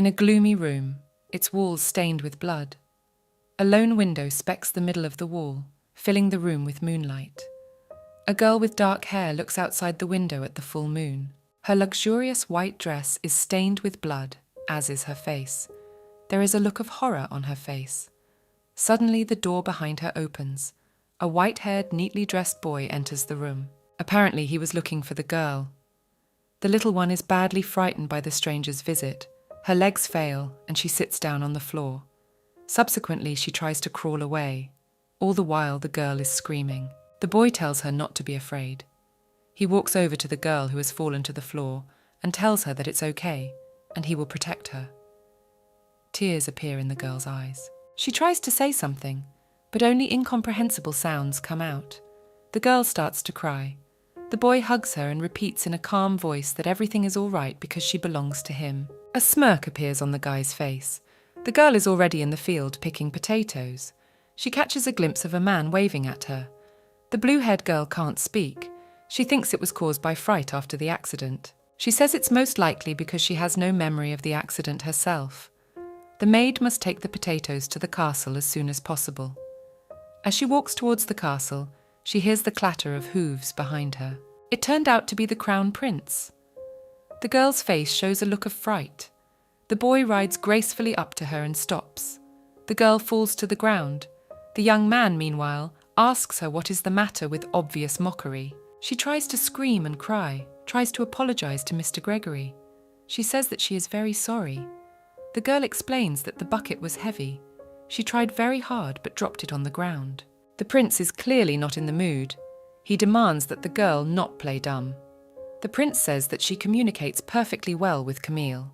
In a gloomy room, its walls stained with blood. A lone window specks the middle of the wall, filling the room with moonlight. A girl with dark hair looks outside the window at the full moon. Her luxurious white dress is stained with blood, as is her face. There is a look of horror on her face. Suddenly the door behind her opens. A white-haired, neatly dressed boy enters the room. Apparently he was looking for the girl. The little one is badly frightened by the stranger's visit. Her legs fail, and she sits down on the floor. Subsequently, she tries to crawl away. All the while, the girl is screaming. The boy tells her not to be afraid. He walks over to the girl who has fallen to the floor and tells her that it's okay, and he will protect her. Tears appear in the girl's eyes. She tries to say something, but only incomprehensible sounds come out. The girl starts to cry. The boy hugs her and repeats in a calm voice that everything is all right because she belongs to him. A smirk appears on the guy's face. The girl is already in the field picking potatoes. She catches a glimpse of a man waving at her. The blue-haired girl can't speak. She thinks it was caused by fright after the accident. She says it's most likely because she has no memory of the accident herself. The maid must take the potatoes to the castle as soon as possible. As she walks towards the castle, she hears the clatter of hooves behind her. It turned out to be the crown prince. The girl's face shows a look of fright. The boy rides gracefully up to her and stops. The girl falls to the ground. The young man, meanwhile, asks her what is the matter with obvious mockery. She tries to scream and cry, tries to apologize to Mr. Gregory. She says that she is very sorry. The girl explains that the bucket was heavy. She tried very hard but dropped it on the ground. The prince is clearly not in the mood. He demands that the girl not play dumb. The prince says that she communicates perfectly well with Camille.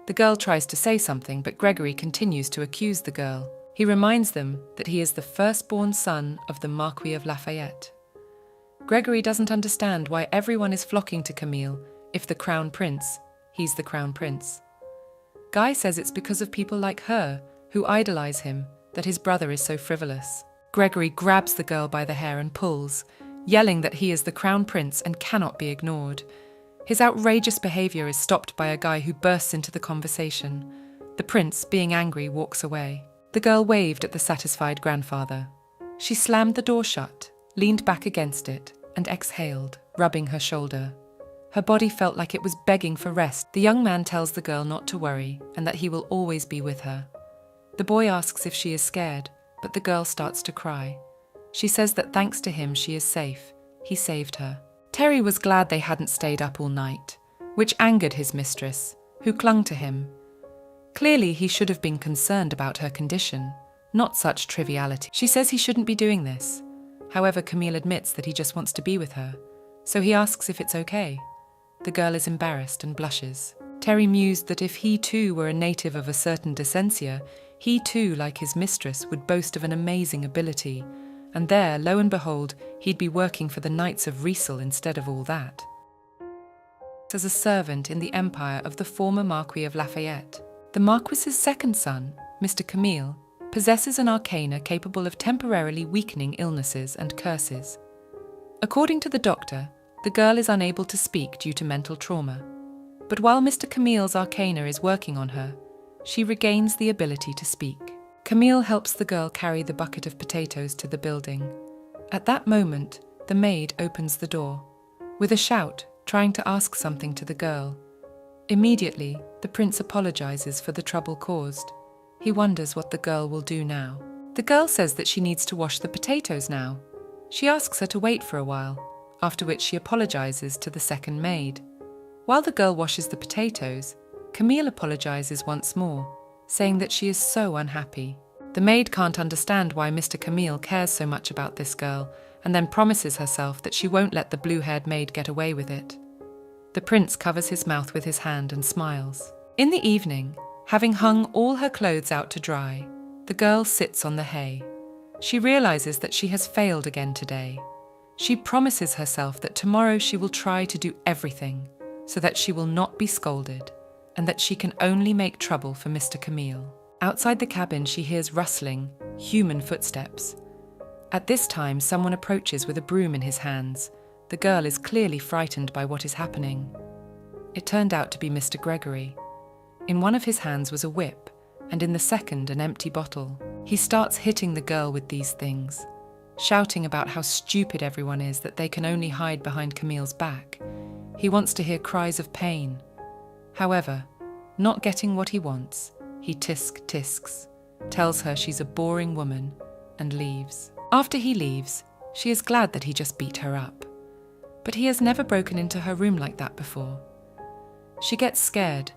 The girl tries to say something, but Gregory continues to accuse the girl. He reminds them that he is the firstborn son of the Marquis of Lafayette. Gregory doesn't understand why everyone is flocking to Camille if the crown prince, he's the crown prince. Guy says it's because of people like her, who idolize him, that his brother is so frivolous. Gregory grabs the girl by the hair and pulls, yelling that he is the crown prince and cannot be ignored. His outrageous behavior is stopped by a guy who bursts into the conversation. The prince, being angry, walks away. The girl waved at the satisfied grandfather. She slammed the door shut, leaned back against it, and exhaled, rubbing her shoulder. Her body felt like it was begging for rest. The young man tells the girl not to worry and that he will always be with her. The boy asks if she is scared, but the girl starts to cry. She says that thanks to him she is safe. He saved her. Terry was glad they hadn't stayed up all night, which angered his mistress, who clung to him. Clearly he should have been concerned about her condition, not such triviality. She says he shouldn't be doing this. However, Camille admits that he just wants to be with her, so he asks if it's okay. The girl is embarrassed and blushes. Terry mused that if he too were a native of a certain Descentia, he too, like his mistress, would boast of an amazing ability, and there, lo and behold, he'd be working for the Knights of Riesel instead of all that. As a servant in the empire of the former Marquis of Lafayette, the Marquis's second son, Mr. Camille, possesses an arcana capable of temporarily weakening illnesses and curses. According to the doctor, the girl is unable to speak due to mental trauma. But while Mr. Camille's arcana is working on her, she regains the ability to speak. Camille helps the girl carry the bucket of potatoes to the building. At that moment, the maid opens the door, with a shout, trying to ask something to the girl. Immediately, the prince apologizes for the trouble caused. He wonders what the girl will do now. The girl says that she needs to wash the potatoes now. She asks her to wait for a while, after which she apologizes to the second maid. While the girl washes the potatoes, Camille apologizes once more, saying that she is so unhappy. The maid can't understand why Mr. Camille cares so much about this girl, and then promises herself that she won't let the blue-haired maid get away with it. The prince covers his mouth with his hand and smiles. In the evening, having hung all her clothes out to dry, the girl sits on the hay. She realizes that she has failed again today. She promises herself that tomorrow she will try to do everything so that she will not be scolded, and that she can only make trouble for Mr. Camille. Outside the cabin, she hears rustling, human footsteps. At this time, someone approaches with a broom in his hands. The girl is clearly frightened by what is happening. It turned out to be Mr. Gregory. In one of his hands was a whip, and in the second an empty bottle. He starts hitting the girl with these things, shouting about how stupid everyone is that they can only hide behind Camille's back. He wants to hear cries of pain. However, not getting what he wants, he tisks, tells her she's a boring woman, and leaves. After he leaves, she is glad that he just beat her up. But he has never broken into her room like that before. She gets scared,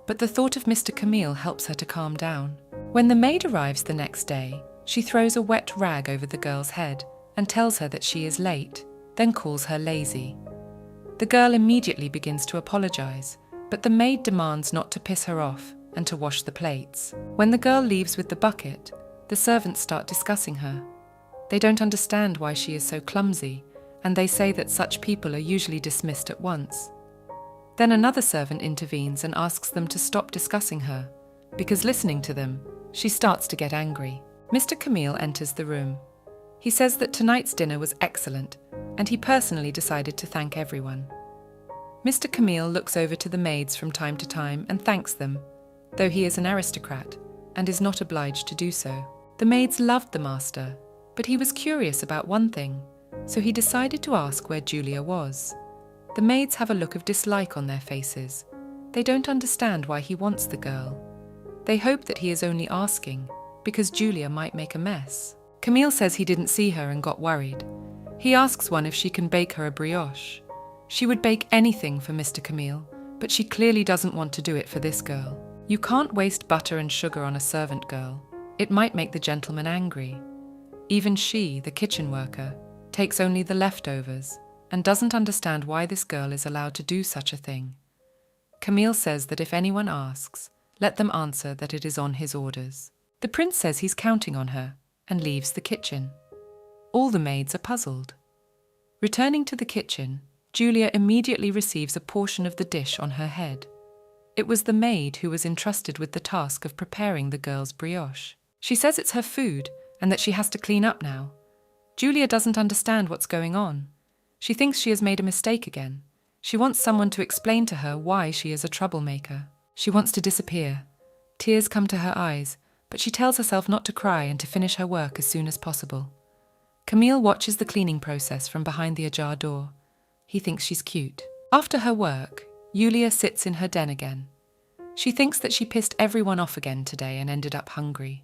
but the thought of Mr. Camille helps her to calm down. When the maid arrives the next day, she throws a wet rag over the girl's head and tells her that she is late, then calls her lazy. The girl immediately begins to apologize, but the maid demands not to piss her off and to wash the plates. When the girl leaves with the bucket, the servants start discussing her. They don't understand why she is so clumsy, and they say that such people are usually dismissed at once. Then another servant intervenes and asks them to stop discussing her, because listening to them, she starts to get angry. Mr. Camille enters the room. He says that tonight's dinner was excellent, and he personally decided to thank everyone. Mr. Camille looks over to the maids from time to time and thanks them, though he is an aristocrat and is not obliged to do so. The maids loved the master, but he was curious about one thing, so he decided to ask where Julia was. The maids have a look of dislike on their faces. They don't understand why he wants the girl. They hope that he is only asking because Julia might make a mess. Camille says he didn't see her and got worried. He asks one if she can bake her a brioche. She would bake anything for Mr. Camille, but she clearly doesn't want to do it for this girl. You can't waste butter and sugar on a servant girl. It might make the gentleman angry. Even she, the kitchen worker, takes only the leftovers and doesn't understand why this girl is allowed to do such a thing. Camille says that if anyone asks, let them answer that it is on his orders. The prince says he's counting on her and leaves the kitchen. All the maids are puzzled. Returning to the kitchen, Julia immediately receives a portion of the dish on her head. It was the maid who was entrusted with the task of preparing the girl's brioche. She says it's her food and that she has to clean up now. Julia doesn't understand what's going on. She thinks she has made a mistake again. She wants someone to explain to her why she is a troublemaker. She wants to disappear. Tears come to her eyes, but she tells herself not to cry and to finish her work as soon as possible. Camille watches the cleaning process from behind the ajar door. He thinks she's cute. After her work, Julia sits in her den again. She thinks that she pissed everyone off again today and ended up hungry.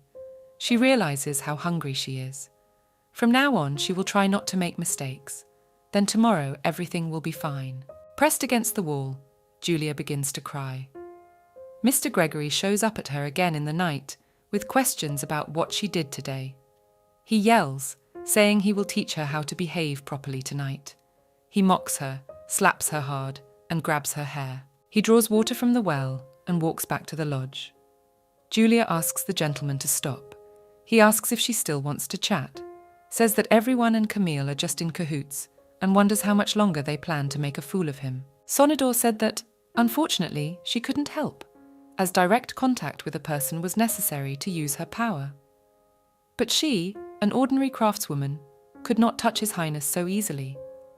She realizes how hungry she is. From now on, she will try not to make mistakes. Then tomorrow, everything will be fine. Pressed against the wall, Julia begins to cry. Mr. Gregory shows up at her again in the night with questions about what she did today. He yells, saying he will teach her how to behave properly tonight. He mocks her, slaps her hard, and grabs her hair. He draws water from the well and walks back to the lodge. Julia asks the gentleman to stop. He asks if she still wants to chat, says that everyone and Camille are just in cahoots, and wonders how much longer they plan to make a fool of him. Sonador said that, unfortunately, she couldn't help, as direct contact with a person was necessary to use her power. But she, an ordinary craftswoman, could not touch His Highness so easily,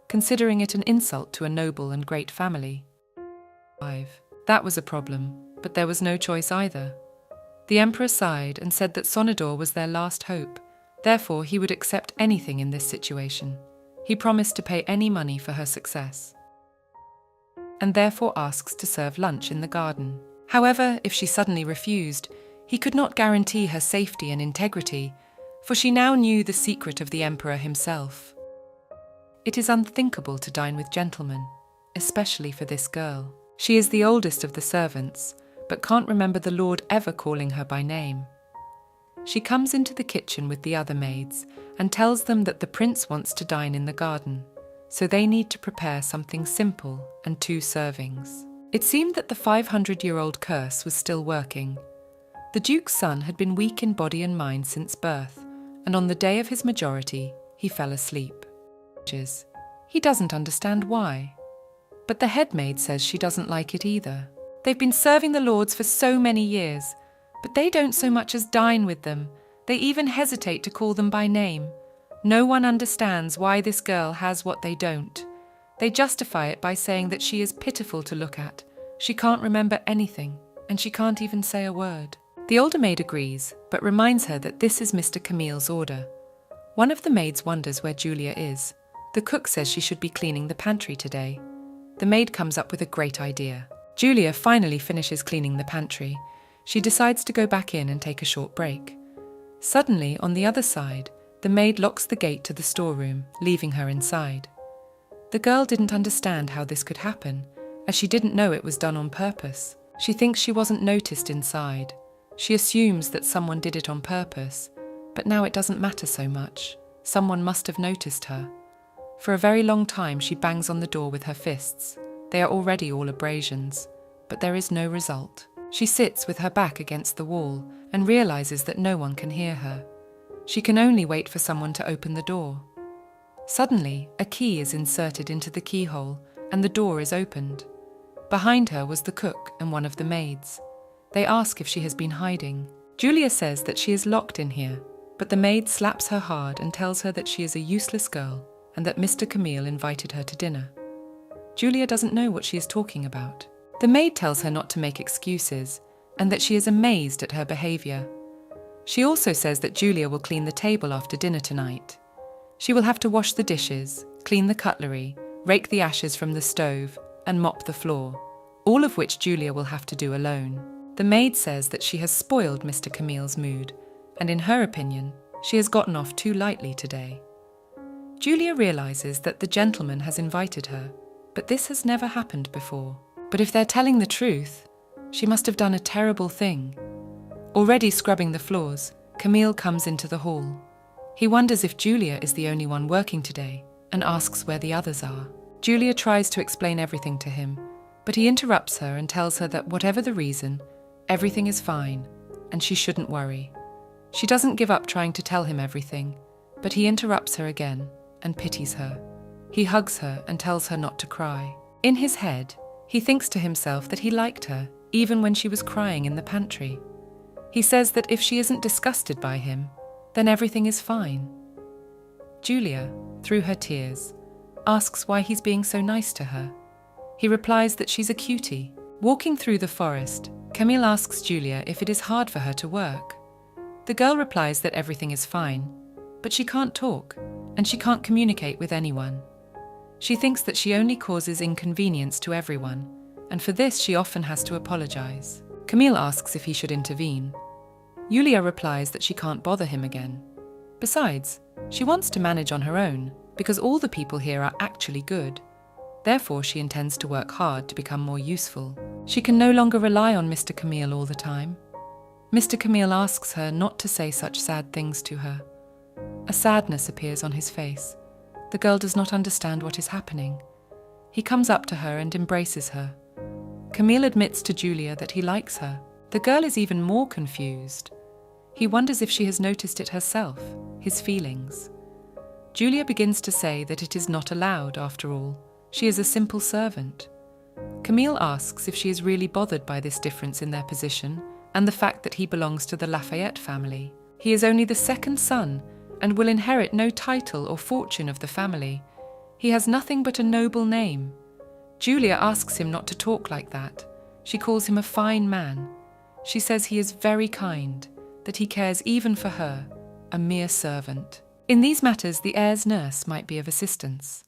considering it an insult to a noble and great family. 5. That was a problem, but there was no choice either. The Emperor sighed and said that Sonador was their last hope, therefore he would accept anything in this situation. He promised to pay any money for her success, and therefore asks to serve lunch in the garden. However, if she suddenly refused, he could not guarantee her safety and integrity, for she now knew the secret of the Emperor himself. It is unthinkable to dine with gentlemen, especially for this girl. She is the oldest of the servants, but can't remember the Lord ever calling her by name. She comes into the kitchen with the other maids and tells them that the prince wants to dine in the garden, so they need to prepare something simple and 2 servings. It seemed that the 500-year-old curse was still working. The Duke's son had been weak in body and mind since birth, and on the day of his majority, he fell asleep. He doesn't understand why. But the head maid says she doesn't like it either. They've been serving the lords for so many years, but they don't so much as dine with them. They even hesitate to call them by name. No one understands why this girl has what they don't. They justify it by saying that she is pitiful to look at. She can't remember anything. and she can't even say a word. The older maid agrees, but reminds her that this is Mr. Camille's order. One of the maids wonders where Julia is. The cook says she should be cleaning the pantry today. The maid comes up with a great idea. Julia finally finishes cleaning the pantry. She decides to go back in and take a short break. Suddenly, on the other side, the maid locks the gate to the storeroom, leaving her inside. The girl didn't understand how this could happen, as she didn't know it was done on purpose. She thinks she wasn't noticed inside. She assumes that someone did it on purpose, but now it doesn't matter so much. Someone must have noticed her. For a very long time she bangs on the door with her fists. They are already all abrasions, but there is no result. She sits with her back against the wall and realizes that no one can hear her. She can only wait for someone to open the door. Suddenly, a key is inserted into the keyhole and the door is opened. Behind her was the cook and one of the maids. They ask if she has been hiding. Julia says that she is locked in here, but the maid slaps her hard and tells her that she is a useless girl and that Mr. Camille invited her to dinner. Julia doesn't know what she is talking about. The maid tells her not to make excuses and that she is amazed at her behavior. She also says that Julia will clean the table after dinner tonight. She will have to wash the dishes, clean the cutlery, rake the ashes from the stove, and mop the floor, all of which Julia will have to do alone. The maid says that she has spoiled Mr. Camille's mood, and in her opinion, she has gotten off too lightly today. Julia realizes that the gentleman has invited her, but this has never happened before. But if they're telling the truth, she must have done a terrible thing. Already scrubbing the floors, Camille comes into the hall. He wonders if Julia is the only one working today and asks where the others are. Julia tries to explain everything to him, but he interrupts her and tells her that whatever the reason, everything is fine and she shouldn't worry. She doesn't give up trying to tell him everything, but he interrupts her again and pities her. He hugs her and tells her not to cry. In his head, he thinks to himself that he liked her, even when she was crying in the pantry. He says that if she isn't disgusted by him, then everything is fine. Julia, through her tears, asks why he's being so nice to her. He replies that she's a cutie. Walking through the forest, Camille asks Julia if it is hard for her to work. The girl replies that everything is fine, but she can't talk, and she can't communicate with anyone. She thinks that she only causes inconvenience to everyone, and for this she often has to apologize. Camille asks if he should intervene. Julia replies that she can't bother him again. Besides, she wants to manage on her own, because all the people here are actually good. Therefore, she intends to work hard to become more useful. She can no longer rely on Mr. Camille all the time. Mr. Camille asks her not to say such sad things to her. A sadness appears on his face. The girl does not understand what is happening. He comes up to her and embraces her. Camille admits to Julia that he likes her. The girl is even more confused. He wonders if she has noticed it herself, his feelings. Julia begins to say that it is not allowed, after all. She is a simple servant. Camille asks if she is really bothered by this difference in their position and the fact that he belongs to the Lafayette family. He is only the second son and will inherit no title or fortune of the family. He has nothing but a noble name. Julia asks him not to talk like that. She calls him a fine man. She says he is very kind, that he cares even for her, a mere servant. In these matters, the heir's nurse might be of assistance.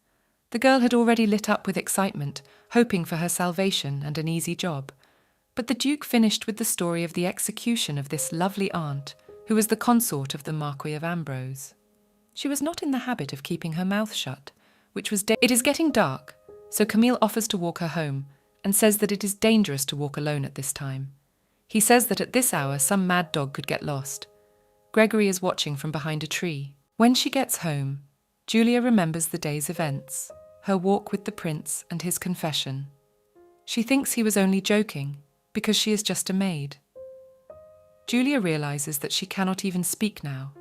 The girl had already lit up with excitement, hoping for her salvation and an easy job. But the Duke finished with the story of the execution of this lovely aunt, who was the consort of the Marquis of Ambrose. She was not in the habit of keeping her mouth shut, which was It is getting dark, so Camille offers to walk her home and says that it is dangerous to walk alone at this time. He says that at this hour some mad dog could get lost. Gregory is watching from behind a tree. When she gets home, Julia remembers the day's events, her walk with the prince and his confession. She thinks he was only joking, because she is just a maid. Julia realizes that she cannot even speak now,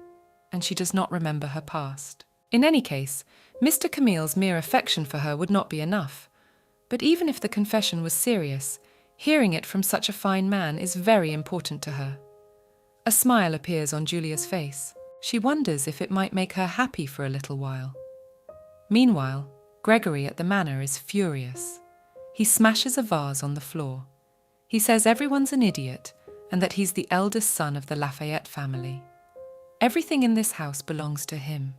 and she does not remember her past. In any case, Mr. Camille's mere affection for her would not be enough. But even if the confession was serious, hearing it from such a fine man is very important to her. A smile appears on Julia's face. She wonders if it might make her happy for a little while. Meanwhile, Gregory at the manor is furious. He smashes a vase on the floor. He says everyone's an idiot and that he's the eldest son of the Lafayette family. Everything in this house belongs to him.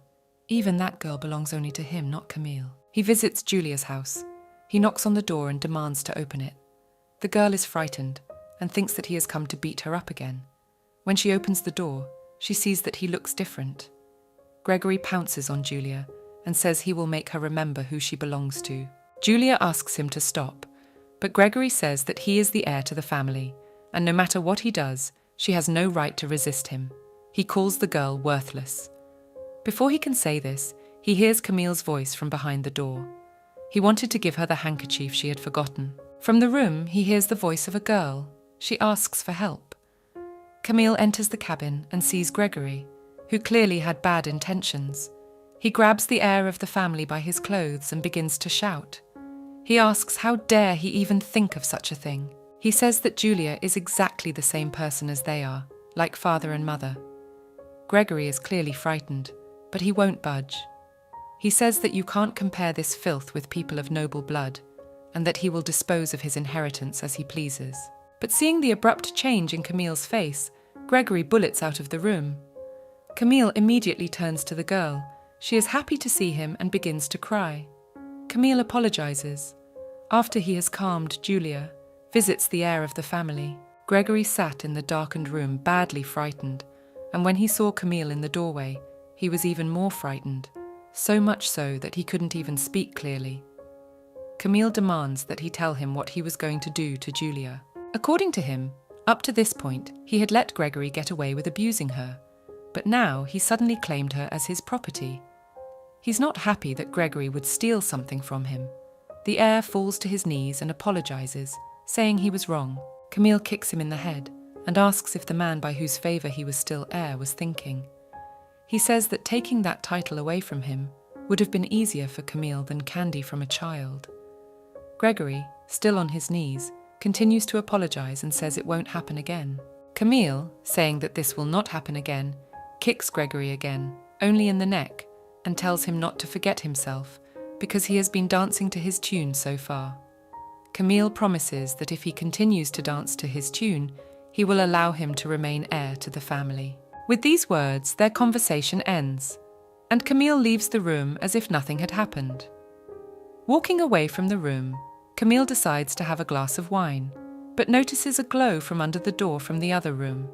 Even that girl belongs only to him, not Camille. He visits Julia's house. He knocks on the door and demands to open it. The girl is frightened and thinks that he has come to beat her up again. When she opens the door, she sees that he looks different. Gregory pounces on Julia and says he will make her remember who she belongs to. Julia asks him to stop, but Gregory says that he is the heir to the family, and no matter what he does, she has no right to resist him. He calls the girl worthless. Before he can say this, he hears Camille's voice from behind the door. He wanted to give her the handkerchief she had forgotten. From the room, he hears the voice of a girl. She asks for help. Camille enters the cabin and sees Gregory, who clearly had bad intentions. He grabs the heir of the family by his clothes and begins to shout. He asks how dare he even think of such a thing. He says that Julia is exactly the same person as they are, like father and mother. Gregory is clearly frightened, but he won't budge. He says that you can't compare this filth with people of noble blood, and that he will dispose of his inheritance as he pleases. But seeing the abrupt change in Camille's face, Gregory bullets out of the room. Camille immediately turns to the girl. She is happy to see him and begins to cry. Camille apologizes. After he has calmed Julia, visits the heir of the family. Gregory sat in the darkened room, badly frightened, and when he saw Camille in the doorway, he was even more frightened, so much so that he couldn't even speak clearly. Camille demands that he tell him what he was going to do to Julia. According to him, up to this point, he had let Gregory get away with abusing her, but now he suddenly claimed her as his property. He's not happy that Gregory would steal something from him. The heir falls to his knees and apologizes, saying he was wrong. Camille kicks him in the head and asks if the man by whose favor he was still heir was thinking. He says that taking that title away from him would have been easier for Camille than candy from a child. Gregory, still on his knees, continues to apologize and says it won't happen again. Camille, saying that this will not happen again, kicks Gregory again, only in the neck, and tells him not to forget himself because he has been dancing to his tune so far. Camille promises that if he continues to dance to his tune, he will allow him to remain heir to the family. With these words, their conversation ends, and Camille leaves the room as if nothing had happened. Walking away from the room, Camille decides to have a glass of wine, but notices a glow from under the door from the other room.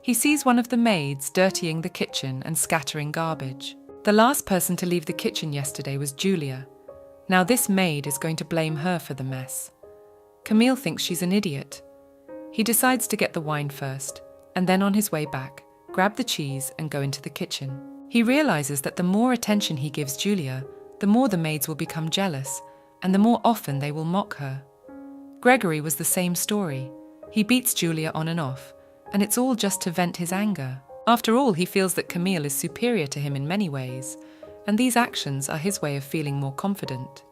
He sees one of the maids dirtying the kitchen and scattering garbage. The last person to leave the kitchen yesterday was Julia. Now this maid is going to blame her for the mess. Camille thinks she's an idiot. He decides to get the wine first, and then on his way back, grab the cheese and go into the kitchen. He realizes that the more attention he gives Julia, the more the maids will become jealous, and the more often they will mock her. Gregory was the same story. He beats Julia on and off, and it's all just to vent his anger. After all, he feels that Camille is superior to him in many ways, and these actions are his way of feeling more confident.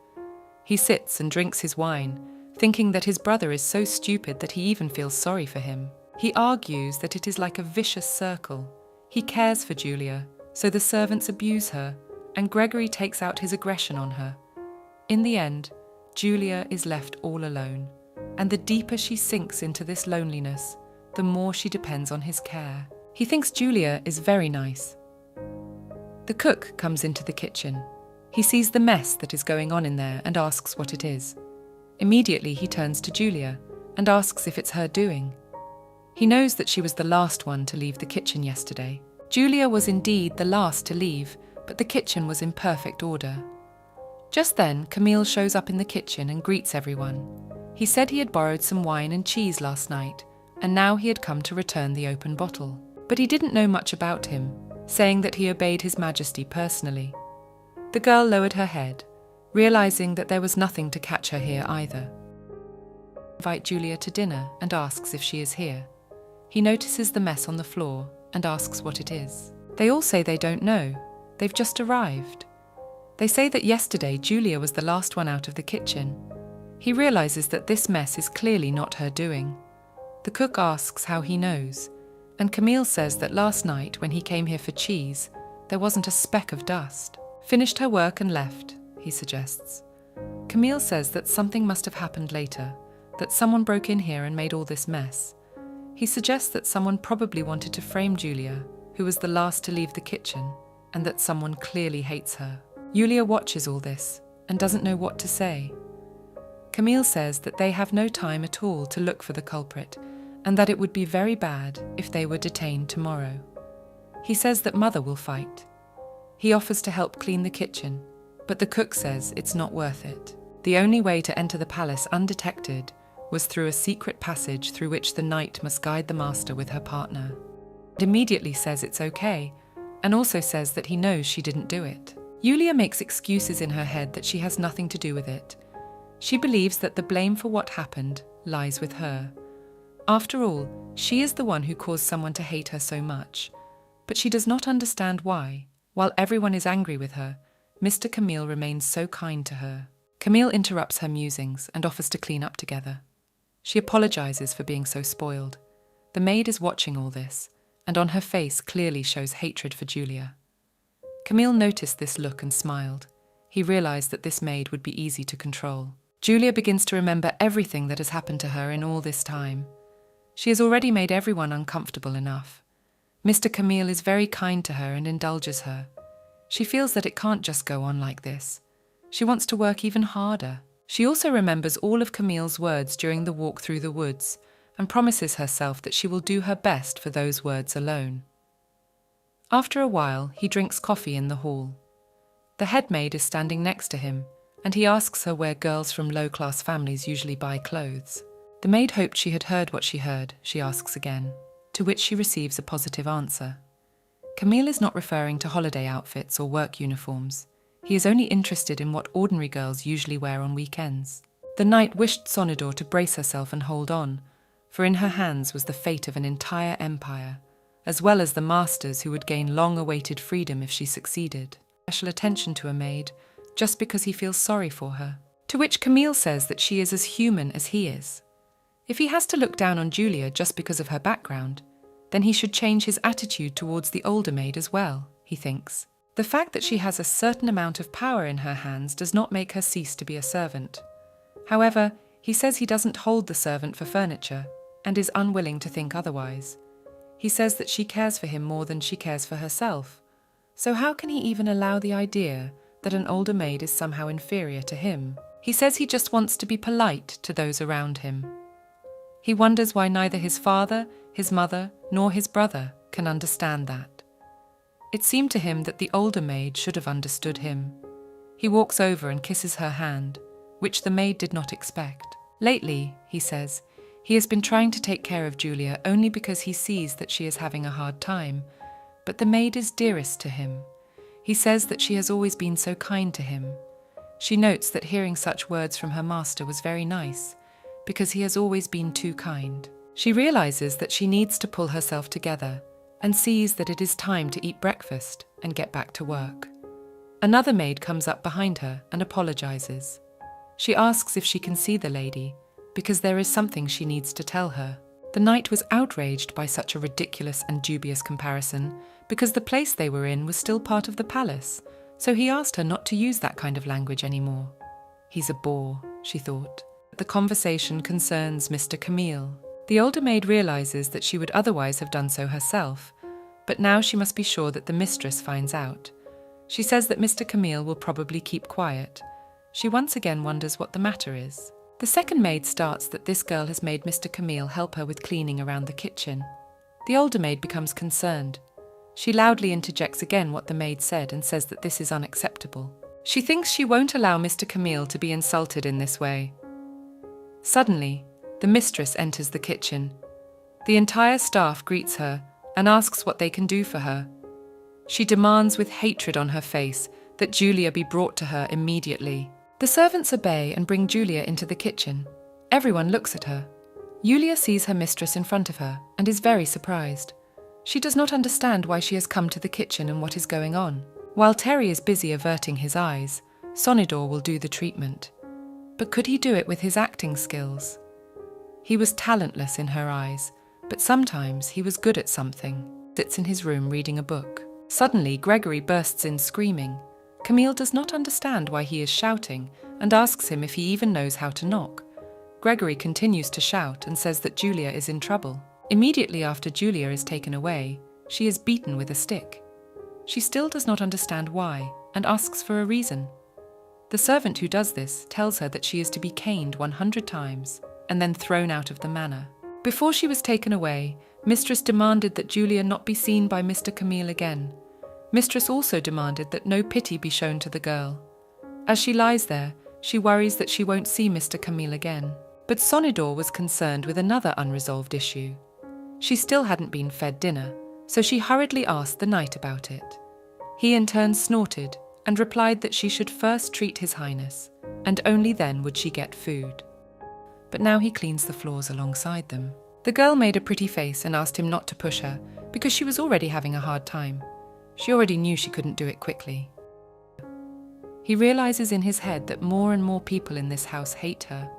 He sits and drinks his wine, thinking that his brother is so stupid that he even feels sorry for him. He argues that it is like a vicious circle. He cares for Julia, so the servants abuse her, and Gregory takes out his aggression on her. In the end, Julia is left all alone, and the deeper she sinks into this loneliness, the more she depends on his care. He thinks Julia is very nice. The cook comes into the kitchen. He sees the mess that is going on in there and asks what it is. Immediately he turns to Julia and asks if it's her doing. He knows that she was the last one to leave the kitchen yesterday. Julia was indeed the last to leave, but the kitchen was in perfect order. Just then, Camille shows up in the kitchen and greets everyone. He said he had borrowed some wine and cheese last night, and now he had come to return the open bottle. But he didn't know much about him, saying that he obeyed His Majesty personally. The girl lowered her head, realizing that there was nothing to catch her here either. Invite Julia to dinner and asks if she is here. He notices the mess on the floor and asks what it is. They all say they don't know. They've just arrived. They say that yesterday Julia was the last one out of the kitchen. He realizes that this mess is clearly not her doing. The cook asks how he knows, and Camille says that last night when he came here for cheese, there wasn't a speck of dust. Finished her work and left, he suggests. Camille says that something must have happened later, that someone broke in here and made all this mess. He suggests that someone probably wanted to frame Julia, who was the last to leave the kitchen, and that someone clearly hates her. Julia watches all this and doesn't know what to say. Camille says that they have no time at all to look for the culprit and that it would be very bad if they were detained tomorrow. He says that Mother will fight. He offers to help clean the kitchen, but the cook says it's not worth it. The only way to enter the palace undetected was through a secret passage through which the knight must guide the master with her partner. He immediately says it's okay, and also says that he knows she didn't do it. Julia makes excuses in her head that she has nothing to do with it. She believes that the blame for what happened lies with her. After all, she is the one who caused someone to hate her so much. But she does not understand why, while everyone is angry with her, Mr. Camille remains so kind to her. Camille interrupts her musings and offers to clean up together. She apologizes for being so spoiled. The maid is watching all this, and on her face clearly shows hatred for Julia. Camille noticed this look and smiled. He realized that this maid would be easy to control. Julia begins to remember everything that has happened to her in all this time. She has already made everyone uncomfortable enough. Mr. Camille is very kind to her and indulges her. She feels that it can't just go on like this. She wants to work even harder. She also remembers all of Camille's words during the walk through the woods and promises herself that she will do her best for those words alone. After a while, he drinks coffee in the hall. The head maid is standing next to him, and he asks her where girls from low-class families usually buy clothes. The maid hoped she had heard what she heard, she asks again, to which she receives a positive answer. Camille is not referring to holiday outfits or work uniforms. He is only interested in what ordinary girls usually wear on weekends. The knight wished Sonidor to brace herself and hold on, for in her hands was the fate of an entire empire, as well as the masters who would gain long-awaited freedom if she succeeded. Special attention to a maid, just because he feels sorry for her. To which Camille says that she is as human as he is. If he has to look down on Julia just because of her background, then he should change his attitude towards the older maid as well, he thinks. The fact that she has a certain amount of power in her hands does not make her cease to be a servant. However, he says he doesn't hold the servant for furniture and is unwilling to think otherwise. He says that she cares for him more than she cares for herself. So how can he even allow the idea that an older maid is somehow inferior to him? He says he just wants to be polite to those around him. He wonders why neither his father, his mother, nor his brother can understand that. It seemed to him that the older maid should have understood him. He walks over and kisses her hand, which the maid did not expect. Lately, he says, he has been trying to take care of Julia only because he sees that she is having a hard time, but the maid is dearest to him. He says that she has always been so kind to him. She notes that hearing such words from her master was very nice, because he has always been too kind. She realizes that she needs to pull herself together and sees that it is time to eat breakfast and get back to work. Another maid comes up behind her and apologizes. She asks if she can see the lady, because there is something she needs to tell her. The knight was outraged by such a ridiculous and dubious comparison, because the place they were in was still part of the palace, so he asked her not to use that kind of language anymore. He's a bore, she thought. The conversation concerns Mr. Camille. The older maid realizes that she would otherwise have done so herself, but now she must be sure that the mistress finds out. She says that Mr. Camille will probably keep quiet. She once again wonders what the matter is. The second maid starts that this girl has made Mr. Camille help her with cleaning around the kitchen. The older maid becomes concerned. She loudly interjects again what the maid said and says that this is unacceptable. She thinks she won't allow Mr. Camille to be insulted in this way. Suddenly, the mistress enters the kitchen. The entire staff greets her and asks what they can do for her. She demands with hatred on her face that Julia be brought to her immediately. The servants obey and bring Julia into the kitchen. Everyone looks at her. Julia sees her mistress in front of her and is very surprised. She does not understand why she has come to the kitchen and what is going on. While Terry is busy averting his eyes, Sonidor will do the treatment. But could he do it with his acting skills? He was talentless in her eyes, but sometimes he was good at something. Sits in his room reading a book. Suddenly, Gregory bursts in screaming. Camille does not understand why he is shouting and asks him if he even knows how to knock. Gregory continues to shout and says that Julia is in trouble. Immediately after Julia is taken away, she is beaten with a stick. She still does not understand why and asks for a reason. The servant who does this tells her that she is to be caned 100 times and then thrown out of the manor. Before she was taken away, Mistress demanded that Julia not be seen by Mr. Camille again. Mistress also demanded that no pity be shown to the girl. As she lies there, she worries that she won't see Mr. Camille again. But Sonidor was concerned with another unresolved issue. She still hadn't been fed dinner, so she hurriedly asked the knight about it. He in turn snorted and replied that she should first treat His Highness, and only then would she get food. But now he cleans the floors alongside them. The girl made a pretty face and asked him not to push her, because she was already having a hard time. She already knew she couldn't do it quickly. He realizes in his head that more and more people in this house hate her.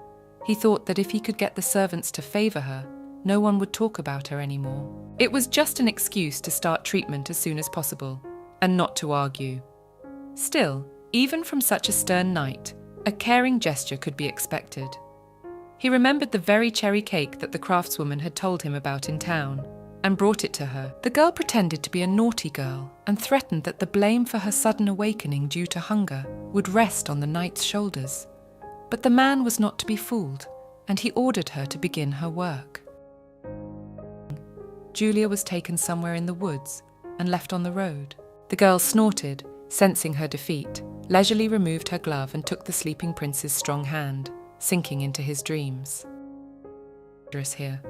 He thought that if he could get the servants to favor her, no one would talk about her anymore. It was just an excuse to start treatment as soon as possible, and not to argue. Still, even from such a stern knight, a caring gesture could be expected. He remembered the very cherry cake that the craftswoman had told him about in town, and brought it to her. The girl pretended to be a naughty girl and threatened that the blame for her sudden awakening due to hunger would rest on the knight's shoulders. But the man was not to be fooled, and he ordered her to begin her work. Julia was taken somewhere in the woods and left on the road. The girl snorted, sensing her defeat, leisurely removed her glove and took the sleeping prince's strong hand, sinking into his dreams. Here.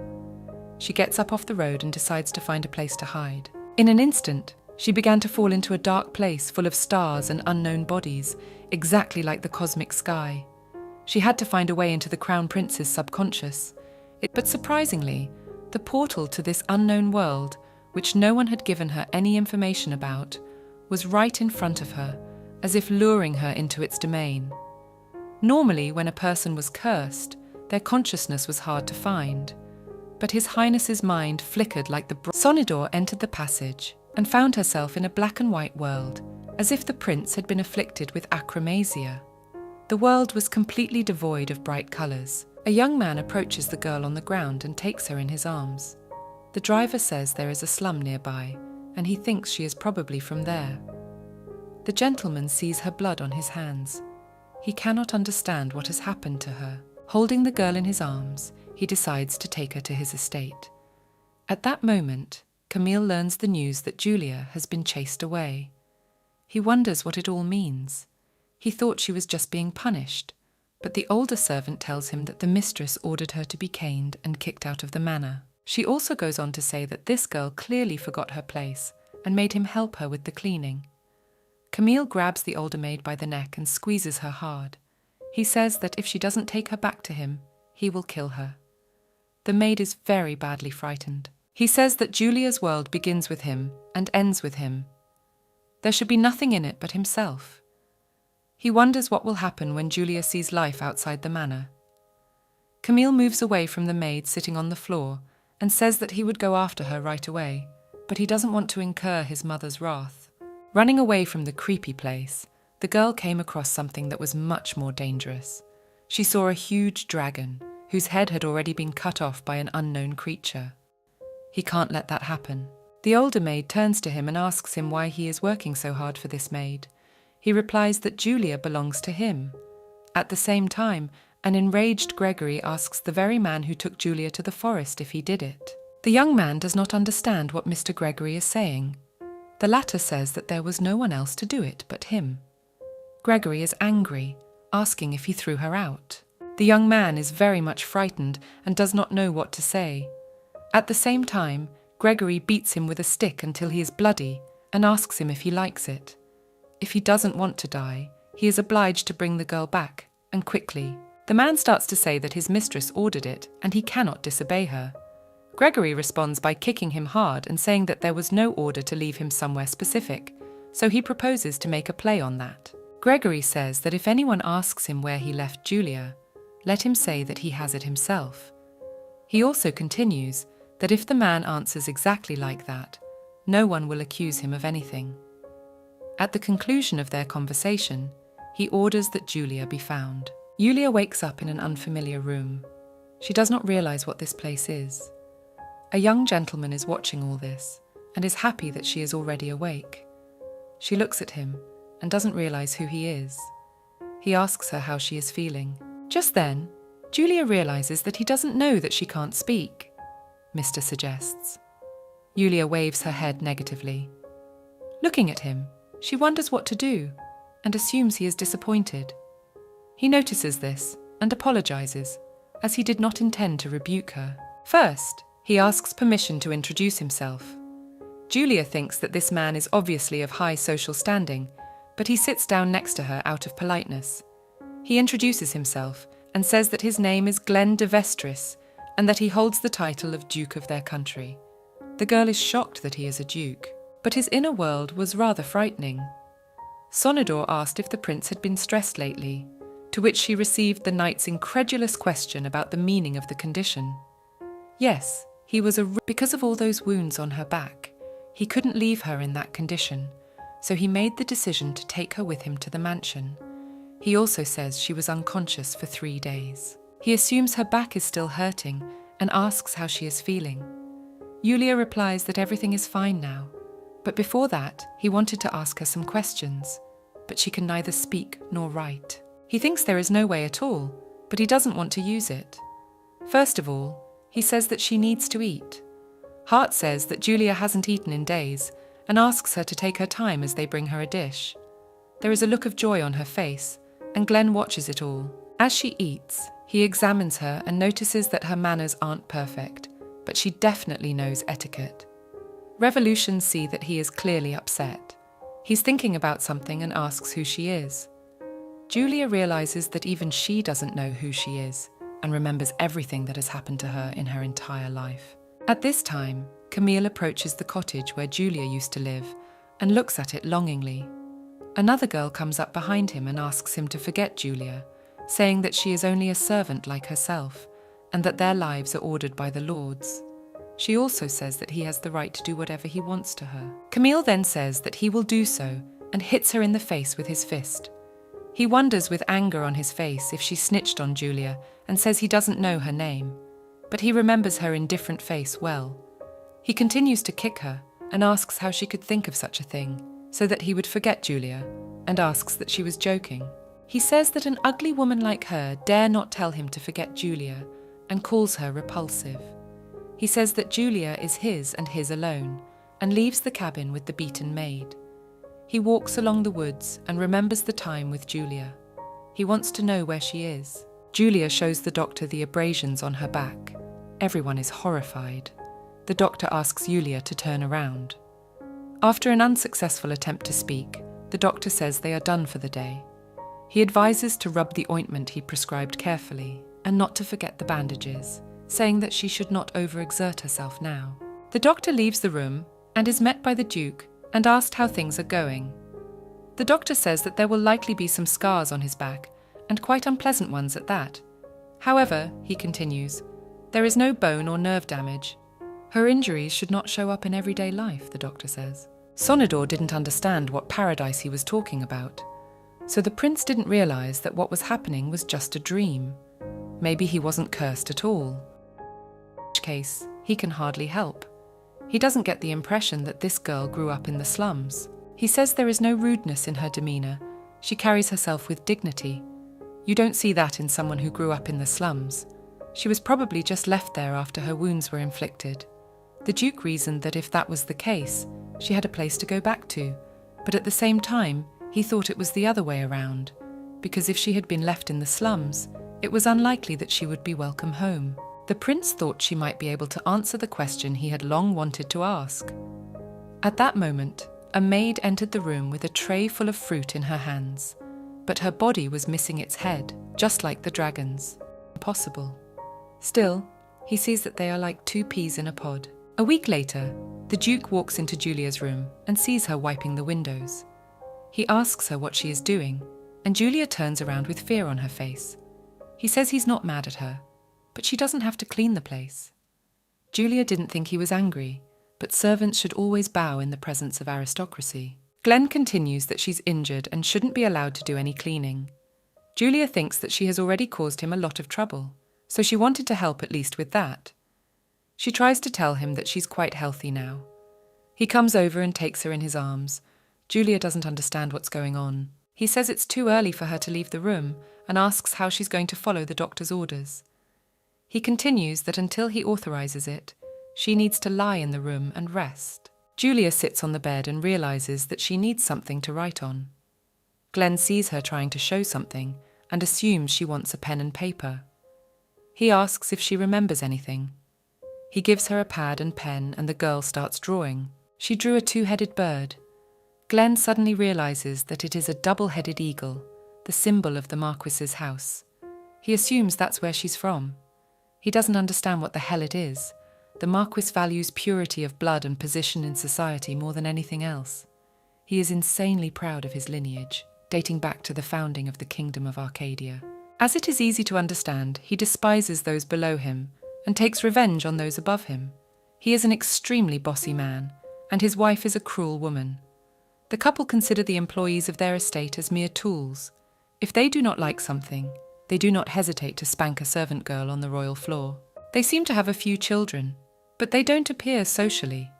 She gets up off the road and decides to find a place to hide. In an instant, she began to fall into a dark place full of stars and unknown bodies, exactly like the cosmic sky. She had to find a way into the Crown Prince's subconscious. But surprisingly, the portal to this unknown world, which no one had given her any information about, was right in front of her, as if luring her into its domain. Normally, when a person was cursed, their consciousness was hard to find. But His Highness's mind flickered like the Sonidor entered the passage and found herself in a black and white world, as if the prince had been afflicted with achromasia. The world was completely devoid of bright colours. A young man approaches the girl on the ground and takes her in his arms. The driver says there is a slum nearby, and he thinks she is probably from there. The gentleman sees her blood on his hands. He cannot understand what has happened to her. Holding the girl in his arms, he decides to take her to his estate. At that moment, Camille learns the news that Julia has been chased away. He wonders what it all means. He thought she was just being punished, but the older servant tells him that the mistress ordered her to be caned and kicked out of the manor. She also goes on to say that this girl clearly forgot her place and made him help her with the cleaning. Camille grabs the older maid by the neck and squeezes her hard. He says that if she doesn't take her back to him, he will kill her. The maid is very badly frightened. He says that Julia's world begins with him and ends with him. There should be nothing in it but himself. He wonders what will happen when Julia sees life outside the manor. Camille moves away from the maid sitting on the floor and says that he would go after her right away, but he doesn't want to incur his mother's wrath. Running away from the creepy place, the girl came across something that was much more dangerous. She saw a huge dragon, whose head had already been cut off by an unknown creature. He can't let that happen. The older maid turns to him and asks him why he is working so hard for this maid. He replies that Julia belongs to him. At the same time, an enraged Gregory asks the very man who took Julia to the forest if he did it. The young man does not understand what Mr. Gregory is saying. The latter says that there was no one else to do it but him. Gregory is angry, asking if he threw her out. The young man is very much frightened and does not know what to say. At the same time, Gregory beats him with a stick until he is bloody and asks him if he likes it. If he doesn't want to die, he is obliged to bring the girl back, and quickly. The man starts to say that his mistress ordered it and he cannot disobey her. Gregory responds by kicking him hard and saying that there was no order to leave him somewhere specific, so he proposes to make a play on that. Gregory says that if anyone asks him where he left Julia, let him say that he has it himself. He also continues that if the man answers exactly like that, no one will accuse him of anything. At the conclusion of their conversation, he orders that Julia be found. Julia wakes up in an unfamiliar room. She does not realize what this place is. A young gentleman is watching all this and is happy that she is already awake. She looks at him and doesn't realize who he is. He asks her how she is feeling. Just then, Julia realizes that he doesn't know that she can't speak, Mr. suggests. Julia waves her head negatively. Looking at him, she wonders what to do and assumes he is disappointed. He notices this and apologizes, as he did not intend to rebuke her. First, he asks permission to introduce himself. Julia thinks that this man is obviously of high social standing, but he sits down next to her out of politeness. He introduces himself and says that his name is Glenn de Vestris and that he holds the title of Duke of their country. The girl is shocked that he is a duke, but his inner world was rather frightening. Sonodor asked if the prince had been stressed lately, to which she received the knight's incredulous question about the meaning of the condition. Yes, he was because of all those wounds on her back. He couldn't leave her in that condition, so he made the decision to take her with him to the mansion. He also says she was unconscious for 3 days. He assumes her back is still hurting and asks how she is feeling. Julia replies that everything is fine now, but before that, he wanted to ask her some questions, but she can neither speak nor write. He thinks there is no way at all, but he doesn't want to use it. First of all, he says that she needs to eat. Hart says that Julia hasn't eaten in days and asks her to take her time as they bring her a dish. There is a look of joy on her face, and Glenn watches it all. As she eats, he examines her and notices that her manners aren't perfect, but she definitely knows etiquette. Revolutions see that he is clearly upset. He's thinking about something and asks who she is. Julia realizes that even she doesn't know who she is and remembers everything that has happened to her in her entire life. At this time, Camille approaches the cottage where Julia used to live and looks at it longingly. Another girl comes up behind him and asks him to forget Julia, saying that she is only a servant like herself and that their lives are ordered by the lords. She also says that he has the right to do whatever he wants to her. Camille then says that he will do so and hits her in the face with his fist. He wonders with anger on his face if she snitched on Julia and says he doesn't know her name, but he remembers her indifferent face well. He continues to kick her and asks how she could think of such a thing, so that he would forget Julia, and asks that she was joking. He says that an ugly woman like her dare not tell him to forget Julia, and calls her repulsive. He says that Julia is his and his alone, and leaves the cabin with the beaten maid. He walks along the woods and remembers the time with Julia. He wants to know where she is. Julia shows the doctor the abrasions on her back. Everyone is horrified. The doctor asks Julia to turn around. After an unsuccessful attempt to speak, the doctor says they are done for the day. He advises to rub the ointment he prescribed carefully and not to forget the bandages, saying that she should not overexert herself now. The doctor leaves the room and is met by the Duke and asked how things are going. The doctor says that there will likely be some scars on his back, and quite unpleasant ones at that. However, he continues, there is no bone or nerve damage. Her injuries should not show up in everyday life, the doctor says. Sonodor didn't understand what paradise he was talking about, so the prince didn't realize that what was happening was just a dream. Maybe he wasn't cursed at all. In which case, he can hardly help. He doesn't get the impression that this girl grew up in the slums. He says there is no rudeness in her demeanor. She carries herself with dignity. You don't see that in someone who grew up in the slums. She was probably just left there after her wounds were inflicted. The Duke reasoned that if that was the case, she had a place to go back to, but at the same time, he thought it was the other way around, because if she had been left in the slums, it was unlikely that she would be welcome home. The prince thought she might be able to answer the question he had long wanted to ask. At that moment, a maid entered the room with a tray full of fruit in her hands, but her body was missing its head, just like the dragon's. Impossible. Still, he sees that they are like 2 peas in a pod. A week later, the Duke walks into Julia's room and sees her wiping the windows. He asks her what she is doing, and Julia turns around with fear on her face. He says he's not mad at her, but she doesn't have to clean the place. Julia didn't think he was angry, but servants should always bow in the presence of aristocracy. Glenn continues that she's injured and shouldn't be allowed to do any cleaning. Julia thinks that she has already caused him a lot of trouble, so she wanted to help at least with that. She tries to tell him that she's quite healthy now. He comes over and takes her in his arms. Julia doesn't understand what's going on. He says it's too early for her to leave the room and asks how she's going to follow the doctor's orders. He continues that until he authorizes it, she needs to lie in the room and rest. Julia sits on the bed and realizes that she needs something to write on. Glenn sees her trying to show something and assumes she wants a pen and paper. He asks if she remembers anything. He gives her a pad and pen and the girl starts drawing. She drew a two-headed bird. Glenn suddenly realizes that it is a double-headed eagle, the symbol of the Marquis's house. He assumes that's where she's from. He doesn't understand what the hell it is. The Marquis values purity of blood and position in society more than anything else. He is insanely proud of his lineage, dating back to the founding of the Kingdom of Arcadia. As it is easy to understand, he despises those below him and takes revenge on those above him. He is an extremely bossy man, and his wife is a cruel woman. The couple consider the employees of their estate as mere tools. If they do not like something, they do not hesitate to spank a servant girl on the royal floor. They seem to have a few children, but they don't appear socially.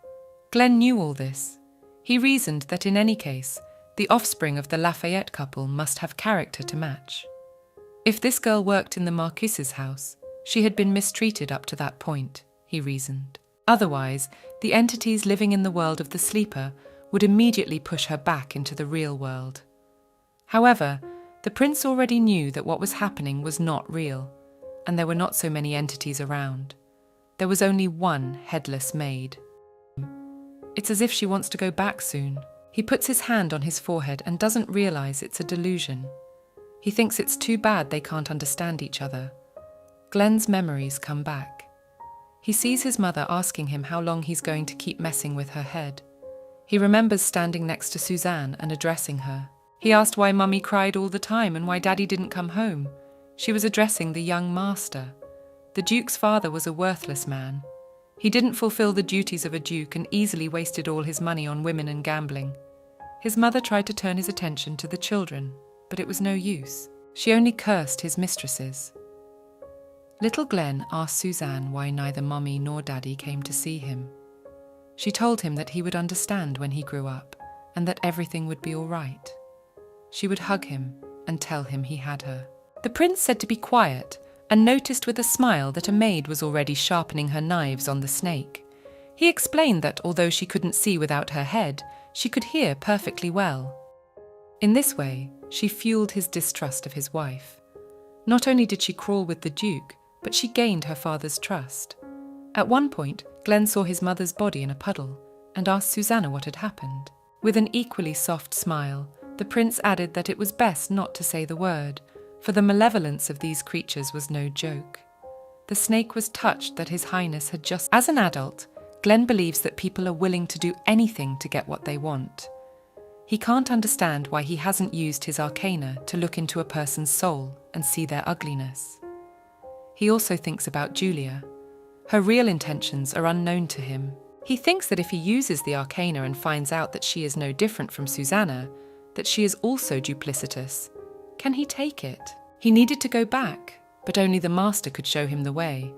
Glenn knew all this. He reasoned that in any case, the offspring of the Lafayette couple must have character to match. If this girl worked in the Marquis's house, she had been mistreated up to that point, he reasoned. Otherwise, the entities living in the world of the sleeper would immediately push her back into the real world. However, the prince already knew that what was happening was not real, and there were not so many entities around. There was only one headless maid. It's as if she wants to go back soon. He puts his hand on his forehead and doesn't realize it's a delusion. He thinks it's too bad they can't understand each other. Glenn's memories come back. He sees his mother asking him how long he's going to keep messing with her head. He remembers standing next to Suzanne and addressing her. He asked why Mummy cried all the time and why Daddy didn't come home. She was addressing the young master. The Duke's father was a worthless man. He didn't fulfill the duties of a duke and easily wasted all his money on women and gambling. His mother tried to turn his attention to the children, but it was no use. She only cursed his mistresses. Little Glenn asked Suzanne why neither Mummy nor Daddy came to see him. She told him that he would understand when he grew up and that everything would be all right. She would hug him and tell him he had her. The prince said to be quiet and noticed with a smile that a maid was already sharpening her knives on the snake. He explained that although she couldn't see without her head, she could hear perfectly well. In this way, she fueled his distrust of his wife. Not only did she crawl with the Duke, but she gained her father's trust. At one point, Glenn saw his mother's body in a puddle and asked Susanna what had happened. With an equally soft smile, the prince added that it was best not to say the word, for the malevolence of these creatures was no joke. The snake was touched that His Highness had just... As an adult, Glenn believes that people are willing to do anything to get what they want. He can't understand why he hasn't used his arcana to look into a person's soul and see their ugliness. He also thinks about Julia. Her real intentions are unknown to him. He thinks that if he uses the arcana and finds out that she is no different from Susanna, that she is also duplicitous, can he take it? He needed to go back, but only the master could show him the way.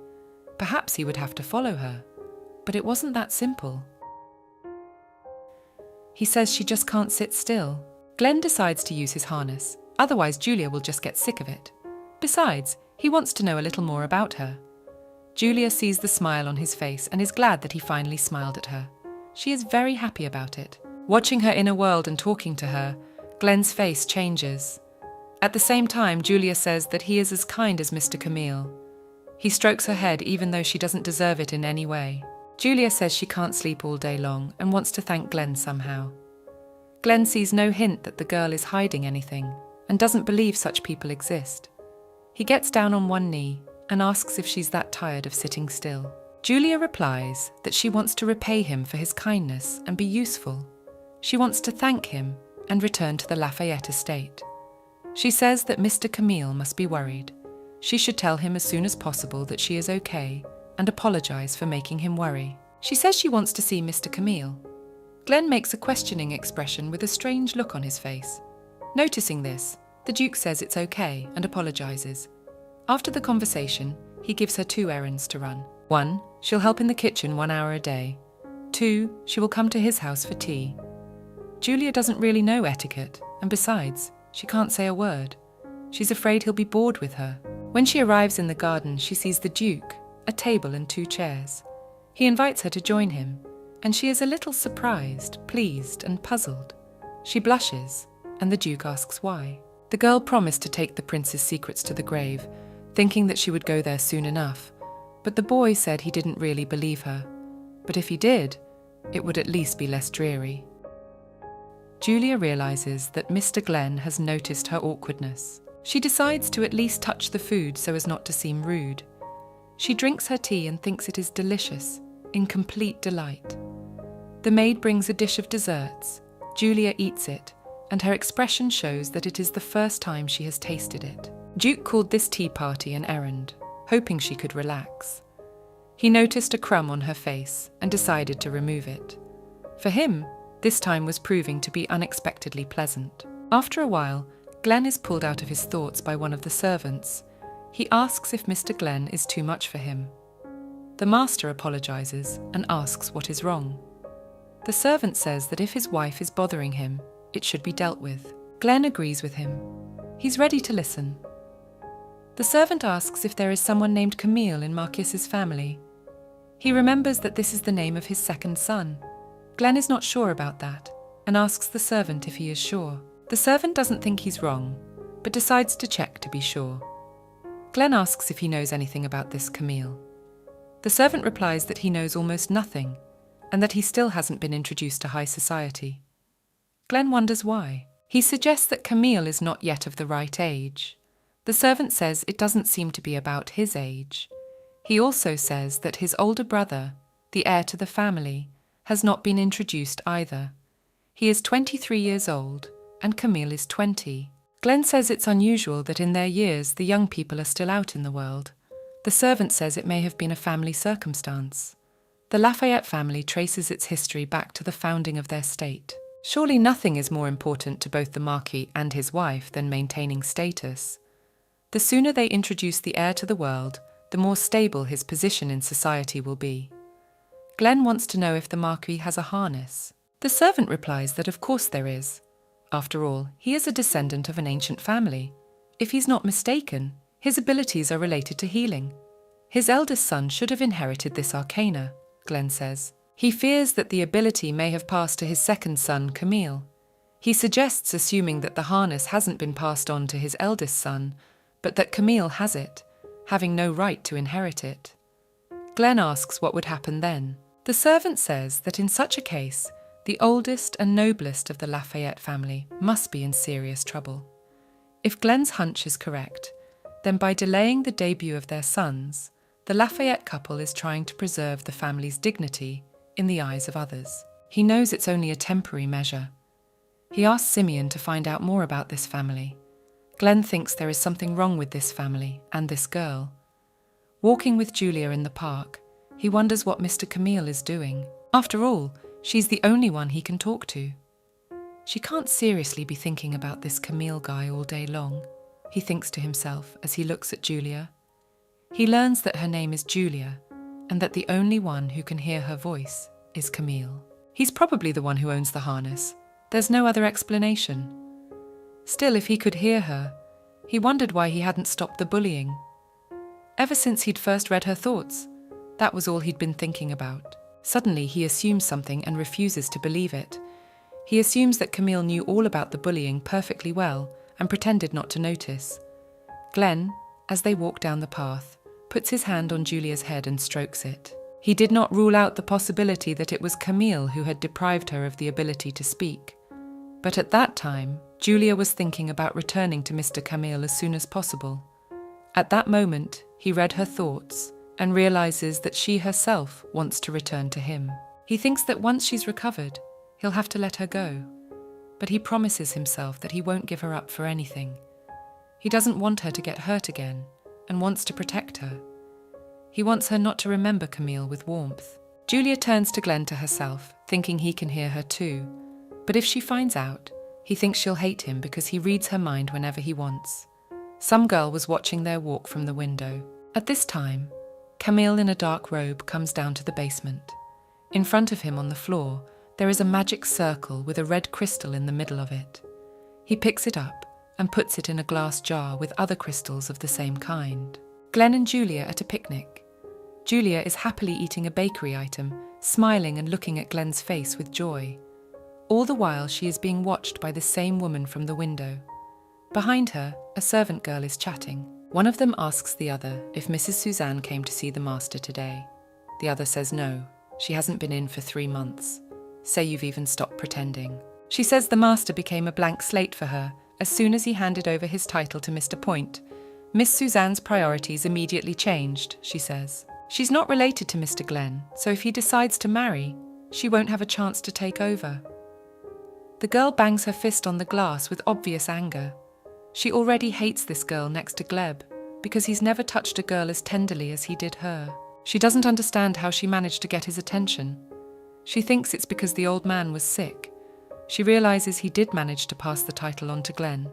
Perhaps he would have to follow her, but it wasn't that simple. He says she just can't sit still. Glenn decides to use his harness, otherwise Julia will just get sick of it. Besides, he wants to know a little more about her. Julia sees the smile on his face and is glad that he finally smiled at her. She is very happy about it. Watching her inner world and talking to her, Glenn's face changes. At the same time, Julia says that he is as kind as Mr. Camille. He strokes her head even though she doesn't deserve it in any way. Julia says she can't sleep all day long and wants to thank Glenn somehow. Glenn sees no hint that the girl is hiding anything and doesn't believe such people exist. He gets down on one knee and asks if she's that tired of sitting still. Julia replies that she wants to repay him for his kindness and be useful. She wants to thank him and return to the Lafayette estate. She says that Mr. Camille must be worried. She should tell him as soon as possible that she is okay and apologize for making him worry. She says she wants to see Mr. Camille. Glenn makes a questioning expression with a strange look on his face. Noticing this, the Duke says it's okay and apologizes. After the conversation, he gives her 2 errands to run. 1, she'll help in the kitchen 1 hour a day. 2, she will come to his house for tea. Julia doesn't really know etiquette, and besides, she can't say a word. She's afraid he'll be bored with her. When she arrives in the garden, she sees the Duke, a table and 2 chairs. He invites her to join him, and she is a little surprised, pleased, and puzzled. She blushes, and the Duke asks why. The girl promised to take the prince's secrets to the grave, thinking that she would go there soon enough, but the boy said he didn't really believe her. But if he did, it would at least be less dreary. Julia realizes that Mr. Glenn has noticed her awkwardness. She decides to at least touch the food so as not to seem rude. She drinks her tea and thinks it is delicious, in complete delight. The maid brings a dish of desserts. Julia eats it, and her expression shows that it is the first time she has tasted it. Duke called this tea party an errand, hoping she could relax. He noticed a crumb on her face and decided to remove it. For him, this time was proving to be unexpectedly pleasant. After a while, Glenn is pulled out of his thoughts by one of the servants. He asks if Mr. Glenn is too much for him. The master apologizes and asks what is wrong. The servant says that if his wife is bothering him, it should be dealt with. Glenn agrees with him. He's ready to listen. The servant asks if there is someone named Camille in Marquis's family. He remembers that this is the name of his second son. Glenn is not sure about that and asks the servant if he is sure. The servant doesn't think he's wrong, but decides to check to be sure. Glenn asks if he knows anything about this Camille. The servant replies that he knows almost nothing and that he still hasn't been introduced to high society. Glenn wonders why. He suggests that Camille is not yet of the right age. The servant says it doesn't seem to be about his age. He also says that his older brother, the heir to the family, has not been introduced either. He is 23 years old, and Camille is 20. Glenn says it's unusual that in their years the young people are still out in the world. The servant says it may have been a family circumstance. The Lafayette family traces its history back to the founding of their state. Surely nothing is more important to both the Marquis and his wife than maintaining status. The sooner they introduce the heir to the world, the more stable his position in society will be. Glenn wants to know if the Marquis has a harness. The servant replies that of course there is. After all, he is a descendant of an ancient family. If he's not mistaken, his abilities are related to healing. His eldest son should have inherited this arcana, Glenn says. He fears that the ability may have passed to his second son, Camille. He suggests assuming that the harness hasn't been passed on to his eldest son, but that Camille has it, having no right to inherit it. Glenn asks what would happen then. The servant says that in such a case, the oldest and noblest of the Lafayette family must be in serious trouble. If Glenn's hunch is correct, then by delaying the debut of their sons, the Lafayette couple is trying to preserve the family's dignity in the eyes of others. He knows it's only a temporary measure. He asks Simeon to find out more about this family. Glenn thinks there is something wrong with this family and this girl. Walking with Julia in the park, he wonders what Mr. Camille is doing. After all, she's the only one he can talk to. She can't seriously be thinking about this Camille guy all day long, he thinks to himself as he looks at Julia. He learns that her name is Julia, and that the only one who can hear her voice is Camille. He's probably the one who owns the harness. There's no other explanation. Still, if he could hear her, he wondered why he hadn't stopped the bullying. Ever since he'd first read her thoughts, that was all he'd been thinking about. Suddenly, he assumes something and refuses to believe it. He assumes that Camille knew all about the bullying perfectly well and pretended not to notice. Glenn, as they walk down the path, puts his hand on Julia's head and strokes it. He did not rule out the possibility that it was Camille who had deprived her of the ability to speak. But at that time, Julia was thinking about returning to Mr. Camille as soon as possible. At that moment, he read her thoughts and realizes that she herself wants to return to him. He thinks that once she's recovered, he'll have to let her go. But he promises himself that he won't give her up for anything. He doesn't want her to get hurt again and wants to protect her. He wants her not to remember Camille with warmth. Julia turns to Glenn to herself, thinking he can hear her too. But if she finds out, he thinks she'll hate him because he reads her mind whenever he wants. Some girl was watching their walk from the window. At this time, Camille in a dark robe comes down to the basement. In front of him on the floor, there is a magic circle with a red crystal in the middle of it. He picks it up and puts it in a glass jar with other crystals of the same kind. Glenn and Julia at a picnic. Julia is happily eating a bakery item, smiling and looking at Glenn's face with joy. All the while she is being watched by the same woman from the window. Behind her, a servant girl is chatting. One of them asks the other if Mrs. Suzanne came to see the master today. The other says no, she hasn't been in for 3 months. Say you've even stopped pretending. She says the master became a blank slate for her as soon as he handed over his title to Mr. Point. Miss Suzanne's priorities immediately changed, she says. She's not related to Mr. Glenn, so if he decides to marry, she won't have a chance to take over. The girl bangs her fist on the glass with obvious anger. She already hates this girl next to Gleb, because he's never touched a girl as tenderly as he did her. She doesn't understand how she managed to get his attention. She thinks it's because the old man was sick. She realizes he did manage to pass the title on to Glenn.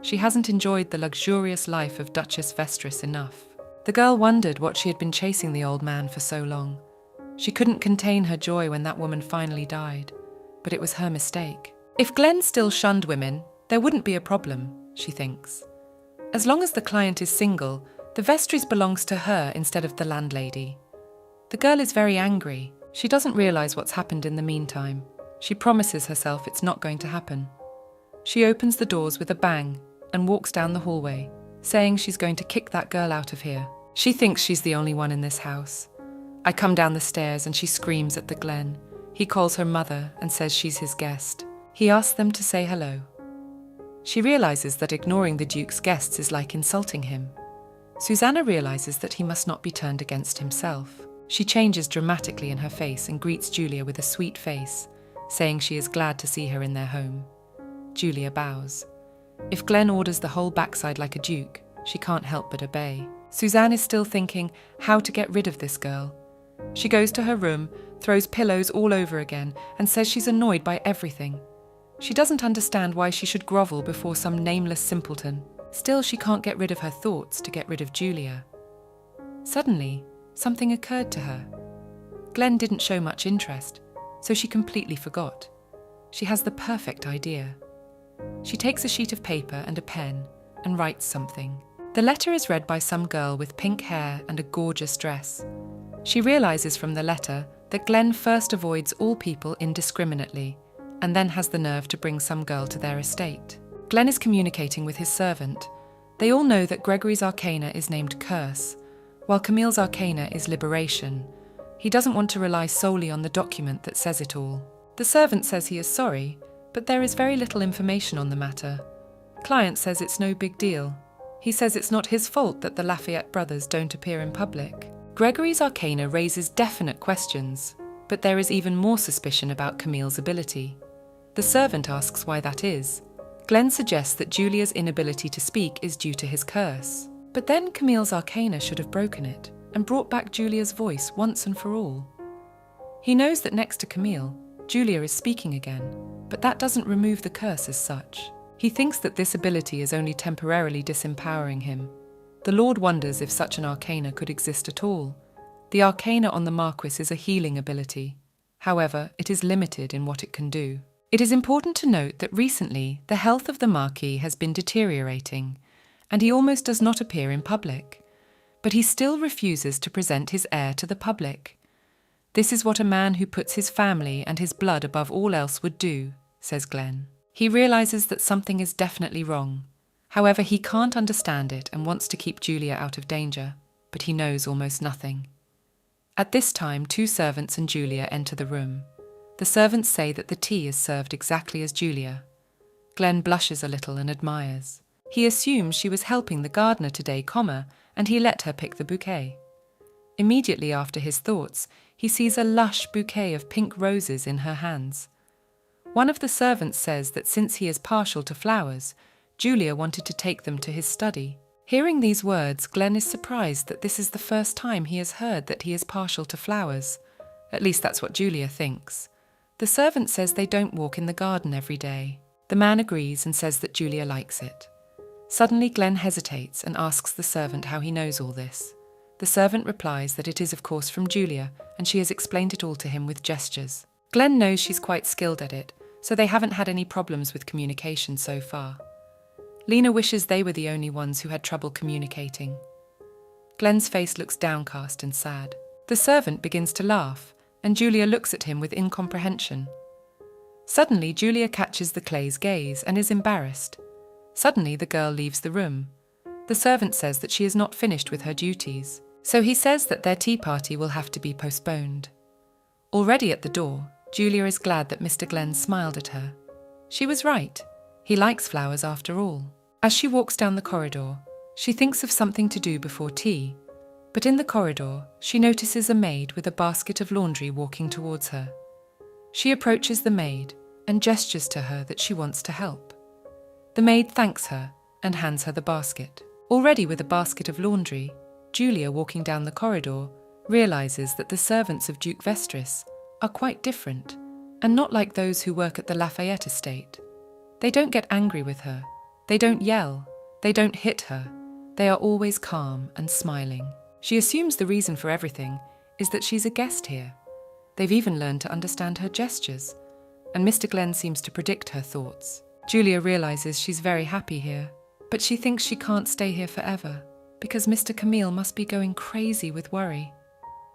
She hasn't enjoyed the luxurious life of Duchess Vestris enough. The girl wondered what she had been chasing the old man for so long. She couldn't contain her joy when that woman finally died, but it was her mistake. If Glenn still shunned women, there wouldn't be a problem, she thinks. As long as the client is single, the vestries belongs to her instead of the landlady. The girl is very angry. She doesn't realize what's happened in the meantime. She promises herself it's not going to happen. She opens the doors with a bang and walks down the hallway, saying she's going to kick that girl out of here. She thinks she's the only one in this house. I come down the stairs and she screams at the Glenn. He calls her mother and says she's his guest. He asks them to say hello. She realizes that ignoring the Duke's guests is like insulting him. Susanna realizes that he must not be turned against himself. She changes dramatically in her face and greets Julia with a sweet face, saying she is glad to see her in their home. Julia bows. If Glenn orders the whole backside like a duke, she can't help but obey. Suzanne is still thinking how to get rid of this girl. She goes to her room, throws pillows all over again, and says she's annoyed by everything. She doesn't understand why she should grovel before some nameless simpleton. Still, she can't get rid of her thoughts to get rid of Julia. Suddenly, something occurred to her. Glenn didn't show much interest, so she completely forgot. She has the perfect idea. She takes a sheet of paper and a pen and writes something. The letter is read by some girl with pink hair and a gorgeous dress. She realizes from the letter that Glenn first avoids all people indiscriminately and then has the nerve to bring some girl to their estate. Glenn is communicating with his servant. They all know that Gregory's arcana is named Curse, while Camille's arcana is Liberation. He doesn't want to rely solely on the document that says it all. The servant says he is sorry, but there is very little information on the matter. Client says it's no big deal. He says it's not his fault that the Lafayette brothers don't appear in public. Gregory's arcana raises definite questions, but there is even more suspicion about Camille's ability. The servant asks why that is. Glenn suggests that Julia's inability to speak is due to his curse. But then Camille's arcana should have broken it and brought back Julia's voice once and for all. He knows that next to Camille, Julia is speaking again, but that doesn't remove the curse as such. He thinks that this ability is only temporarily disempowering him. The Lord wonders if such an arcana could exist at all. The arcana on the Marquis is a healing ability. However, it is limited in what it can do. It is important to note that recently the health of the Marquis has been deteriorating, and he almost does not appear in public. But he still refuses to present his heir to the public. This is what a man who puts his family and his blood above all else would do, says Glenn. He realizes that something is definitely wrong. However, he can't understand it and wants to keep Julia out of danger, but he knows almost nothing. At this time, 2 servants and Julia enter the room. The servants say that the tea is served exactly as Julia. Glenn blushes a little and admires. He assumes she was helping the gardener today, and he let her pick the bouquet. Immediately after his thoughts, he sees a lush bouquet of pink roses in her hands. One of the servants says that since he is partial to flowers, Julia wanted to take them to his study. Hearing these words, Glenn is surprised that this is the first time he has heard that he is partial to flowers. At least that's what Julia thinks. The servant says they don't walk in the garden every day. The man agrees and says that Julia likes it. Suddenly Glenn hesitates and asks the servant how he knows all this. The servant replies that it is of course from Julia, and she has explained it all to him with gestures. Glenn knows she's quite skilled at it, so they haven't had any problems with communication so far. Lena wishes they were the only ones who had trouble communicating. Glenn's face looks downcast and sad. The servant begins to laugh, and Julia looks at him with incomprehension. Suddenly, Julia catches the Clay's gaze and is embarrassed. Suddenly, the girl leaves the room. The servant says that she is not finished with her duties, so he says that their tea party will have to be postponed. Already at the door, Julia is glad that Mr. Glenn smiled at her. She was right. He likes flowers after all. As she walks down the corridor, she thinks of something to do before tea, but in the corridor, she notices a maid with a basket of laundry walking towards her. She approaches the maid and gestures to her that she wants to help. The maid thanks her and hands her the basket. Already with a basket of laundry, Julia, walking down the corridor, realizes that the servants of Duke Vestris are quite different and not like those who work at the Lafayette estate. They don't get angry with her. They don't yell. They don't hit her. They are always calm and smiling. She assumes the reason for everything is that she's a guest here. They've even learned to understand her gestures, and Mr. Glenn seems to predict her thoughts. Julia realizes she's very happy here, but she thinks she can't stay here forever, because Mr. Camille must be going crazy with worry.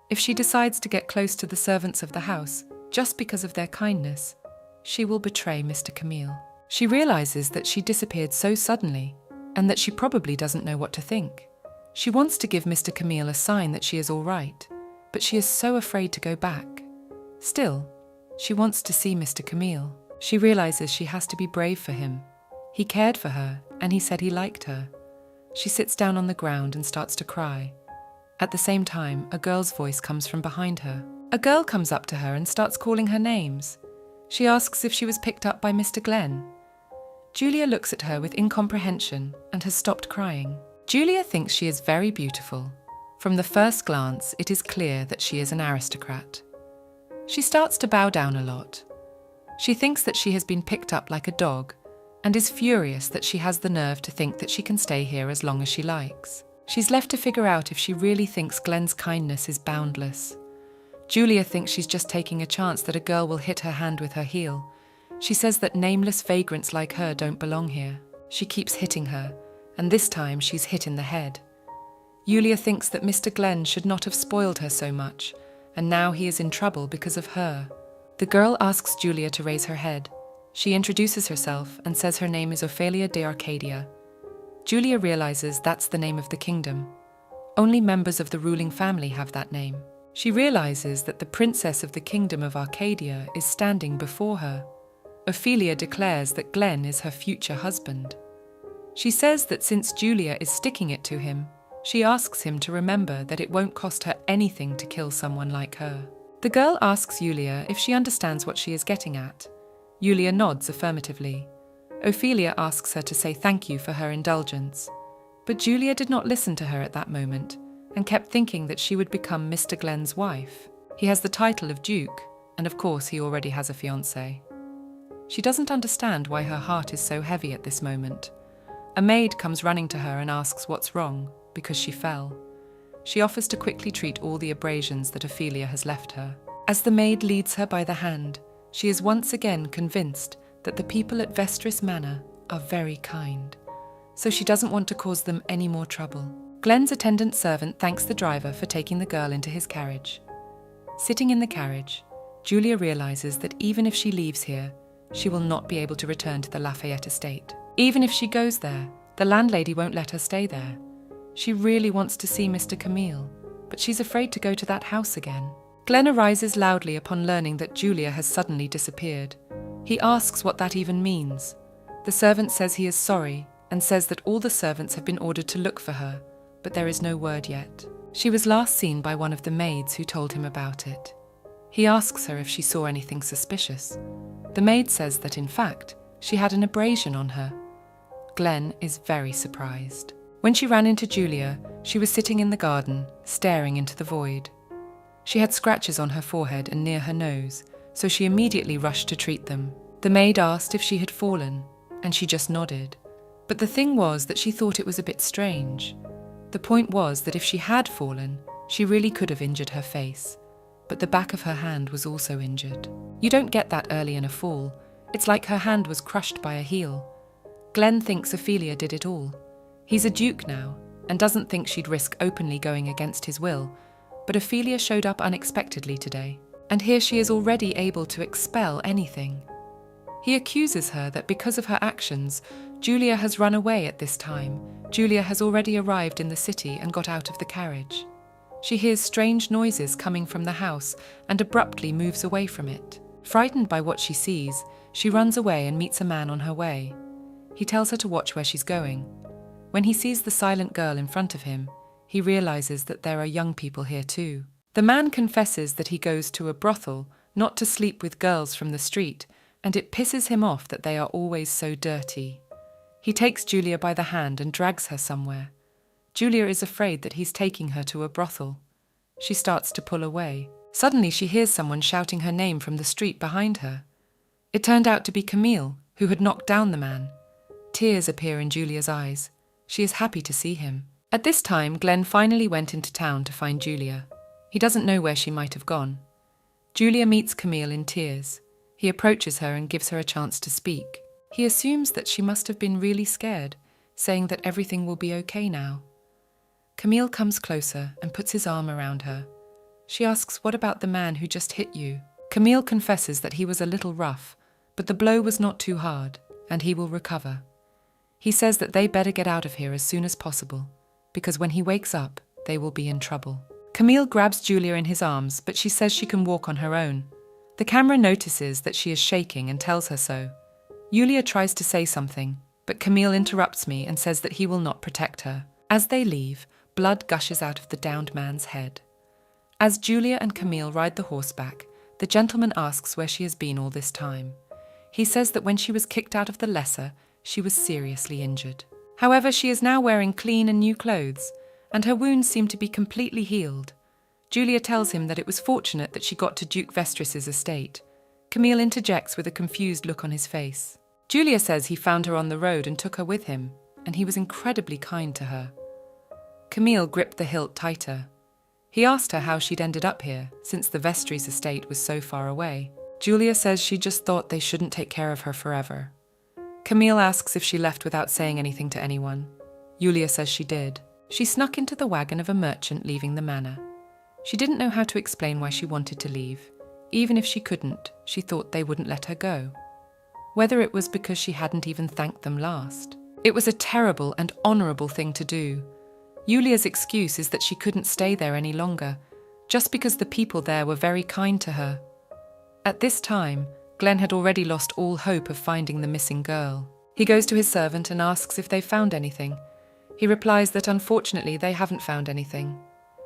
If she decides to get close to the servants of the house, just because of their kindness, she will betray Mr. Camille. She realizes that she disappeared so suddenly, and that she probably doesn't know what to think. She wants to give Mr. Camille a sign that she is all right, but she is so afraid to go back. Still, she wants to see Mr. Camille. She realizes she has to be brave for him. He cared for her, and he said he liked her. She sits down on the ground and starts to cry. At the same time, a girl's voice comes from behind her. A girl comes up to her and starts calling her names. She asks if she was picked up by Mr. Glenn. Julia looks at her with incomprehension and has stopped crying. Julia thinks she is very beautiful. From the first glance, it is clear that she is an aristocrat. She starts to bow down a lot. She thinks that she has been picked up like a dog and is furious that she has the nerve to think that she can stay here as long as she likes. She's left to figure out if she really thinks Glenn's kindness is boundless. Julia thinks she's just taking a chance that a girl will hit her hand with her heel. She says that nameless vagrants like her don't belong here. She keeps hitting her, and this time she's hit in the head. Julia thinks that Mr. Glenn should not have spoiled her so much, and now he is in trouble because of her. The girl asks Julia to raise her head. She introduces herself and says her name is Ophelia de Arcadia. Julia realizes that's the name of the kingdom. Only members of the ruling family have that name. She realizes that the princess of the kingdom of Arcadia is standing before her. Ophelia declares that Glenn is her future husband. She says that since Julia is sticking it to him, she asks him to remember that it won't cost her anything to kill someone like her. The girl asks Julia if she understands what she is getting at. Julia nods affirmatively. Ophelia asks her to say thank you for her indulgence. But Julia did not listen to her at that moment and kept thinking that she would become Mr. Glenn's wife. He has the title of Duke, and of course he already has a fiancé. She doesn't understand why her heart is so heavy at this moment. A maid comes running to her and asks what's wrong, because she fell. She offers to quickly treat all the abrasions that Ophelia has left her. As the maid leads her by the hand, she is once again convinced that the people at Vestris Manor are very kind, so she doesn't want to cause them any more trouble. Glenn's attendant servant thanks the driver for taking the girl into his carriage. Sitting in the carriage, Julia realizes that even if she leaves here, she will not be able to return to the Lafayette estate. Even if she goes there, the landlady won't let her stay there. She really wants to see Mr. Camille, but she's afraid to go to that house again. Glenn arises loudly upon learning that Julia has suddenly disappeared. He asks what that even means. The servant says he is sorry and says that all the servants have been ordered to look for her, but there is no word yet. She was last seen by one of the maids who told him about it. He asks her if she saw anything suspicious. The maid says that in fact, she had an abrasion on her. Glenn is very surprised. When she ran into Julia, she was sitting in the garden, staring into the void. She had scratches on her forehead and near her nose, so she immediately rushed to treat them. The maid asked if she had fallen, and she just nodded. But the thing was that she thought it was a bit strange. The point was that if she had fallen, she really could have injured her face, but the back of her hand was also injured. You don't get that early in a fall. It's like her hand was crushed by a heel. Glenn thinks Ophelia did it all. He's a duke now, and doesn't think she'd risk openly going against his will, but Ophelia showed up unexpectedly today, and here she is already able to expel anything. He accuses her that because of her actions, Julia has run away at this time. Julia has already arrived in the city and got out of the carriage. She hears strange noises coming from the house and abruptly moves away from it. Frightened by what she sees, she runs away and meets a man on her way. He tells her to watch where she's going. When he sees the silent girl in front of him, he realizes that there are young people here too. The man confesses that he goes to a brothel, not to sleep with girls from the street, and it pisses him off that they are always so dirty. He takes Julia by the hand and drags her somewhere. Julia is afraid that he's taking her to a brothel. She starts to pull away. Suddenly she hears someone shouting her name from the street behind her. It turned out to be Camille, who had knocked down the man. Tears appear in Julia's eyes. She is happy to see him. At this time, Glenn finally went into town to find Julia. He doesn't know where she might have gone. Julia meets Camille in tears. He approaches her and gives her a chance to speak. He assumes that she must have been really scared, saying that everything will be okay now. Camille comes closer and puts his arm around her. She asks, "What about the man who just hit you?" Camille confesses that he was a little rough, but the blow was not too hard, and he will recover. He says that they better get out of here as soon as possible, because when he wakes up, they will be in trouble. Camille grabs Julia in his arms, but she says she can walk on her own. The camera notices that she is shaking and tells her so. Julia tries to say something, but Camille interrupts me and says that he will not protect her. As they leave, blood gushes out of the downed man's head. As Julia and Camille ride the horseback, the gentleman asks where she has been all this time. He says that when she was kicked out of the lesser, she was seriously injured. However, she is now wearing clean and new clothes, and her wounds seem to be completely healed. Julia tells him that it was fortunate that she got to Duke Vestris's estate. Camille interjects with a confused look on his face. Julia says he found her on the road and took her with him, and he was incredibly kind to her. Camille gripped the hilt tighter. He asked her how she'd ended up here, since the Vestris estate was so far away. Julia says she just thought they shouldn't take care of her forever. Camille asks if she left without saying anything to anyone. Julia says she did. She snuck into the wagon of a merchant leaving the manor. She didn't know how to explain why she wanted to leave. Even if she couldn't, she thought they wouldn't let her go. Whether it was because she hadn't even thanked them last. It was a terrible and honourable thing to do. Julia's excuse is that she couldn't stay there any longer, just because the people there were very kind to her. At this time, Glenn had already lost all hope of finding the missing girl. He goes to his servant and asks if they've found anything. He replies that unfortunately they haven't found anything.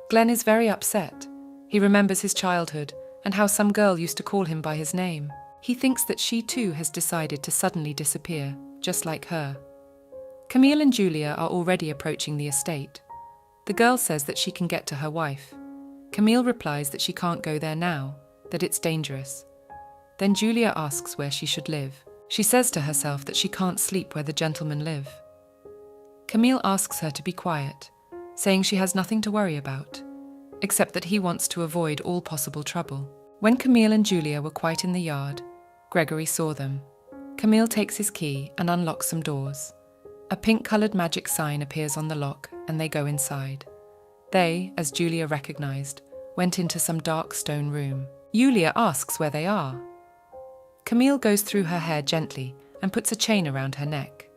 Glenn is very upset. He remembers his childhood and how some girl used to call him by his name. He thinks that she too has decided to suddenly disappear, just like her. Camille and Julia are already approaching the estate. The girl says that she can get to her wife. Camille replies that she can't go there now, that it's dangerous. Then Julia asks where she should live. She says to herself that she can't sleep where the gentlemen live. Camille asks her to be quiet, saying she has nothing to worry about, except that he wants to avoid all possible trouble. When Camille and Julia were quite in the yard, Gregory saw them. Camille takes his key and unlocks some doors. A pink-coloured magic sign appears on the lock and they go inside. They, as Julia recognized, went into some dark stone room. Julia asks where they are. Camille goes through her hair gently and puts a chain around her neck.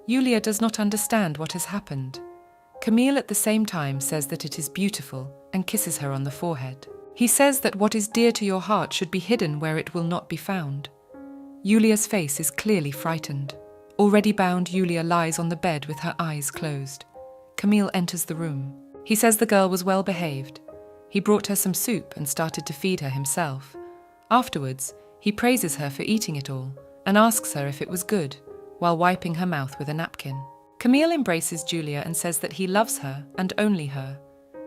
Julia does not understand what has happened. Camille at the same time says that it is beautiful and kisses her on the forehead. He says that what is dear to your heart should be hidden where it will not be found. Julia's face is clearly frightened. Already bound, Julia lies on the bed with her eyes closed. Camille enters the room. He says the girl was well behaved. He brought her some soup and started to feed her himself. Afterwards, he praises her for eating it all and asks her if it was good, while wiping her mouth with a napkin. Camille embraces Julia and says that he loves her and only her.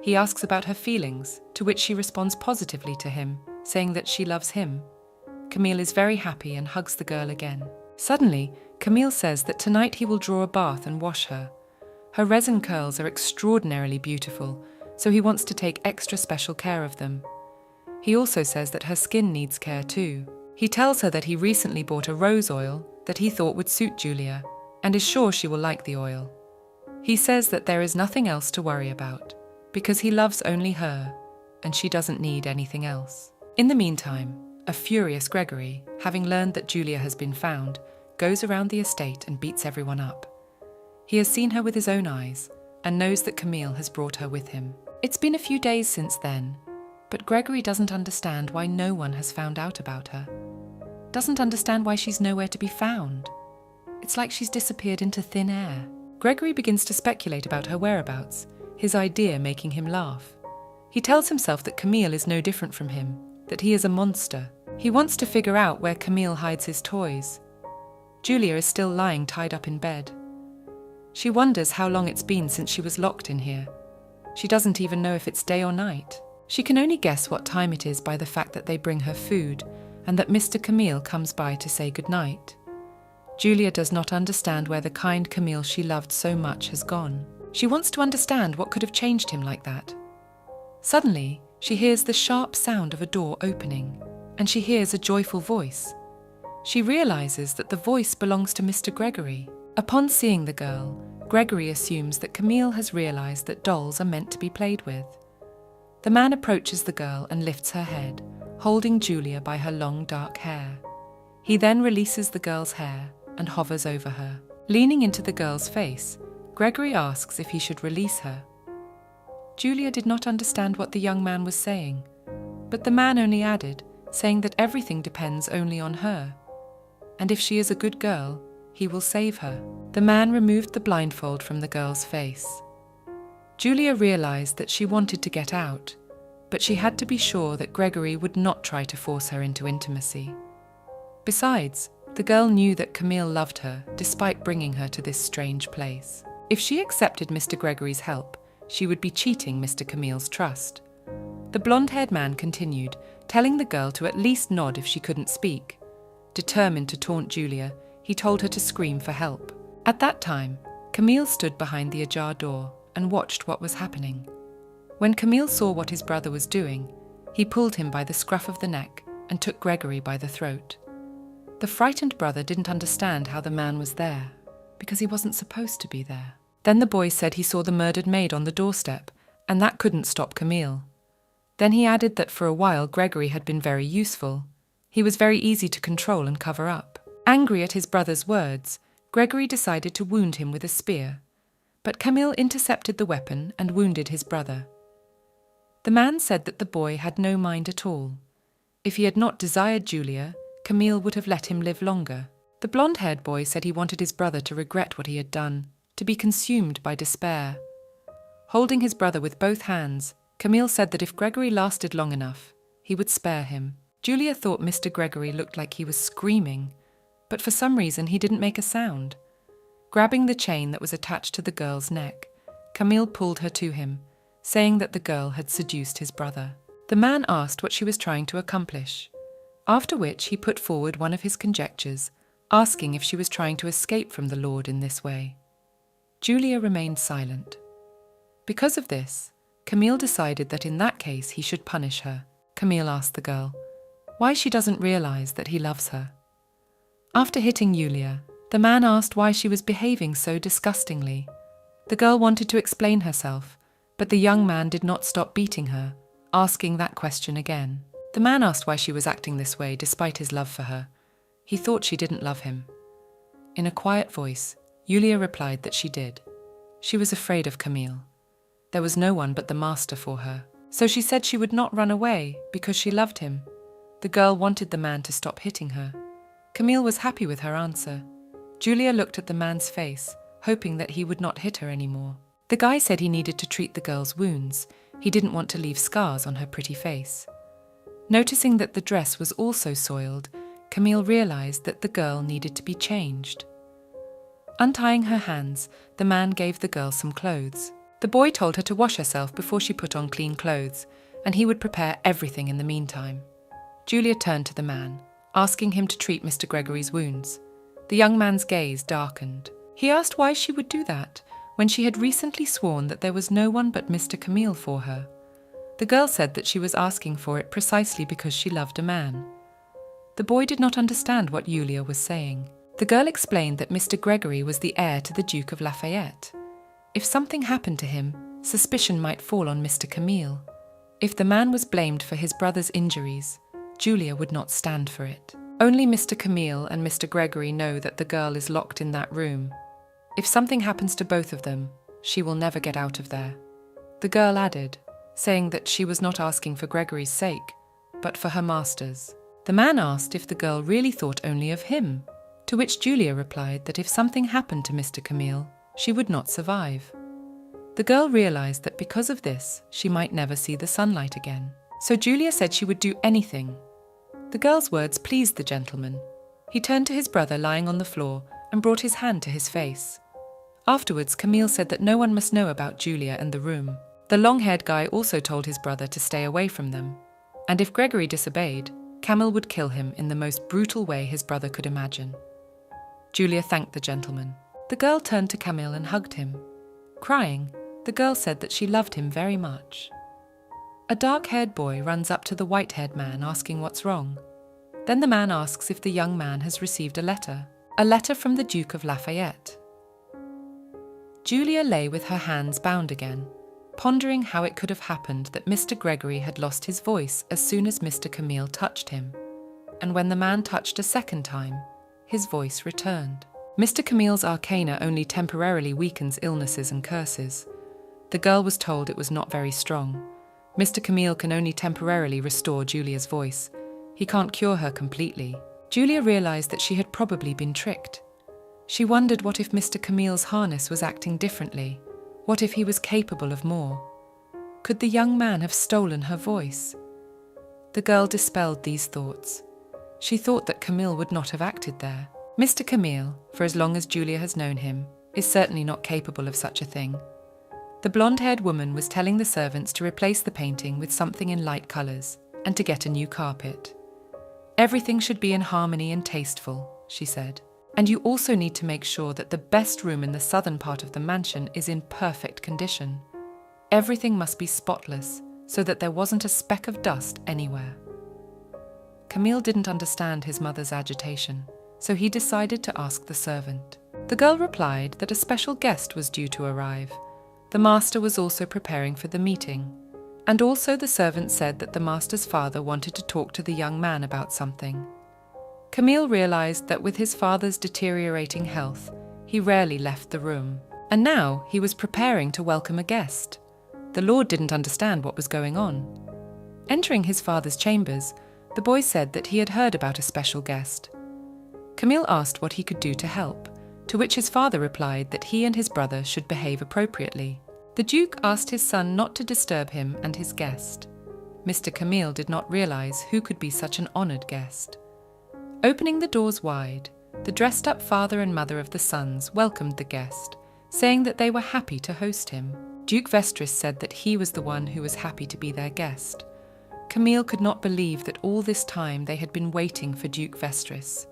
He asks about her feelings, to which she responds positively to him, saying that she loves him. Camille is very happy and hugs the girl again. Suddenly, Camille says that tonight he will draw a bath and wash her. Her resin curls are extraordinarily beautiful, so he wants to take extra special care of them. He also says that her skin needs care too. He tells her that he recently bought a rose oil that he thought would suit Julia, and is sure she will like the oil. He says that there is nothing else to worry about, because he loves only her, and she doesn't need anything else. In the meantime, a furious Gregory, having learned that Julia has been found, goes around the estate and beats everyone up. He has seen her with his own eyes, and knows that Camille has brought her with him. It's been a few days since then, but Gregory doesn't understand why no one has found out about her. Doesn't understand why she's nowhere to be found. It's like she's disappeared into thin air. Gregory begins to speculate about her whereabouts, his idea making him laugh. He tells himself that Camille is no different from him, that he is a monster. He wants to figure out where Camille hides his toys. Julia is still lying tied up in bed. She wonders how long it's been since she was locked in here. She doesn't even know if it's day or night. She can only guess what time it is by the fact that they bring her food and that Mr. Camille comes by to say goodnight. Julia does not understand where the kind Camille she loved so much has gone. She wants to understand what could have changed him like that. Suddenly, she hears the sharp sound of a door opening, and she hears a joyful voice. She realizes that the voice belongs to Mr. Gregory. Upon seeing the girl, Gregory assumes that Camille has realized that dolls are meant to be played with. The man approaches the girl and lifts her head, holding Julia by her long dark hair. He then releases the girl's hair and hovers over her. Leaning into the girl's face, Gregory asks if he should release her. Julia did not understand what the young man was saying, but the man only added, saying that everything depends only on her, and if she is a good girl, he will save her. The man removed the blindfold from the girl's face. Julia realized that she wanted to get out, but she had to be sure that Gregory would not try to force her into intimacy. Besides, the girl knew that Camille loved her despite bringing her to this strange place. If she accepted Mr. Gregory's help, she would be cheating Mr. Camille's trust. The blonde-haired man continued, telling the girl to at least nod if she couldn't speak. Determined to taunt Julia, he told her to scream for help. At that time, Camille stood behind the ajar door and watched what was happening. When Camille saw what his brother was doing, he pulled him by the scruff of the neck and took Gregory by the throat. The frightened brother didn't understand how the man was there, because he wasn't supposed to be there. Then the boy said he saw the murdered maid on the doorstep, and that couldn't stop Camille. Then he added that for a while Gregory had been very useful. He was very easy to control and cover up. Angry at his brother's words, Gregory decided to wound him with a spear, but Camille intercepted the weapon and wounded his brother. The man said that the boy had no mind at all. If he had not desired Julia, Camille would have let him live longer. The blonde-haired boy said he wanted his brother to regret what he had done, to be consumed by despair. Holding his brother with both hands, Camille said that if Gregory lasted long enough, he would spare him. Julia thought Mr. Gregory looked like he was screaming, but for some reason he didn't make a sound. Grabbing the chain that was attached to the girl's neck, Camille pulled her to him, saying that the girl had seduced his brother. The man asked what she was trying to accomplish, after which he put forward one of his conjectures, asking if she was trying to escape from the Lord in this way. Julia remained silent. Because of this, Camille decided that in that case he should punish her. Camille asked the girl why she doesn't realize that he loves her. After hitting Julia, the man asked why she was behaving so disgustingly. The girl wanted to explain herself, but the young man did not stop beating her, asking that question again. The man asked why she was acting this way despite his love for her. He thought she didn't love him. In a quiet voice, Julia replied that she did. She was afraid of Camille. There was no one but the master for her, so she said she would not run away because she loved him. The girl wanted the man to stop hitting her. Camille was happy with her answer. Julia looked at the man's face, hoping that he would not hit her anymore. The guy said he needed to treat the girl's wounds. He didn't want to leave scars on her pretty face. Noticing that the dress was also soiled, Camille realized that the girl needed to be changed. Untying her hands, the man gave the girl some clothes. The boy told her to wash herself before she put on clean clothes, and he would prepare everything in the meantime. Julia turned to the man, asking him to treat Mr. Gregory's wounds. The young man's gaze darkened. He asked why she would do that, when she had recently sworn that there was no one but Mr. Camille for her. The girl said that she was asking for it precisely because she loved a man. The boy did not understand what Julia was saying. The girl explained that Mr. Gregory was the heir to the Duke of Lafayette. If something happened to him, suspicion might fall on Mr. Camille. If the man was blamed for his brother's injuries, Julia would not stand for it. Only Mr. Camille and Mr. Gregory know that the girl is locked in that room. If something happens to both of them, she will never get out of there. The girl added, saying that she was not asking for Gregory's sake, but for her master's. The man asked if the girl really thought only of him, to which Julia replied that if something happened to Mr. Camille, she would not survive. The girl realized that because of this, she might never see the sunlight again. So Julia said she would do anything. The girl's words pleased the gentleman. He turned to his brother lying on the floor and brought his hand to his face. Afterwards, Camille said that no one must know about Julia and the room. The long-haired guy also told his brother to stay away from them, and if Gregory disobeyed, Camille would kill him in the most brutal way his brother could imagine. Julia thanked the gentleman. The girl turned to Camille and hugged him. Crying, the girl said that she loved him very much. A dark-haired boy runs up to the white-haired man asking what's wrong. Then the man asks if the young man has received a letter from the Duke of Lafayette. Julia lay with her hands bound again, pondering how it could have happened that Mr. Gregory had lost his voice as soon as Mr. Camille touched him, and when the man touched a second time, his voice returned. Mr. Camille's arcana only temporarily weakens illnesses and curses. The girl was told it was not very strong. Mr. Camille can only temporarily restore Julia's voice. He can't cure her completely. Julia realized that she had probably been tricked. She wondered what if Mr. Camille's harness was acting differently. What if he was capable of more? Could the young man have stolen her voice? The girl dispelled these thoughts. She thought that Camille would not have acted there. Mr. Camille, for as long as Julia has known him, is certainly not capable of such a thing. The blonde-haired woman was telling the servants to replace the painting with something in light colours and to get a new carpet. Everything should be in harmony and tasteful, she said. And you also need to make sure that the best room in the southern part of the mansion is in perfect condition. Everything must be spotless, so that there wasn't a speck of dust anywhere. Camille didn't understand his mother's agitation, so he decided to ask the servant. The girl replied that a special guest was due to arrive. The master was also preparing for the meeting, and also the servant said that the master's father wanted to talk to the young man about something. Camille realized that with his father's deteriorating health, he rarely left the room, and now he was preparing to welcome a guest. The lord didn't understand what was going on. Entering his father's chambers, the boy said that he had heard about a special guest. Camille asked what he could do to help, to which his father replied that he and his brother should behave appropriately. The Duke asked his son not to disturb him and his guest. Mr. Camille did not realize who could be such an honored guest. Opening the doors wide, the dressed-up father and mother of the sons welcomed the guest, saying that they were happy to host him. Duke Vestris said that he was the one who was happy to be their guest. Camille could not believe that all this time they had been waiting for Duke Vestris.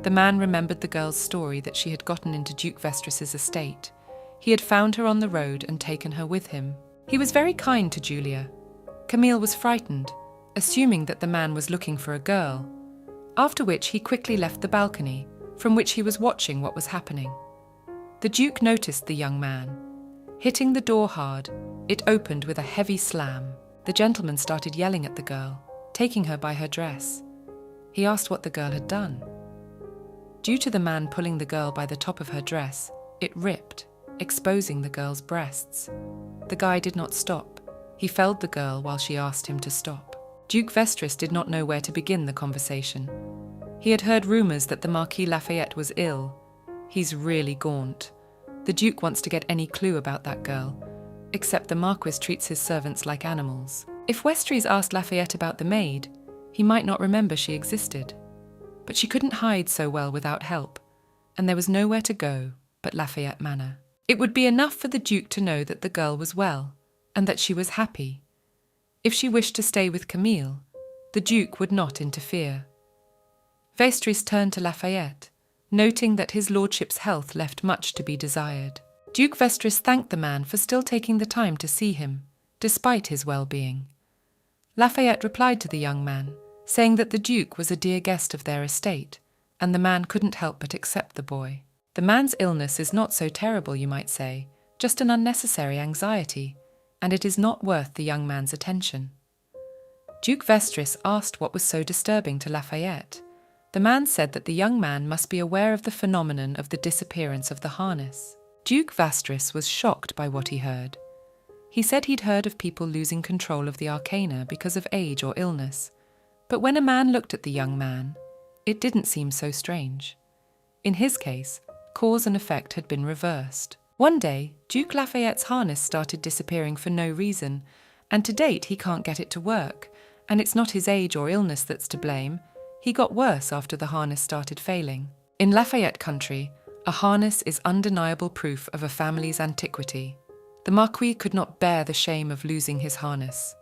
The man remembered the girl's story that she had gotten into Duke Vestris's estate. He had found her on the road and taken her with him. He was very kind to Julia. Camille was frightened, assuming that the man was looking for a girl, after which he quickly left the balcony, from which he was watching what was happening. The Duke noticed the young man. Hitting the door hard, it opened with a heavy slam. The gentleman started yelling at the girl, taking her by her dress. He asked what the girl had done. Due to the man pulling the girl by the top of her dress, it ripped, exposing the girl's breasts. The guy did not stop. He felled the girl while she asked him to stop. Duke Vestris did not know where to begin the conversation. He had heard rumours that the Marquis Lafayette was ill. He's really gaunt. The Duke wants to get any clue about that girl, except the Marquis treats his servants like animals. If Vestris asked Lafayette about the maid, he might not remember she existed. But she couldn't hide so well without help, and there was nowhere to go but Lafayette Manor. It would be enough for the Duke to know that the girl was well, and that she was happy. If she wished to stay with Camille, the Duke would not interfere. Vestris turned to Lafayette, noting that his lordship's health left much to be desired. Duke Vestris thanked the man for still taking the time to see him, despite his well-being. Lafayette replied to the young man, saying that the Duke was a dear guest of their estate, and the man couldn't help but accept the boy. The man's illness is not so terrible, you might say, just an unnecessary anxiety, and it is not worth the young man's attention. Duke Vestris asked what was so disturbing to Lafayette. The man said that the young man must be aware of the phenomenon of the disappearance of the harness. Duke Vestris was shocked by what he heard. He said he'd heard of people losing control of the arcana because of age or illness, but when a man looked at the young man, it didn't seem so strange. In his case, cause and effect had been reversed. One day, Duke Lafayette's harness started disappearing for no reason, and to date he can't get it to work, and it's not his age or illness that's to blame. He got worse after the harness started failing. In Lafayette country, a harness is undeniable proof of a family's antiquity. The Marquis could not bear the shame of losing his harness.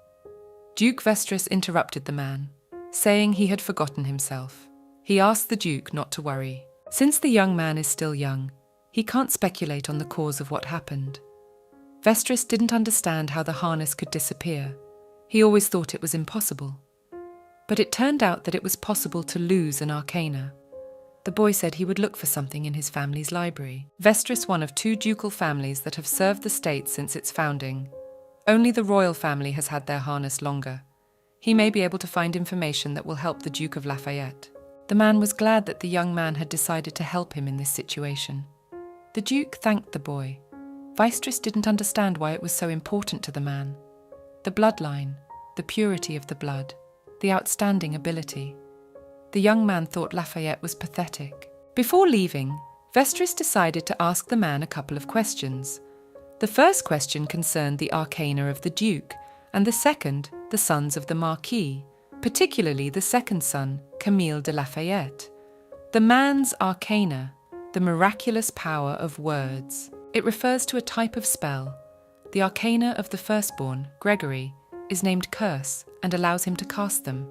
Duke Vestris interrupted the man, saying he had forgotten himself. He asked the Duke not to worry. Since the young man is still young, he can't speculate on the cause of what happened. Vestris didn't understand how the harness could disappear. He always thought it was impossible. But it turned out that it was possible to lose an arcana. The boy said he would look for something in his family's library. Vestris, one of two ducal families that have served the state since its founding. Only the royal family has had their harness longer. He may be able to find information that will help the Duke of Lafayette. The man was glad that the young man had decided to help him in this situation. The Duke thanked the boy. Vestris didn't understand why it was so important to the man. The bloodline, the purity of the blood, the outstanding ability. The young man thought Lafayette was pathetic. Before leaving, Vestris decided to ask the man a couple of questions. The first question concerned the arcana of the Duke, and the second, the sons of the Marquis, particularly the second son, Camille de Lafayette. The man's arcana, the miraculous power of words. It refers to a type of spell. The arcana of the firstborn, Gregory, is named Curse and allows him to cast them.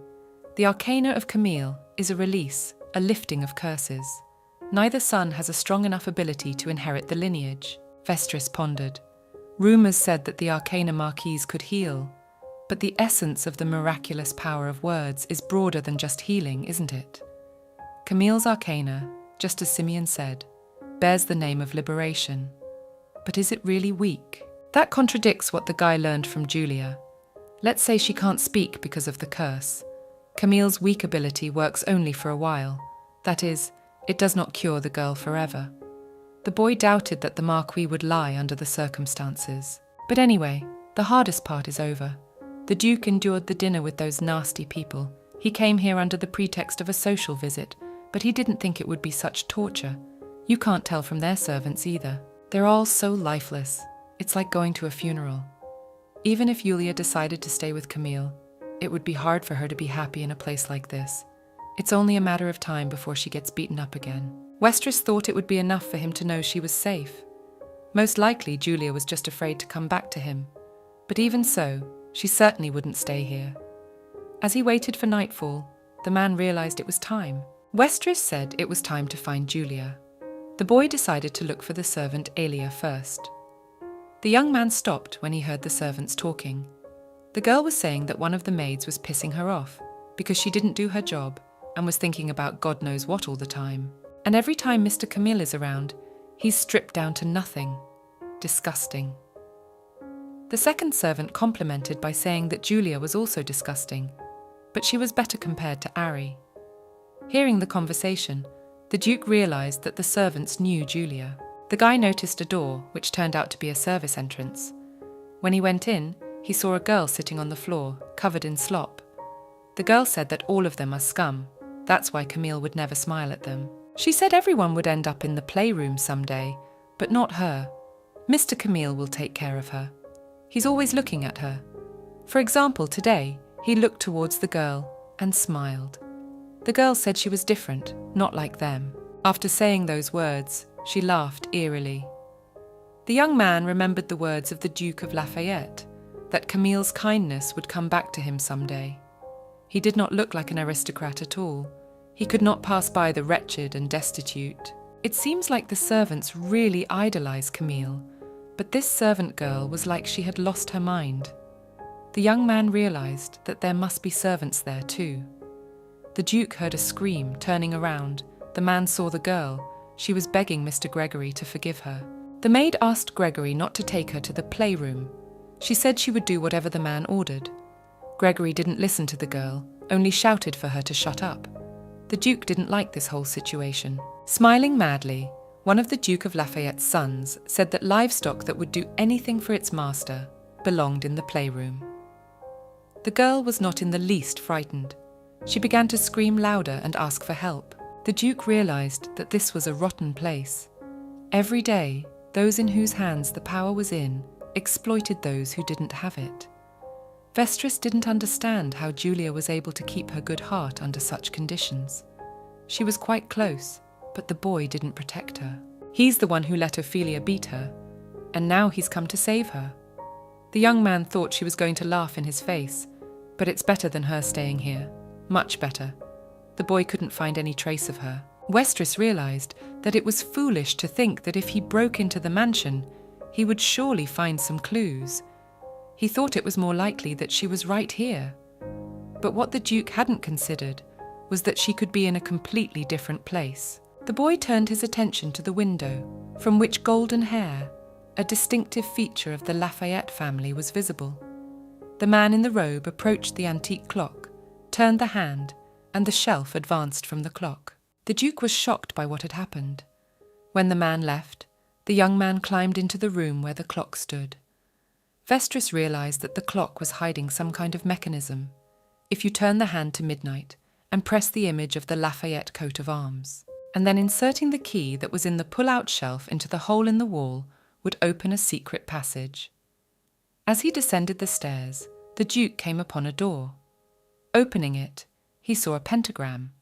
The arcana of Camille is a release, a lifting of curses. Neither son has a strong enough ability to inherit the lineage. Vestris pondered. Rumours said that the arcana Marquise could heal, but the essence of the miraculous power of words is broader than just healing, isn't it? Camille's arcana, just as Simeon said, bears the name of liberation. But is it really weak? That contradicts what the guy learned from Julia. Let's say she can't speak because of the curse. Camille's weak ability works only for a while. That is, it does not cure the girl forever. The boy doubted that the Marquis would lie under the circumstances. But anyway, the hardest part is over. The Duke endured the dinner with those nasty people. He came here under the pretext of a social visit, but he didn't think it would be such torture. You can't tell from their servants either. They're all so lifeless. It's like going to a funeral. Even if Julia decided to stay with Camille, it would be hard for her to be happy in a place like this. It's only a matter of time before she gets beaten up again. Vestris thought it would be enough for him to know she was safe. Most likely Julia was just afraid to come back to him. But even so, she certainly wouldn't stay here. As he waited for nightfall, the man realized it was time. Vestris said it was time to find Julia. The boy decided to look for the servant Elia first. The young man stopped when he heard the servants talking. The girl was saying that one of the maids was pissing her off because she didn't do her job and was thinking about God knows what all the time. And every time Mr. Camille is around, he's stripped down to nothing. Disgusting. The second servant complimented by saying that Julia was also disgusting, but she was better compared to Ari. Hearing the conversation, the Duke realized that the servants knew Julia. The guy noticed a door, which turned out to be a service entrance. When he went in, he saw a girl sitting on the floor, covered in slop. The girl said that all of them are scum. That's why Camille would never smile at them. She said everyone would end up in the playroom someday, but not her. Mr. Camille will take care of her. He's always looking at her. For example, today, he looked towards the girl and smiled. The girl said she was different, not like them. After saying those words, she laughed eerily. The young man remembered the words of the Duke of Lafayette, that Camille's kindness would come back to him someday. He did not look like an aristocrat at all. He could not pass by the wretched and destitute. It seems like the servants really idolize Camille, But this servant girl was like she had lost her mind. The young man realized that there must be servants there too. The Duke heard a scream. Turning around, the man saw the girl. She was begging Mr. Gregory to forgive her. The maid asked Gregory not to take her to the playroom. She said she would do whatever the man ordered. Gregory didn't listen to the girl, only shouted for her to shut up. The Duke didn't like this whole situation. Smiling madly, one of the Duke of Lafayette's sons said that livestock that would do anything for its master belonged in the playroom. The girl was not in the least frightened. She began to scream louder and ask for help. The Duke realized that this was a rotten place. Every day, those in whose hands the power was in exploited those who didn't have it. Vestris didn't understand how Julia was able to keep her good heart under such conditions. She was quite close, but the boy didn't protect her. He's the one who let Ophelia beat her, and now he's come to save her. The young man thought she was going to laugh in his face, but it's better than her staying here. Much better. The boy couldn't find any trace of her. Vestris realized that it was foolish to think that if he broke into the mansion, he would surely find some clues. He thought it was more likely that she was right here. But what the Duke hadn't considered was that she could be in a completely different place. The boy turned his attention to the window, from which golden hair, a distinctive feature of the Lafayette family, was visible. The man in the robe approached the antique clock, turned the hand, and the shelf advanced from the clock. The Duke was shocked by what had happened. When the man left, the young man climbed into the room where the clock stood. Vestris realized that the clock was hiding some kind of mechanism. If you turn the hand to midnight and press the image of the Lafayette coat of arms, and then inserting the key that was in the pull-out shelf into the hole in the wall would open a secret passage. As he descended the stairs, the Duke came upon a door. Opening it, he saw a pentagram.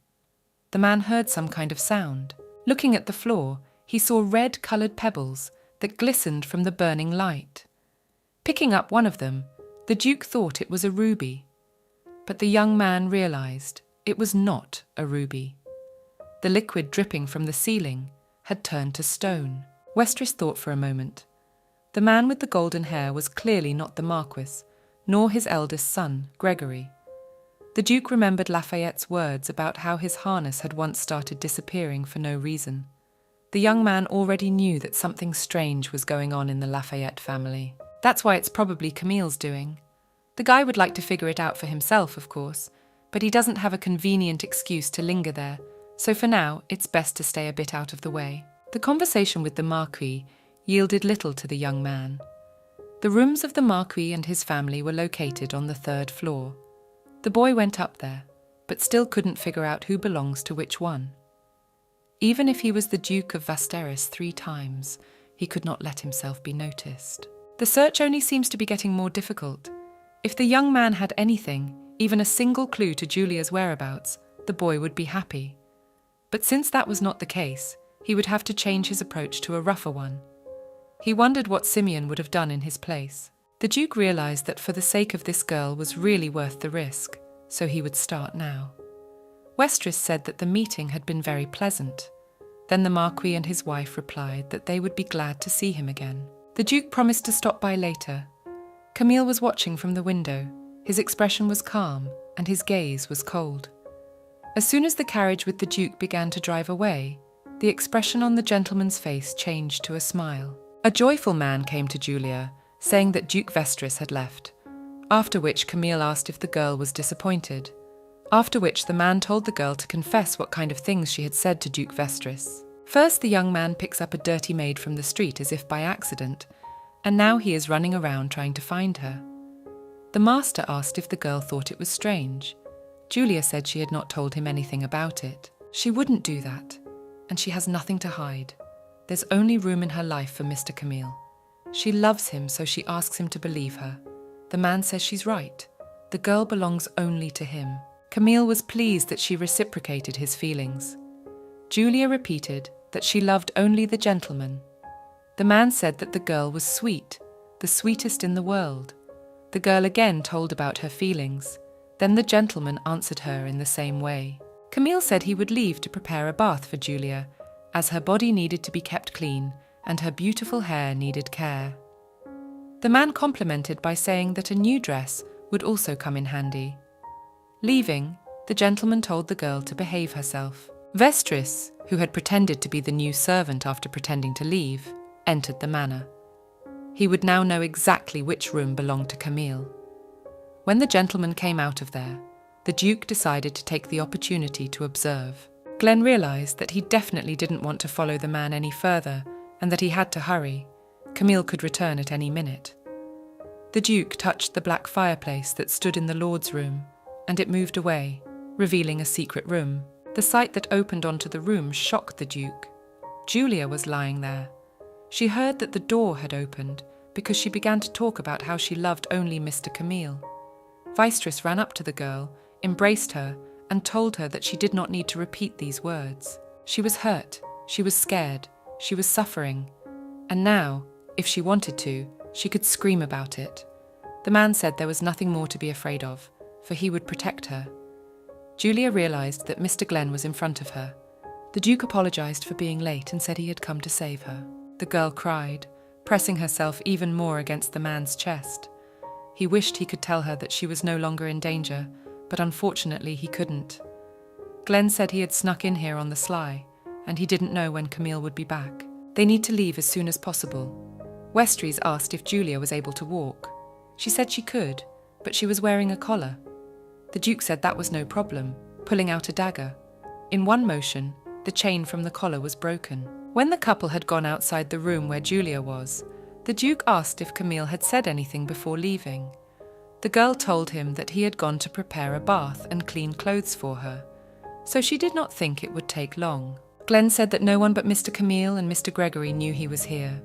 The man heard some kind of sound. Looking at the floor, he saw red-coloured pebbles that glistened from the burning light. Picking up one of them, the Duke thought it was a ruby. But the young man realized it was not a ruby. The liquid dripping from the ceiling had turned to stone. Vestris thought for a moment. The man with the golden hair was clearly not the Marquis, nor his eldest son, Gregory. The Duke remembered Lafayette's words about how his harness had once started disappearing for no reason. The young man already knew that something strange was going on in the Lafayette family. That's why it's probably Camille's doing. The guy would like to figure it out for himself, of course, but he doesn't have a convenient excuse to linger there, so for now it's best to stay a bit out of the way. The conversation with the Marquis yielded little to the young man. The rooms of the Marquis and his family were located on the 3rd floor. The boy went up there, but still couldn't figure out who belongs to which one. Even if he was the Duke of Vasteris 3 times, he could not let himself be noticed. The search only seems to be getting more difficult. If the young man had anything, even a single clue to Julia's whereabouts, the boy would be happy. But since that was not the case, he would have to change his approach to a rougher one. He wondered what Simeon would have done in his place. The Duke realized that for the sake of this girl was really worth the risk, so he would start now. Vestris said that the meeting had been very pleasant. Then the Marquis and his wife replied that they would be glad to see him again. The Duke promised to stop by later. Camille was watching from the window. His expression was calm, and his gaze was cold. As soon as the carriage with the Duke began to drive away, the expression on the gentleman's face changed to a smile. A joyful man came to Julia, saying that Duke Vestris had left, after which Camille asked if the girl was disappointed, after which the man told the girl to confess what kind of things she had said to Duke Vestris. First, the young man picks up a dirty maid from the street as if by accident, and now he is running around trying to find her. The master asked if the girl thought it was strange. Julia said she had not told him anything about it. She wouldn't do that, and she has nothing to hide. There's only room in her life for Mr. Camille. She loves him, so she asks him to believe her. The man says she's right. The girl belongs only to him. Camille was pleased that she reciprocated his feelings. Julia repeated that she loved only the gentleman. The man said that the girl was sweet, the sweetest in the world. The girl again told about her feelings. Then the gentleman answered her in the same way. Camille said he would leave to prepare a bath for Julia, as her body needed to be kept clean and her beautiful hair needed care. The man complimented by saying that a new dress would also come in handy. Leaving, the gentleman told the girl to behave herself. Vestris, who had pretended to be the new servant after pretending to leave, entered the manor. He would now know exactly which room belonged to Camille. When the gentleman came out of there, the Duke decided to take the opportunity to observe. Glenn realized that he definitely didn't want to follow the man any further and that he had to hurry. Camille could return at any minute. The Duke touched the black fireplace that stood in the Lord's room, and it moved away, revealing a secret room. The sight that opened onto the room shocked the Duke. Julia was lying there. She heard that the door had opened because she began to talk about how she loved only Mr. Camille. Vestris ran up to the girl, embraced her, and told her that she did not need to repeat these words. She was hurt, she was scared, she was suffering, and now, if she wanted to, she could scream about it. The man said there was nothing more to be afraid of, for he would protect her. Julia realized that Mr. Glenn was in front of her. The Duke apologized for being late and said he had come to save her. The girl cried, pressing herself even more against the man's chest. He wished he could tell her that she was no longer in danger, but unfortunately he couldn't. Glenn said he had snuck in here on the sly, and he didn't know when Camille would be back. They need to leave as soon as possible. Vestris asked if Julia was able to walk. She said she could, but she was wearing a collar. The Duke said that was no problem, pulling out a dagger. In one motion, the chain from the collar was broken. When the couple had gone outside the room where Julia was, the Duke asked if Camille had said anything before leaving. The girl told him that he had gone to prepare a bath and clean clothes for her, so she did not think it would take long. Glenn said that no one but Mr. Camille and Mr. Gregory knew he was here.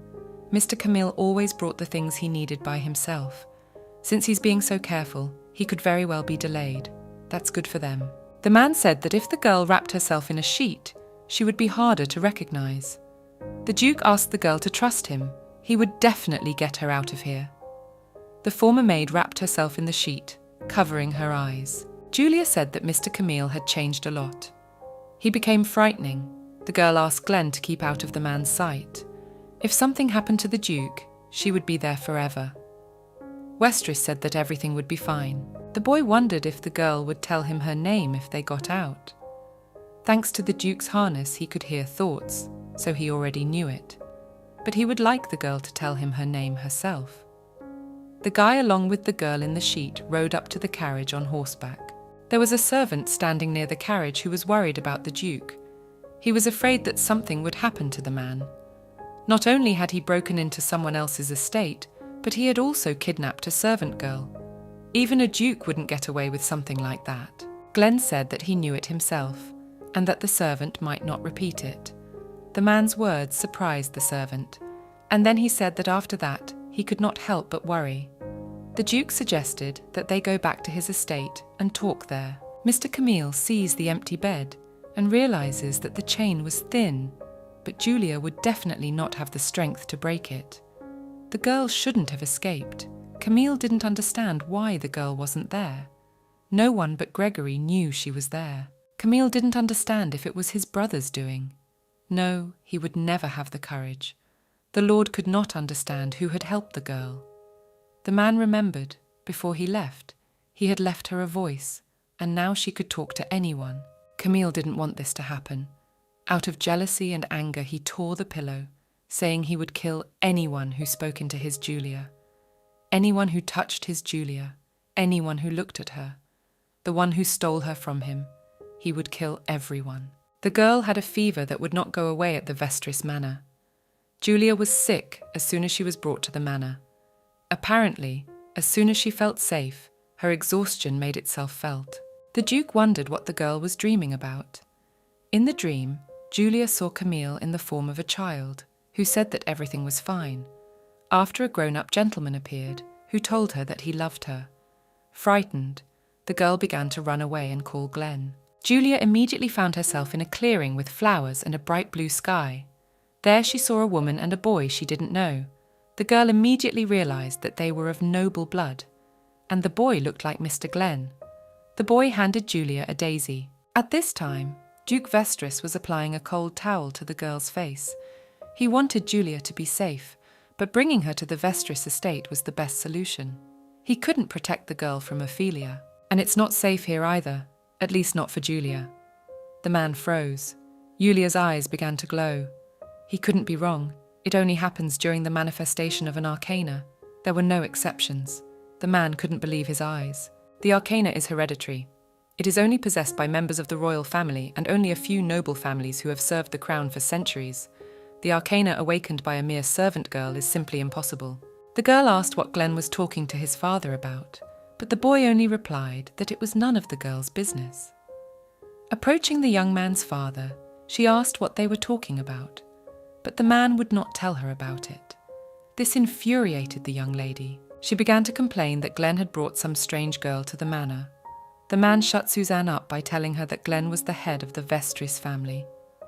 Mr. Camille always brought the things he needed by himself. Since he's being so careful, he could very well be delayed. That's good for them. The man said that if the girl wrapped herself in a sheet, she would be harder to recognize. The Duke asked the girl to trust him. He would definitely get her out of here. The former maid wrapped herself in the sheet, covering her eyes. Julia said that Mr. Camille had changed a lot. He became frightening. The girl asked Glenn to keep out of the man's sight. If something happened to the Duke, she would be there forever. Vestris said that everything would be fine. The boy wondered if the girl would tell him her name if they got out. Thanks to the Duke's harness, he could hear thoughts, so he already knew it. But he would like the girl to tell him her name herself. The guy along with the girl in the sheet rode up to the carriage on horseback. There was a servant standing near the carriage who was worried about the Duke. He was afraid that something would happen to the man. Not only had he broken into someone else's estate, but he had also kidnapped a servant girl. Even a duke wouldn't get away with something like that. Glenn said that he knew it himself, and that the servant might not repeat it. The man's words surprised the servant, and then he said that after that, he could not help but worry. The Duke suggested that they go back to his estate and talk there. Mr. Camille sees the empty bed and realizes that the chain was thin, but Julia would definitely not have the strength to break it. The girl shouldn't have escaped. Camille didn't understand why the girl wasn't there. No one but Gregory knew she was there. Camille didn't understand if it was his brother's doing. No, he would never have the courage. The Lord could not understand who had helped the girl. The man remembered, before he left, he had left her a voice, and now she could talk to anyone. Camille didn't want this to happen. Out of jealousy and anger, he tore the pillow, saying he would kill anyone who spoke into his Julia. Anyone who touched his Julia, anyone who looked at her, the one who stole her from him, he would kill everyone. The girl had a fever that would not go away at the Vestris manor. Julia was sick as soon as she was brought to the manor. Apparently, as soon as she felt safe, her exhaustion made itself felt. The Duke wondered what the girl was dreaming about. In the dream, Julia saw Camille in the form of a child, who said that everything was fine. After a grown-up gentleman appeared, who told her that he loved her. Frightened, the girl began to run away and call Glenn. Julia immediately found herself in a clearing with flowers and a bright blue sky. There she saw a woman and a boy she didn't know. The girl immediately realized that they were of noble blood, and the boy looked like Mr. Glenn. The boy handed Julia a daisy. At this time, Duke Vestris was applying a cold towel to the girl's face. He wanted Julia to be safe, but bringing her to the Vestris estate was the best solution. He couldn't protect the girl from Ophelia, and it's not safe here either, at least not for Julia. The man froze. Julia's eyes began to glow. He couldn't be wrong. It only happens during the manifestation of an arcana. There were no exceptions. The man couldn't believe his eyes. The arcana is hereditary. It is only possessed by members of the royal family and only a few noble families who have served the crown for centuries. The arcana awakened by a mere servant girl is simply impossible. The girl asked what Glenn was talking to his father about, but the boy only replied that it was none of the girl's business. Approaching the young man's father, she asked what they were talking about, but the man would not tell her about it. This infuriated the young lady. She began to complain that Glenn had brought some strange girl to the manor. The man shut Suzanne up by telling her that Glenn was the head of the Vestris family.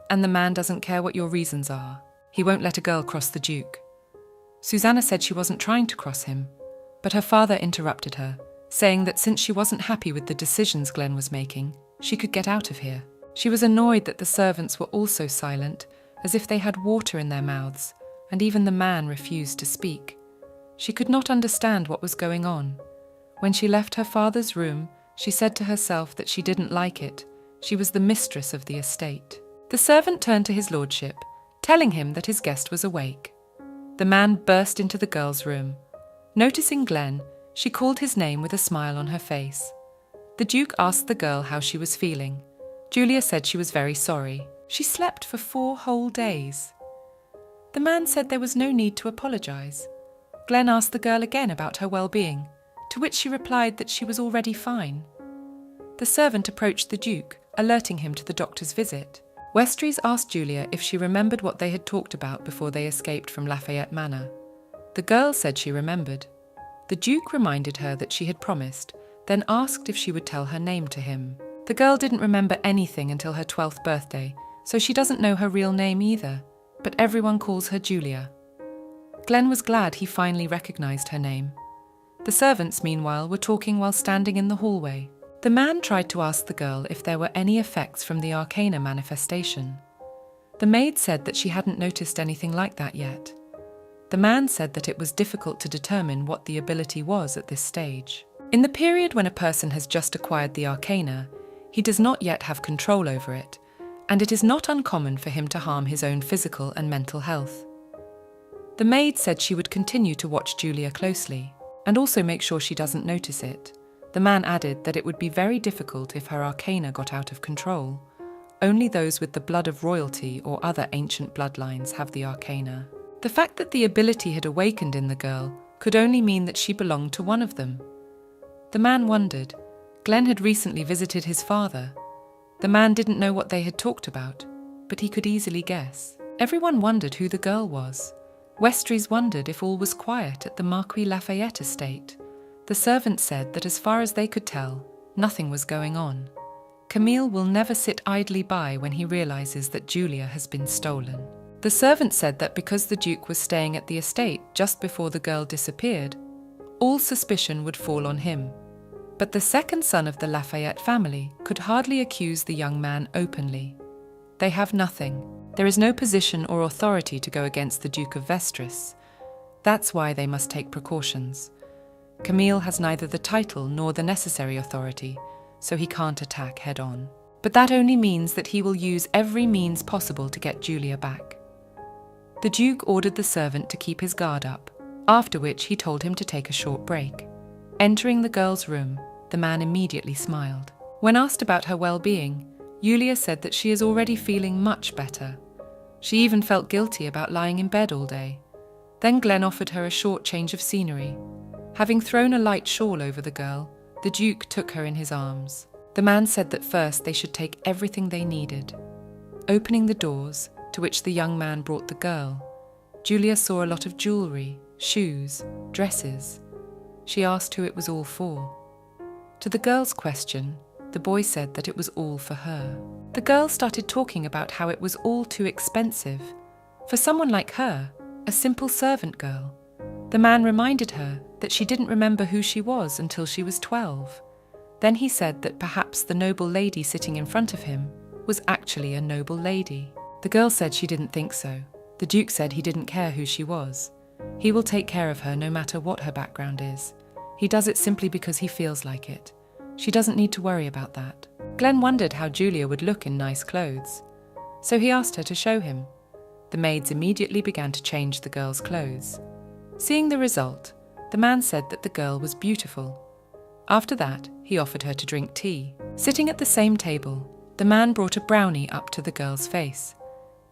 And the man doesn't care what your reasons are. He won't let a girl cross the Duke. Susanna said she wasn't trying to cross him, but her father interrupted her, saying that since she wasn't happy with the decisions Glenn was making, she could get out of here. She was annoyed that the servants were also silent, as if they had water in their mouths, and even the man refused to speak. She could not understand what was going on. When she left her father's room, she said to herself that she didn't like it. She was the mistress of the estate. The servant turned to his lordship, telling him that his guest was awake. The man burst into the girl's room. Noticing Glenn, she called his name with a smile on her face. The Duke asked the girl how she was feeling. Julia said she was very sorry. She slept for 4 whole days. The man said there was no need to apologize. Glenn asked the girl again about her well-being, to which she replied that she was already fine. The servant approached the Duke, alerting him to the doctor's visit. Westries asked Julia if she remembered what they had talked about before they escaped from Lafayette Manor. The girl said she remembered. The Duke reminded her that she had promised, then asked if she would tell her name to him. The girl didn't remember anything until her 12th birthday, so she doesn't know her real name either, but everyone calls her Julia. Glenn was glad he finally recognized her name. The servants, meanwhile, were talking while standing in the hallway. The man tried to ask the girl if there were any effects from the arcana manifestation. The maid said that she hadn't noticed anything like that yet. The man said that it was difficult to determine what the ability was at this stage. In the period when a person has just acquired the arcana, he does not yet have control over it, and it is not uncommon for him to harm his own physical and mental health. The maid said she would continue to watch Julia closely, and also make sure she doesn't notice it. The man added that it would be very difficult if her arcana got out of control. Only those with the blood of royalty or other ancient bloodlines have the arcana. The fact that the ability had awakened in the girl could only mean that she belonged to one of them. The man wondered. Glenn had recently visited his father. The man didn't know what they had talked about, but he could easily guess. Everyone wondered who the girl was. Westries wondered if all was quiet at the Marquis Lafayette estate. The servant said that as far as they could tell, nothing was going on. Camille will never sit idly by when he realizes that Julia has been stolen. The servant said that because the Duke was staying at the estate just before the girl disappeared, all suspicion would fall on him. But the second son of the Lafayette family could hardly accuse the young man openly. They have nothing. There is no position or authority to go against the Duke of Vestris. That's why they must take precautions. Camille has neither the title nor the necessary authority, so he can't attack head-on. But that only means that he will use every means possible to get Julia back. The Duke ordered the servant to keep his guard up, after which he told him to take a short break. Entering the girl's room, the man immediately smiled. When asked about her well-being, Julia said that she is already feeling much better. She even felt guilty about lying in bed all day. Then Glenn offered her a short change of scenery. Having thrown a light shawl over the girl, the Duke took her in his arms. The man said that first they should take everything they needed. Opening the doors, to which the young man brought the girl, Julia saw a lot of jewellery, shoes, dresses. She asked who it was all for. To the girl's question, the boy said that it was all for her. The girl started talking about how it was all too expensive. For someone like her, a simple servant girl. The man reminded her that she didn't remember who she was until she was 12. Then he said that perhaps the noble lady sitting in front of him was actually a noble lady. The girl said she didn't think so. The Duke said he didn't care who she was. He will take care of her no matter what her background is. He does it simply because he feels like it. She doesn't need to worry about that. Glenn wondered how Julia would look in nice clothes, so he asked her to show him. The maids immediately began to change the girl's clothes. Seeing the result, the man said that the girl was beautiful. After that, he offered her to drink tea. Sitting at the same table, the man brought a brownie up to the girl's face.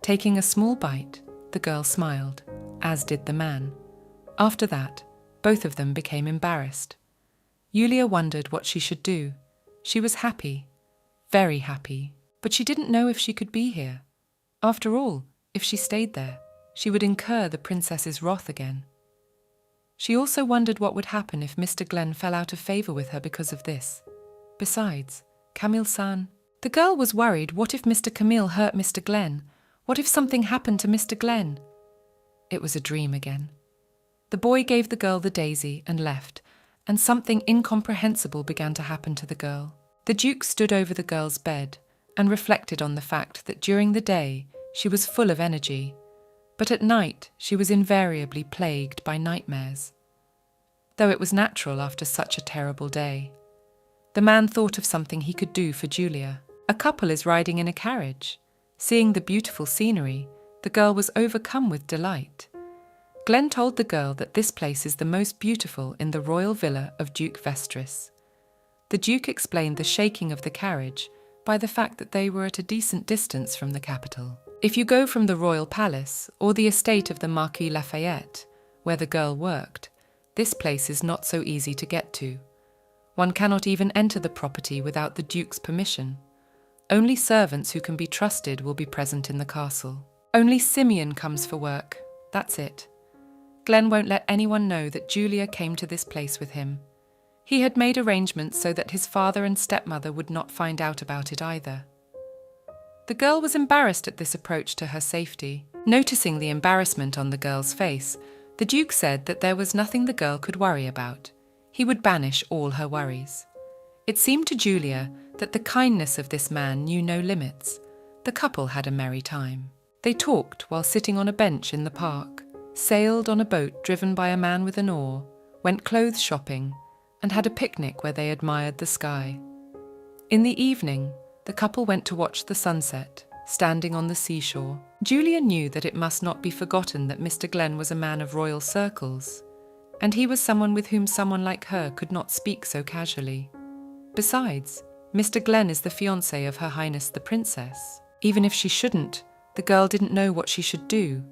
Taking a small bite, the girl smiled, as did the man. After that, both of them became embarrassed. Julia wondered what she should do. She was happy, very happy, but she didn't know if she could be here. After all, if she stayed there, she would incur the princess's wrath again. She also wondered what would happen if Mr. Glenn fell out of favor with her because of this. Besides, Camille-san... The girl was worried, what if Mr. Camille hurt Mr. Glenn? What if something happened to Mr. Glenn? It was a dream again. The boy gave the girl the daisy and left, and something incomprehensible began to happen to the girl. The Duke stood over the girl's bed and reflected on the fact that during the day she was full of energy, but at night she was invariably plagued by nightmares. Though it was natural after such a terrible day. The man thought of something he could do for Julia. A couple is riding in a carriage. Seeing the beautiful scenery, the girl was overcome with delight. Glenn told the girl that this place is the most beautiful in the royal villa of Duke Vestris. The Duke explained the shaking of the carriage by the fact that they were at a decent distance from the capital. If you go from the royal palace or the estate of the Marquis Lafayette, where the girl worked, this place is not so easy to get to. One cannot even enter the property without the Duke's permission. Only servants who can be trusted will be present in the castle. Only Simeon comes for work. That's it. Glenn won't let anyone know that Julia came to this place with him. He had made arrangements so that his father and stepmother would not find out about it either. The girl was embarrassed at this approach to her safety. Noticing the embarrassment on the girl's face, the Duke said that there was nothing the girl could worry about. He would banish all her worries. It seemed to Julia that the kindness of this man knew no limits. The couple had a merry time. They talked while sitting on a bench in the park, sailed on a boat driven by a man with an oar, went clothes shopping, and had a picnic where they admired the sky. In the evening, the couple went to watch the sunset, standing on the seashore. Julia knew that it must not be forgotten that Mr. Glenn was a man of royal circles, and he was someone with whom someone like her could not speak so casually. Besides, Mr. Glenn is the fiancé of Her Highness the Princess. Even if she shouldn't, the girl didn't know what she should do.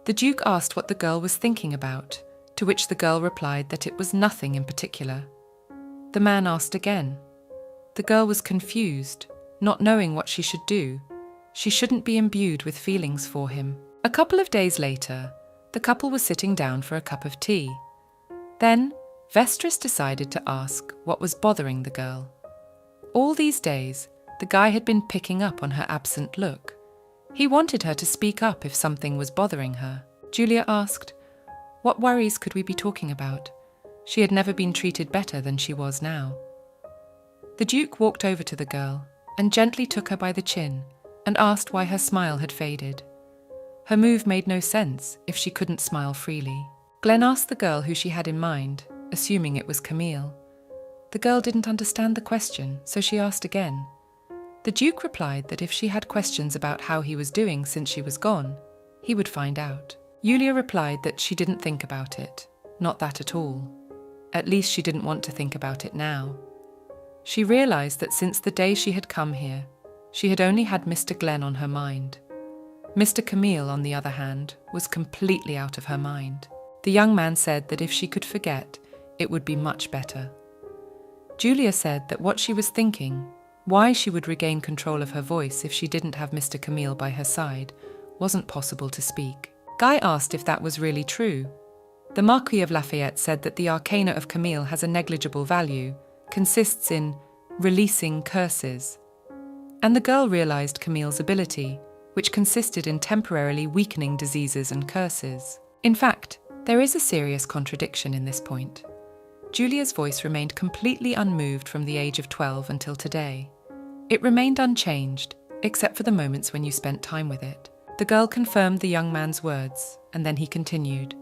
The Duke asked what the girl was thinking about, to which the girl replied that it was nothing in particular. The man asked again. The girl was confused, not knowing what she should do. She shouldn't be imbued with feelings for him. A couple of days later, the couple was sitting down for a cup of tea. Then, Vestris decided to ask what was bothering the girl. All these days, the guy had been picking up on her absent look. He wanted her to speak up if something was bothering her. Julia asked, what worries could we be talking about? She had never been treated better than she was now. The Duke walked over to the girl and gently took her by the chin and asked why her smile had faded. Her move made no sense if she couldn't smile freely. Glenn asked the girl who she had in mind, assuming it was Camille. The girl didn't understand the question, so she asked again. The Duke replied that if she had questions about how he was doing since she was gone, he would find out. Julia replied that she didn't think about it. Not that at all. At least she didn't want to think about it now. She realized that since the day she had come here, she had only had Mr. Glenn on her mind. Mr. Camille, on the other hand, was completely out of her mind. The young man said that if she could forget, it would be much better. Julia said that what she was thinking, why she would regain control of her voice if she didn't have Mr. Camille by her side, wasn't possible to speak. Guy asked if that was really true. The Marquis of Lafayette said that the arcana of Camille has a negligible value, consists in releasing curses. And the girl realized Camille's ability, which consisted in temporarily weakening diseases and curses. In fact, there is a serious contradiction in this point. Julia's voice remained completely unmoved from the age of 12 until today. It remained unchanged, except for the moments when you spent time with it. The girl confirmed the young man's words, and then he continued.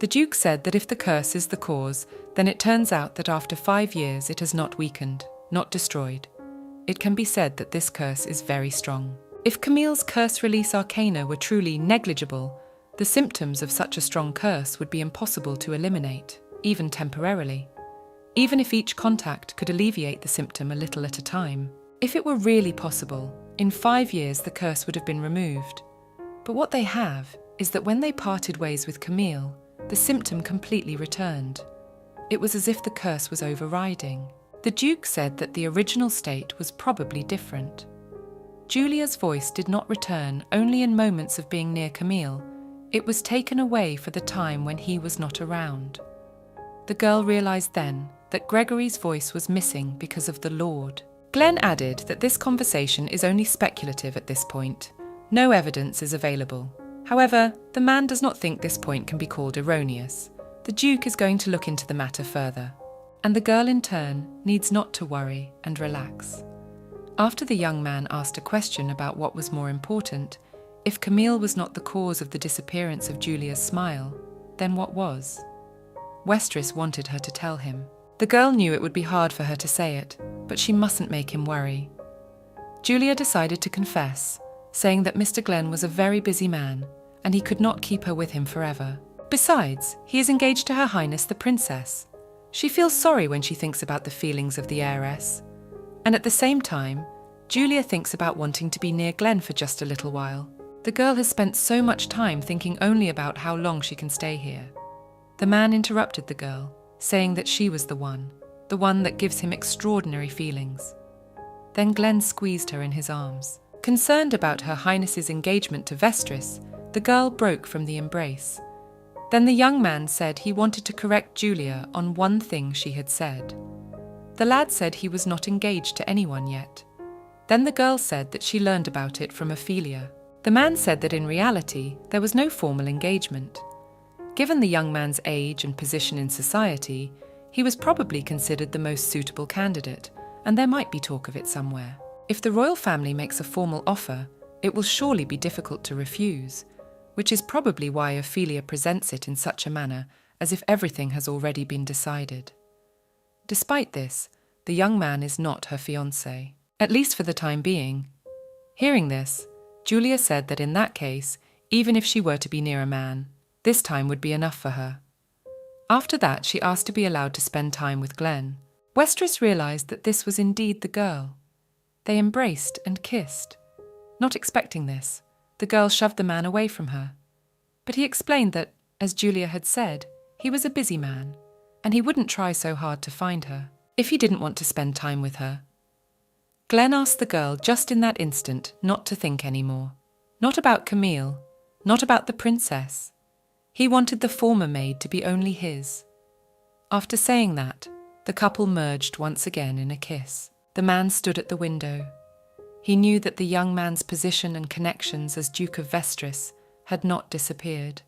The Duke said that if the curse is the cause, then it turns out that after 5 years it has not weakened, not destroyed. It can be said that this curse is very strong. If Camille's curse release arcana were truly negligible, the symptoms of such a strong curse would be impossible to eliminate, even temporarily. Even if each contact could alleviate the symptom a little at a time. If it were really possible, in 5 years the curse would have been removed. But what they have is that when they parted ways with Camille, the symptom completely returned. It was as if the curse was overriding. The Duke said that the original state was probably different. Julia's voice did not return only in moments of being near Camille. It was taken away for the time when he was not around. The girl realized then that Gregory's voice was missing because of the Lord. Glenn added that this conversation is only speculative at this point. No evidence is available. However, the man does not think this point can be called erroneous. The Duke is going to look into the matter further. And the girl in turn needs not to worry and relax. After the young man asked a question about what was more important, if Camille was not the cause of the disappearance of Julia's smile, then what was? Westeros wanted her to tell him. The girl knew it would be hard for her to say it, but she mustn't make him worry. Julia decided to confess, saying that Mr. Glenn was a very busy man, and he could not keep her with him forever. Besides, he is engaged to Her Highness the Princess. She feels sorry when she thinks about the feelings of the heiress. And at the same time, Julia thinks about wanting to be near Glenn for just a little while. The girl has spent so much time thinking only about how long she can stay here. The man interrupted the girl, saying that she was the one that gives him extraordinary feelings. Then Glenn squeezed her in his arms. Concerned about Her Highness's engagement to Vestris, the girl broke from the embrace. Then the young man said he wanted to correct Julia on one thing she had said. The lad said he was not engaged to anyone yet. Then the girl said that she learned about it from Ophelia. The man said that in reality there was no formal engagement. Given the young man's age and position in society, he was probably considered the most suitable candidate, and there might be talk of it somewhere. If the royal family makes a formal offer, it will surely be difficult to refuse, which is probably why Ophelia presents it in such a manner as if everything has already been decided. Despite this, the young man is not her fiancé, at least for the time being. Hearing this, Julia said that in that case, even if she were to be near a man, this time would be enough for her. After that, she asked to be allowed to spend time with Glenn. Westeros realized that this was indeed the girl. They embraced and kissed. Not expecting this, the girl shoved the man away from her. But he explained that, as Julia had said, he was a busy man, and he wouldn't try so hard to find her if he didn't want to spend time with her. Glenn asked the girl just in that instant not to think anymore. Not about Camille, not about the princess. He wanted the former maid to be only his. After saying that, the couple merged once again in a kiss. The man stood at the window. He knew that the young man's position and connections as Duke of Vestris had not disappeared,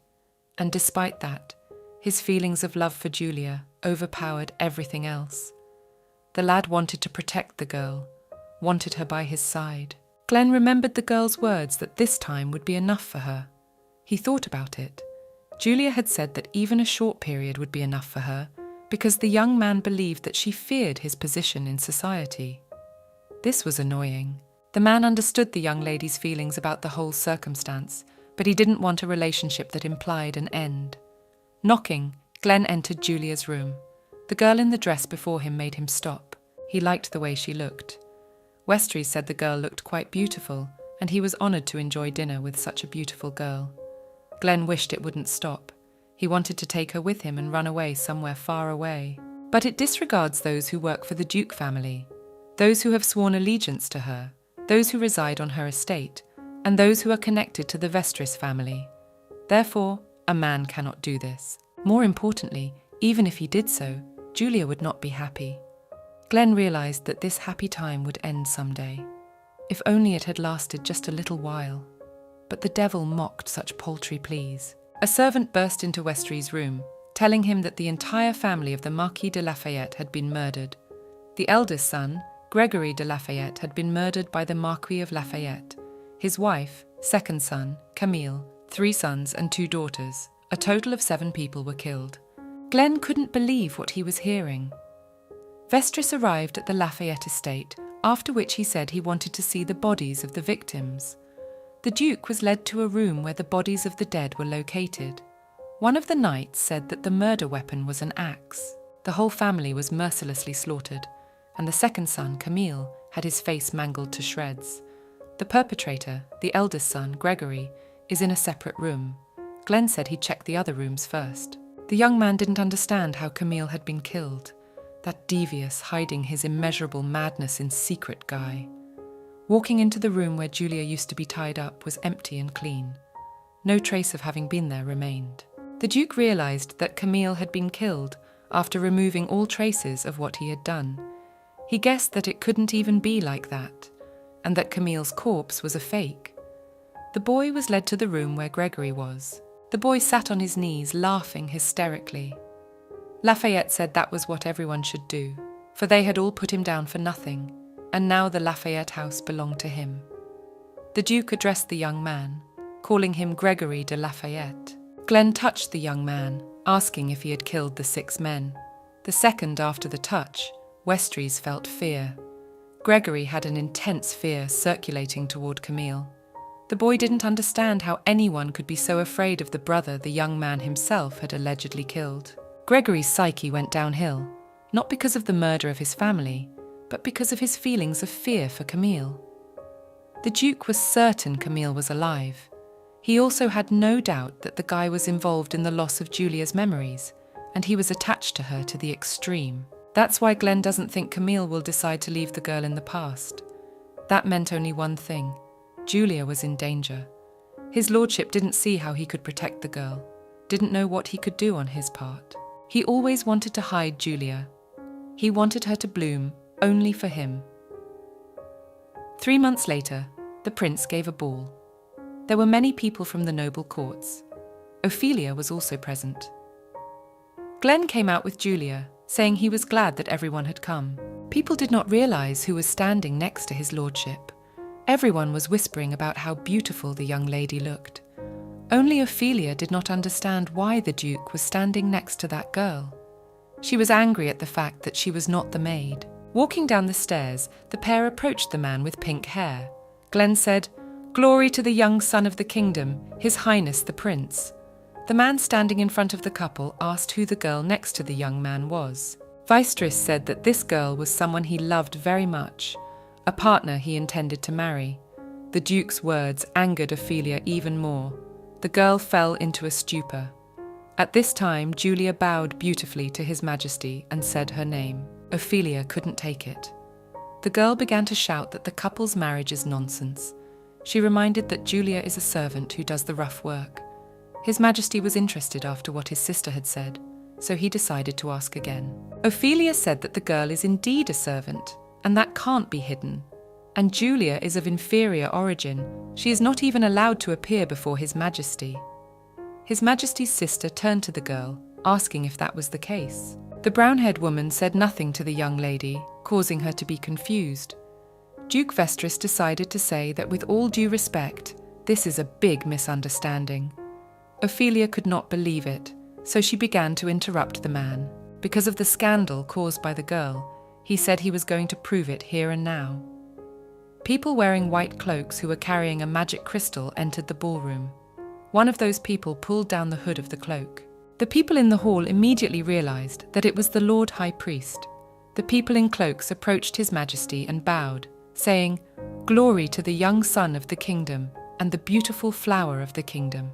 and despite that, his feelings of love for Julia overpowered everything else. The lad wanted to protect the girl, wanted her by his side. Glenn remembered the girl's words that this time would be enough for her. He thought about it. Julia had said that even a short period would be enough for her, because the young man believed that she feared his position in society. This was annoying. The man understood the young lady's feelings about the whole circumstance, but he didn't want a relationship that implied an end. Knocking, Glenn entered Julia's room. The girl in the dress before him made him stop. He liked the way she looked. Westeros said the girl looked quite beautiful, and he was honoured to enjoy dinner with such a beautiful girl. Glenn wished it wouldn't stop. He wanted to take her with him and run away somewhere far away. But it disregards those who work for the Duke family, those who have sworn allegiance to her, those who reside on her estate, and those who are connected to the Vestris family. Therefore, a man cannot do this. More importantly, even if he did so, Julia would not be happy. Glenn realized that this happy time would end someday. If only it had lasted just a little while. But the devil mocked such paltry pleas. A servant burst into Westeros' room, telling him that the entire family of the Marquis de Lafayette had been murdered. The eldest son, Gregory de Lafayette, had been murdered by the Marquis of Lafayette. His wife, second son, Camille, 3 sons and 2 daughters, A total of 7 people were killed. Glenn couldn't believe what he was hearing. Vestris arrived at the Lafayette estate, after which he said he wanted to see the bodies of the victims. The Duke was led to a room where the bodies of the dead were located. One of the knights said that the murder weapon was an axe. The whole family was mercilessly slaughtered, and the second son, Camille, had his face mangled to shreds. The perpetrator, the eldest son, Gregory, is in a separate room. Glenn said he'd check the other rooms first. The young man didn't understand how Camille had been killed. That devious, hiding his immeasurable madness in secret guy. Walking into the room where Julia used to be tied up was empty and clean. No trace of having been there remained. The Duke realized that Camille had been killed after removing all traces of what he had done. He guessed that it couldn't even be like that, and that Camille's corpse was a fake. The boy was led to the room where Gregory was. The boy sat on his knees, laughing hysterically. Lafayette said that was what everyone should do, for they had all put him down for nothing, and now the Lafayette house belonged to him. The Duke addressed the young man, calling him Gregory de Lafayette. Glenn touched the young man, asking if he had killed the 6 men. The second after the touch, Westries felt fear. Gregory had an intense fear circulating toward Camille. The boy didn't understand how anyone could be so afraid of the brother the young man himself had allegedly killed. Gregory's psyche went downhill, not because of the murder of his family, but because of his feelings of fear for Camille. The Duke was certain Camille was alive. He also had no doubt that the guy was involved in the loss of Julia's memories, and he was attached to her to the extreme. That's why Glenn doesn't think Camille will decide to leave the girl in the past. That meant only one thing. Julia was in danger. His lordship didn't see how he could protect the girl, didn't know what he could do on his part. He always wanted to hide Julia. He wanted her to bloom only for him. 3 months later, the prince gave a ball. There were many people from the noble courts. Ophelia was also present. Glenn came out with Julia, saying he was glad that everyone had come. People did not realize who was standing next to his lordship. Everyone was whispering about how beautiful the young lady looked. Only Ophelia did not understand why the Duke was standing next to that girl. She was angry at the fact that she was not the maid. Walking down the stairs, the pair approached the man with pink hair. Glenn said, "Glory to the young son of the kingdom, His Highness the Prince." The man standing in front of the couple asked who the girl next to the young man was. Vestris said that this girl was someone he loved very much, a partner he intended to marry. The Duke's words angered Ophelia even more. The girl fell into a stupor. At this time, Julia bowed beautifully to His Majesty and said her name. Ophelia couldn't take it. The girl began to shout that the couple's marriage is nonsense. She reminded that Julia is a servant who does the rough work. His Majesty was interested after what his sister had said, so he decided to ask again. Ophelia said that the girl is indeed a servant, and that can't be hidden. And Julia is of inferior origin. She is not even allowed to appear before His Majesty. His Majesty's sister turned to the girl, asking if that was the case. The brown-haired woman said nothing to the young lady, causing her to be confused. Duke Vestris decided to say that with all due respect, this is a big misunderstanding. Ophelia could not believe it, so she began to interrupt the man. Because of the scandal caused by the girl, he said he was going to prove it here and now. People wearing white cloaks who were carrying a magic crystal entered the ballroom. One of those people pulled down the hood of the cloak. The people in the hall immediately realized that it was the Lord High Priest. The people in cloaks approached His Majesty and bowed, saying, "Glory to the young son of the kingdom and the beautiful flower of the kingdom."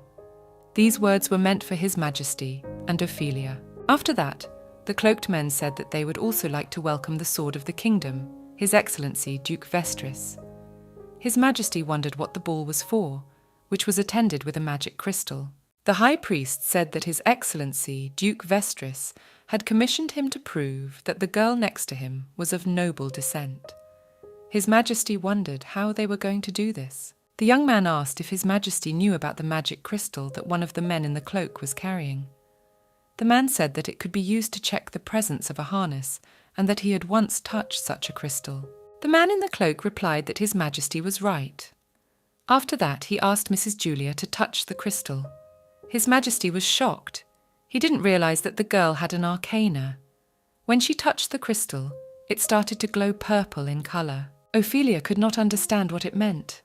These words were meant for His Majesty and Ophelia. After that, the cloaked men said that they would also like to welcome the sword of the kingdom, His Excellency Duke Vestris. His Majesty wondered what the ball was for, which was attended with a magic crystal. The High Priest said that His Excellency Duke Vestris had commissioned him to prove that the girl next to him was of noble descent. His Majesty wondered how they were going to do this. The young man asked if His Majesty knew about the magic crystal that one of the men in the cloak was carrying. The man said that it could be used to check the presence of a harness, and that he had once touched such a crystal. The man in the cloak replied that His Majesty was right. After that, he asked Mrs. Julia to touch the crystal. His Majesty was shocked. He didn't realize that the girl had an arcana. When she touched the crystal, it started to glow purple in color. Ophelia could not understand what it meant.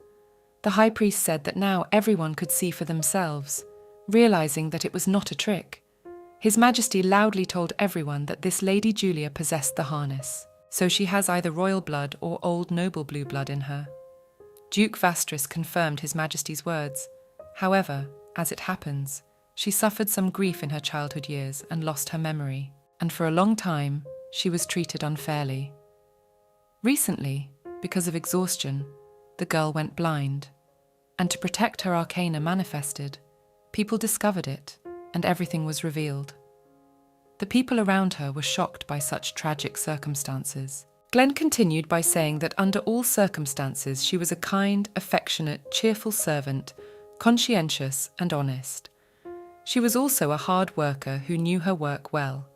The high priest said that now everyone could see for themselves, realizing that it was not a trick. His Majesty loudly told everyone that this Lady Julia possessed the harness, so she has either royal blood or old noble blue blood in her. Duke Vastris confirmed His Majesty's words. However, as it happens, she suffered some grief in her childhood years and lost her memory, and for a long time, she was treated unfairly. Recently, because of exhaustion, the girl went blind, and to protect her arcana manifested, people discovered it, and everything was revealed. The people around her were shocked by such tragic circumstances. Glenn continued by saying that under all circumstances she was a kind, affectionate, cheerful servant, conscientious and honest. She was also a hard worker who knew her work well.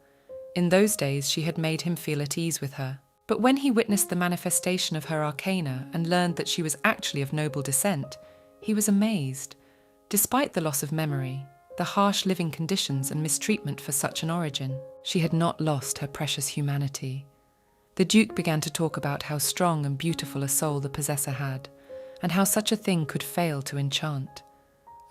In those days she had made him feel at ease with her. But when he witnessed the manifestation of her arcana and learned that she was actually of noble descent, he was amazed. Despite the loss of memory, the harsh living conditions and mistreatment for such an origin, she had not lost her precious humanity. The Duke began to talk about how strong and beautiful a soul the possessor had, and how such a thing could fail to enchant.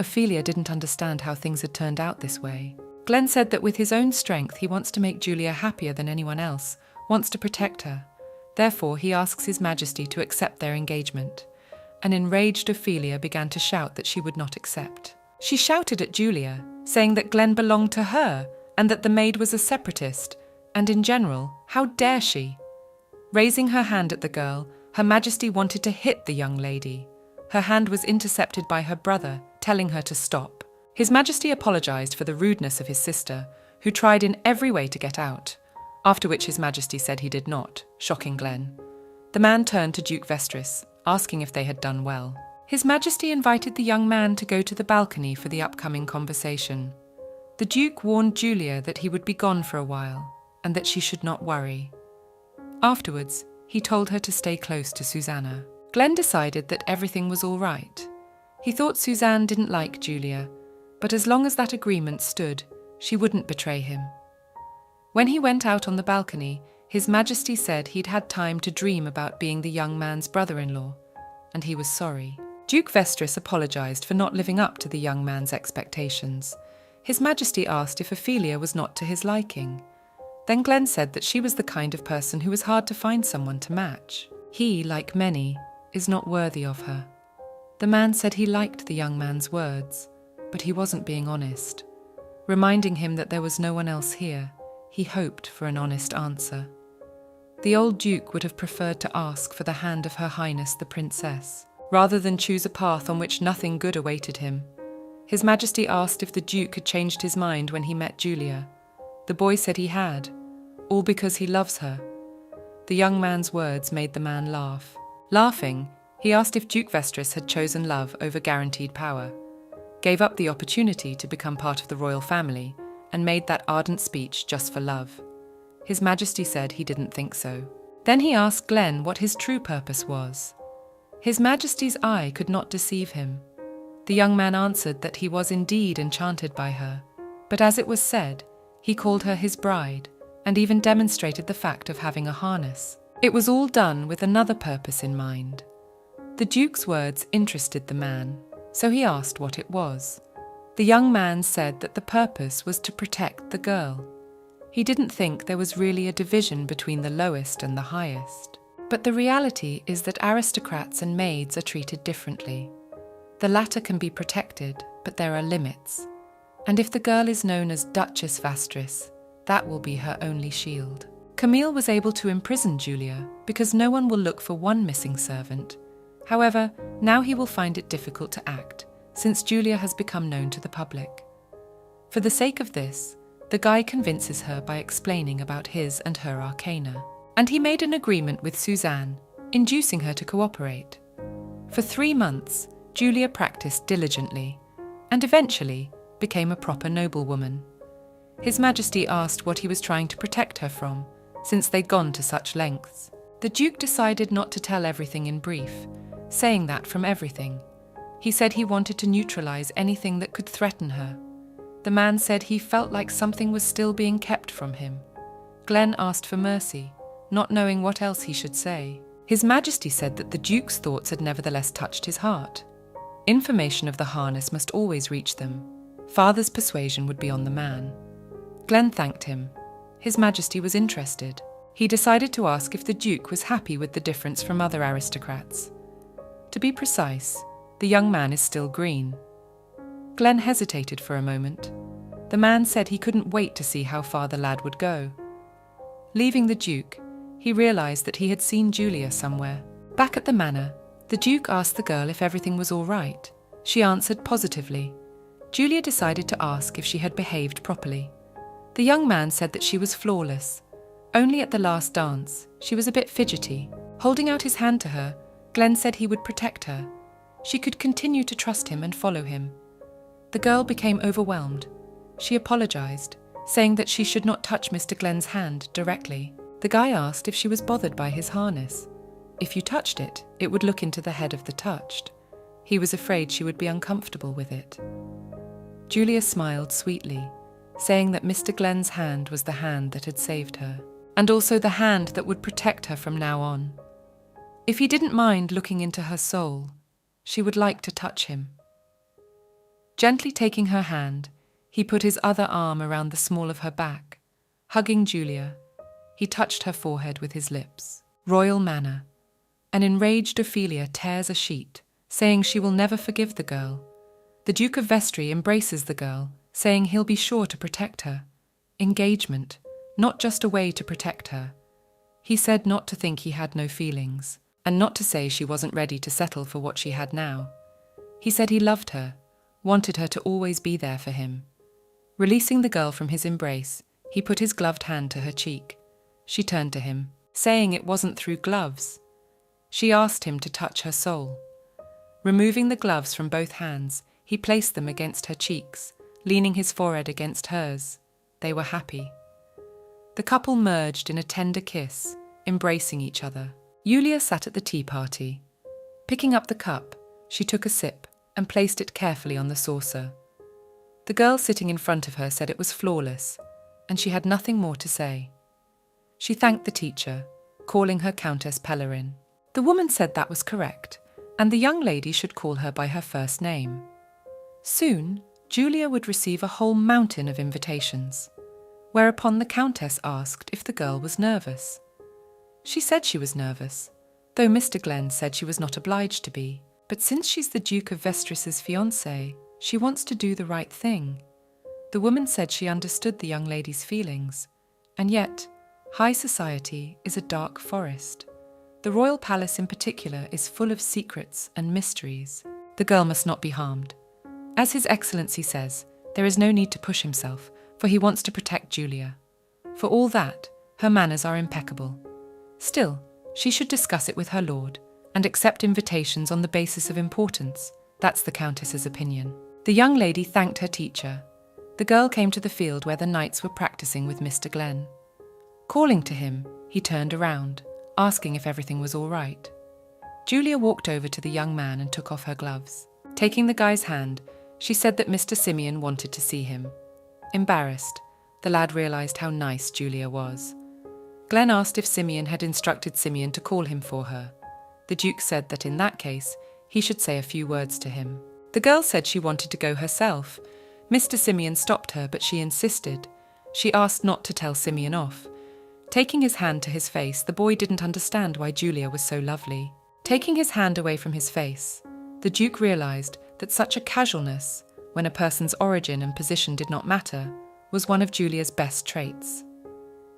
Ophelia didn't understand how things had turned out this way. Glenn said that with his own strength he wants to make Julia happier than anyone else, wants to protect her. Therefore he asks His Majesty to accept their engagement. An enraged Ophelia began to shout that she would not accept. She shouted at Julia, saying that Glenn belonged to her and that the maid was a separatist, and in general, how dare she? Raising her hand at the girl, Her Majesty wanted to hit the young lady. Her hand was intercepted by her brother, telling her to stop. His Majesty apologized for the rudeness of his sister, who tried in every way to get out, after which His Majesty said he did not, shocking Glenn. The man turned to Duke Vestris, asking if they had done well. His Majesty invited the young man to go to the balcony for the upcoming conversation. The Duke warned Julia that he would be gone for a while, and that she should not worry. Afterwards, he told her to stay close to Susanna. Glenn decided that everything was all right. He thought Suzanne didn't like Julia, but as long as that agreement stood, she wouldn't betray him. When he went out on the balcony, His Majesty said he'd had time to dream about being the young man's brother-in-law, and he was sorry. Duke Vestris apologized for not living up to the young man's expectations. His Majesty asked if Ophelia was not to his liking. Then Glenn said that she was the kind of person who was hard to find someone to match. He, like many, is not worthy of her. The man said he liked the young man's words, but he wasn't being honest. Reminding him that there was no one else here, he hoped for an honest answer. The old Duke would have preferred to ask for the hand of Her Highness the Princess, rather than choose a path on which nothing good awaited him. His Majesty asked if the Duke had changed his mind when he met Julia. The boy said he had, all because he loves her. The young man's words made the man laugh. Laughing, he asked if Duke Vestris had chosen love over guaranteed power, gave up the opportunity to become part of the royal family, and made that ardent speech just for love. His Majesty said he didn't think so. Then he asked Glenn what his true purpose was. His Majesty's eye could not deceive him. The young man answered that he was indeed enchanted by her, but as it was said, he called her his bride, and even demonstrated the fact of having a harness. It was all done with another purpose in mind. The Duke's words interested the man, so he asked what it was. The young man said that the purpose was to protect the girl. He didn't think there was really a division between the lowest and the highest. But the reality is that aristocrats and maids are treated differently. The latter can be protected, but there are limits. And if the girl is known as Duchess Vastris, that will be her only shield. Camille was able to imprison Julia because no one will look for one missing servant. However, now he will find it difficult to act, since Julia has become known to the public. For the sake of this, the guy convinces her by explaining about his and her arcana. And he made an agreement with Suzanne, inducing her to cooperate. For 3 months, Julia practiced diligently, and eventually became a proper noblewoman. His Majesty asked what he was trying to protect her from, since they'd gone to such lengths. The Duke decided not to tell everything in brief, saying that from everything. He said he wanted to neutralize anything that could threaten her. The man said he felt like something was still being kept from him. Glenn asked for mercy, not knowing what else he should say. His Majesty said that the Duke's thoughts had nevertheless touched his heart. Information of the harness must always reach them. Father's persuasion would be on the man. Glenn thanked him. His Majesty was interested. He decided to ask if the Duke was happy with the difference from other aristocrats. To be precise, the young man is still green. Glenn hesitated for a moment. The man said he couldn't wait to see how far the lad would go. Leaving the Duke, he realized that he had seen Julia somewhere. Back at the manor, the Duke asked the girl if everything was all right. She answered positively. Julia decided to ask if she had behaved properly. The young man said that she was flawless. Only at the last dance, she was a bit fidgety. Holding out his hand to her, Glenn said he would protect her. She could continue to trust him and follow him. The girl became overwhelmed. She apologized, saying that she should not touch Mr. Glenn's hand directly. The guy asked if she was bothered by his harness. If you touched it, it would look into the head of the touched. He was afraid she would be uncomfortable with it. Julia smiled sweetly, saying that Mr. Glenn's hand was the hand that had saved her, and also the hand that would protect her from now on. If he didn't mind looking into her soul, she would like to touch him. Gently taking her hand, he put his other arm around the small of her back. Hugging Julia, he touched her forehead with his lips. Royal manner. An enraged Ophelia tears a sheet, saying she will never forgive the girl. The Duke of Vestry embraces the girl, saying he'll be sure to protect her. Engagement, not just a way to protect her. He said not to think he had no feelings, and not to say she wasn't ready to settle for what she had now. He said he loved her, wanted her to always be there for him. Releasing the girl from his embrace, he put his gloved hand to her cheek. She turned to him, saying it wasn't through gloves. She asked him to touch her soul. Removing the gloves from both hands, he placed them against her cheeks, leaning his forehead against hers. They were happy. The couple merged in a tender kiss, embracing each other. Julia sat at the tea party. Picking up the cup, she took a sip and placed it carefully on the saucer. The girl sitting in front of her said it was flawless, and she had nothing more to say. She thanked the teacher, calling her Countess Pellerin. The woman said that was correct, and the young lady should call her by her first name. Soon, Julia would receive a whole mountain of invitations, whereupon the Countess asked if the girl was nervous. She said she was nervous, though Mr. Glenn said she was not obliged to be, but since she's the Duke of Vestris's fiancée, she wants to do the right thing. The woman said she understood the young lady's feelings, and yet, high society is a dark forest. The royal palace in particular is full of secrets and mysteries. The girl must not be harmed. As His Excellency says, there is no need to push himself, for he wants to protect Julia. For all that, her manners are impeccable. Still, she should discuss it with her lord, and accept invitations on the basis of importance. That's the Countess's opinion. The young lady thanked her teacher. The girl came to the field where the knights were practicing with Mr. Glenn. Calling to him, he turned around, asking if everything was all right. Julia walked over to the young man and took off her gloves. Taking the guy's hand, she said that Mr. Simeon wanted to see him. Embarrassed, the lad realized how nice Julia was. Glenn asked if Simeon had instructed Simeon to call him for her. The Duke said that in that case, he should say a few words to him. The girl said she wanted to go herself. Mr. Simeon stopped her, but she insisted. She asked not to tell Simeon off. Taking his hand to his face, the boy didn't understand why Julia was so lovely. Taking his hand away from his face, the Duke realized that such a casualness, when a person's origin and position did not matter, was one of Julia's best traits.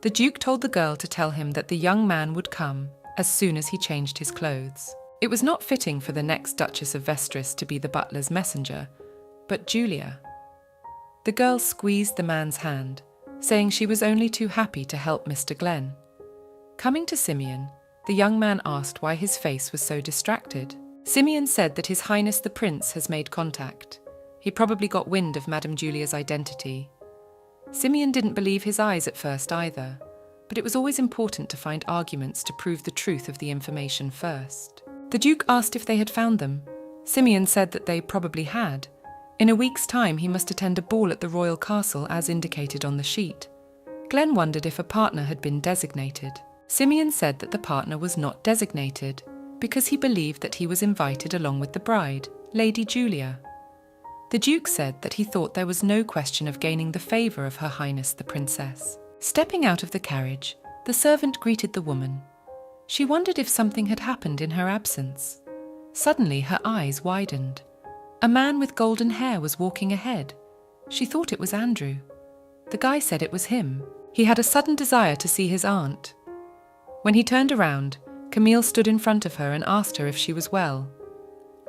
The Duke told the girl to tell him that the young man would come as soon as he changed his clothes. It was not fitting for the next Duchess of Vestris to be the butler's messenger, but Julia. The girl squeezed the man's hand, saying she was only too happy to help Mr. Glenn. Coming to Simeon, the young man asked why his face was so distracted. Simeon said that His Highness the Prince has made contact. He probably got wind of Madame Julia's identity. Simeon didn't believe his eyes at first either, but it was always important to find arguments to prove the truth of the information first. The Duke asked if they had found them. Simeon said that they probably had. In a week's time, he must attend a ball at the royal castle as indicated on the sheet. Glenn wondered if a partner had been designated. Simeon said that the partner was not designated because he believed that he was invited along with the bride, Lady Julia. The Duke said that he thought there was no question of gaining the favour of Her Highness the Princess. Stepping out of the carriage, the servant greeted the woman. She wondered if something had happened in her absence. Suddenly her eyes widened. A man with golden hair was walking ahead. She thought it was Andrew. The guy said it was him. He had a sudden desire to see his aunt. When he turned around, Camille stood in front of her and asked her if she was well.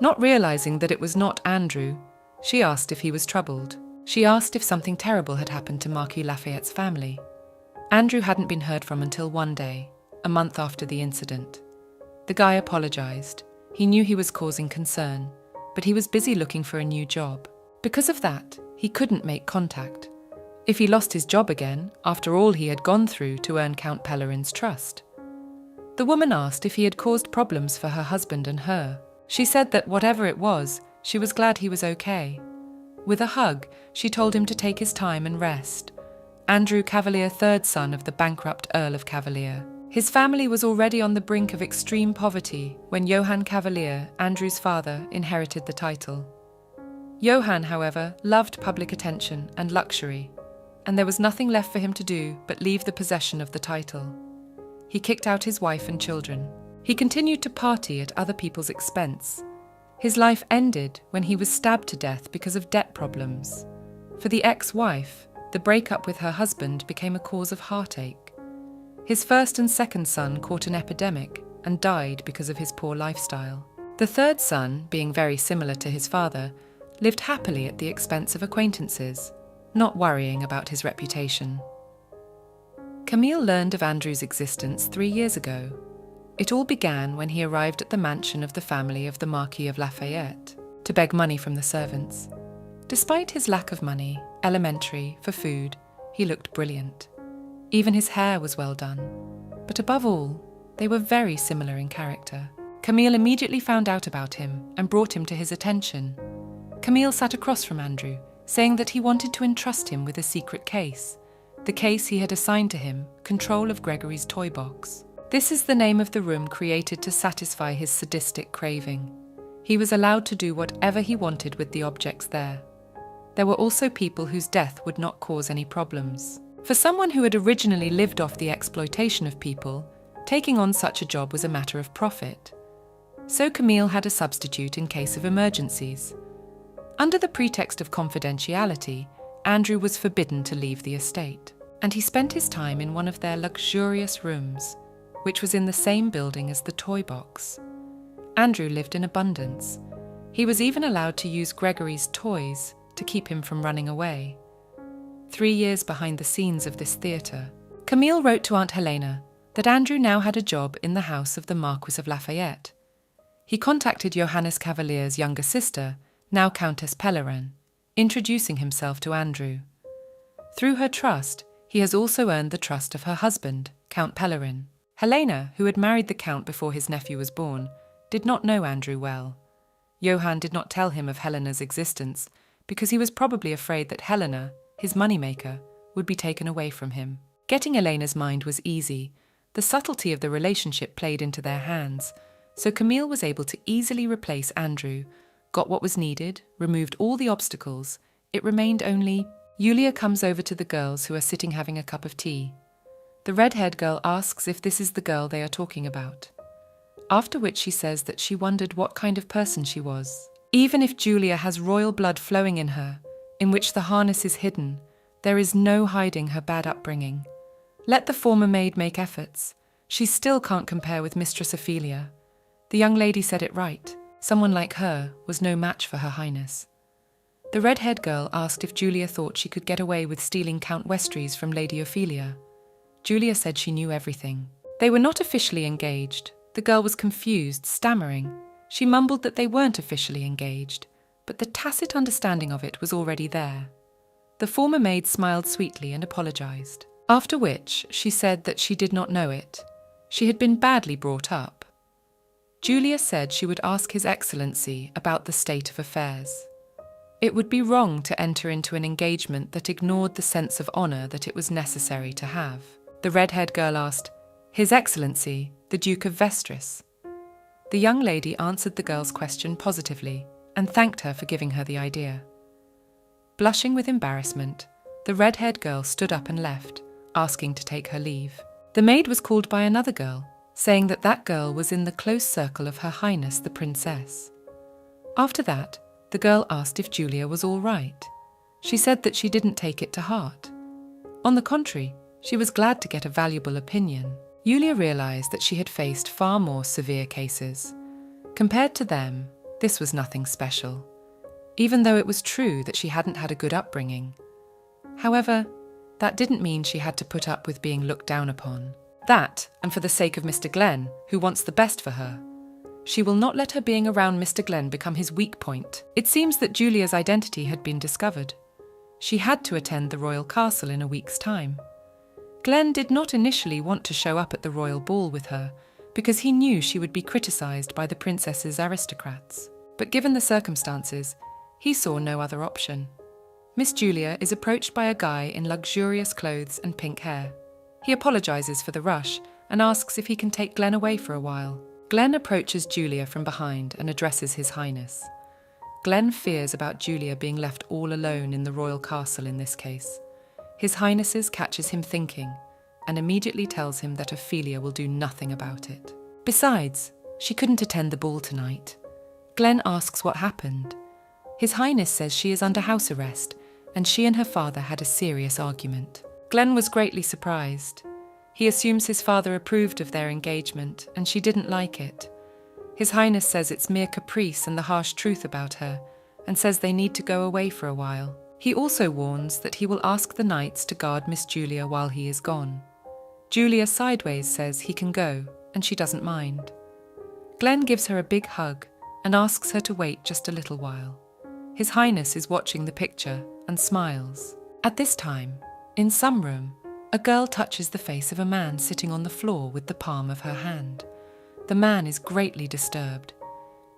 Not realizing that it was not Andrew, she asked if he was troubled. She asked if something terrible had happened to Marquis Lafayette's family. Andrew hadn't been heard from until one day, a month after the incident. The guy apologized. He knew he was causing concern, but he was busy looking for a new job. Because of that, he couldn't make contact. If he lost his job again, after all he had gone through to earn Count Pellerin's trust. The woman asked if he had caused problems for her husband and her. She said that whatever it was, she was glad he was okay. With a hug, she told him to take his time and rest. Andrew Cavalier, third son of the bankrupt Earl of Cavalier. His family was already on the brink of extreme poverty when Johann Cavalier, Andrew's father, inherited the title. Johann, however, loved public attention and luxury, and there was nothing left for him to do but leave the possession of the title. He kicked out his wife and children. He continued to party at other people's expense. His life ended when he was stabbed to death because of debt problems. For the ex-wife, the breakup with her husband became a cause of heartache. His first and second son caught an epidemic and died because of his poor lifestyle. The third son, being very similar to his father, lived happily at the expense of acquaintances, not worrying about his reputation. Camille learned of Andrew's existence 3 years ago. It all began when he arrived at the mansion of the family of the Marquis of Lafayette to beg money from the servants. Despite his lack of money, elementary, for food, he looked brilliant. Even his hair was well done. But above all, they were very similar in character. Camille immediately found out about him and brought him to his attention. Camille sat across from Andrew, saying that he wanted to entrust him with a secret case, the case he had assigned to him, control of Gregory's toy box. This is the name of the room created to satisfy his sadistic craving. He was allowed to do whatever he wanted with the objects there. There were also people whose death would not cause any problems. For someone who had originally lived off the exploitation of people, taking on such a job was a matter of profit. So Camille had a substitute in case of emergencies. Under the pretext of confidentiality, Andrew was forbidden to leave the estate, and he spent his time in one of their luxurious rooms, which was in the same building as the toy box. Andrew lived in abundance. He was even allowed to use Gregory's toys to keep him from running away. 3 years behind the scenes of this theatre, Camille wrote to Aunt Helena that Andrew now had a job in the house of the Marquis of Lafayette. He contacted Johannes Cavalier's younger sister, now Countess Pellerin, introducing himself to Andrew. Through her trust, he has also earned the trust of her husband, Count Pellerin. Helena, who had married the Count before his nephew was born, did not know Andrew well. Johann did not tell him of Helena's existence because he was probably afraid that Helena, his moneymaker, would be taken away from him. Getting Elena's mind was easy. The subtlety of the relationship played into their hands, so Camille was able to easily replace Andrew, got what was needed, removed all the obstacles. It remained only... Yulia comes over to the girls who are sitting having a cup of tea. The red-haired girl asks if this is the girl they are talking about, after which she says that she wondered what kind of person she was. Even if Julia has royal blood flowing in her, in which the harness is hidden, there is no hiding her bad upbringing. Let the former maid make efforts. She still can't compare with Mistress Ophelia. The young lady said it right. Someone like her was no match for Her Highness. The red-haired girl asked if Julia thought she could get away with stealing Count Westries from Lady Ophelia. Julia said she knew everything. They were not officially engaged. The girl was confused, stammering. She mumbled that they weren't officially engaged, but the tacit understanding of it was already there. The former maid smiled sweetly and apologized, after which she said that she did not know it. She had been badly brought up. Julia said she would ask His Excellency about the state of affairs. It would be wrong to enter into an engagement that ignored the sense of honor that it was necessary to have. The red-haired girl asked, "His Excellency, the Duke of Vestris." The young lady answered the girl's question positively and thanked her for giving her the idea. Blushing with embarrassment, the red-haired girl stood up and left, asking to take her leave. The maid was called by another girl, saying that that girl was in the close circle of Her Highness the Princess. After that, the girl asked if Julia was all right. She said that she didn't take it to heart. On the contrary, she was glad to get a valuable opinion. Julia realized that she had faced far more severe cases. Compared to them, this was nothing special, even though it was true that she hadn't had a good upbringing. However, that didn't mean she had to put up with being looked down upon. That, and for the sake of Mr. Glenn, who wants the best for her, she will not let her being around Mr. Glenn become his weak point. It seems that Julia's identity had been discovered. She had to attend the royal castle in a week's time. Glenn did not initially want to show up at the royal ball with her because he knew she would be criticized by the princess's aristocrats. But given the circumstances, he saw no other option. Miss Julia is approached by a guy in luxurious clothes and pink hair. He apologizes for the rush and asks if he can take Glenn away for a while. Glenn approaches Julia from behind and addresses His Highness. Glenn fears about Julia being left all alone in the royal castle in this case. His Highness catches him thinking and immediately tells him that Ophelia will do nothing about it. Besides, she couldn't attend the ball tonight. Glenn asks what happened. His Highness says she is under house arrest and she and her father had a serious argument. Glenn was greatly surprised. He assumes his father approved of their engagement and she didn't like it. His Highness says it's mere caprice and the harsh truth about her and says they need to go away for a while. He also warns that he will ask the knights to guard Miss Julia while he is gone. Julia sideways says he can go and she doesn't mind. Glenn gives her a big hug and asks her to wait just a little while. His Highness is watching the picture and smiles. At this time, in some room, a girl touches the face of a man sitting on the floor with the palm of her hand. The man is greatly disturbed.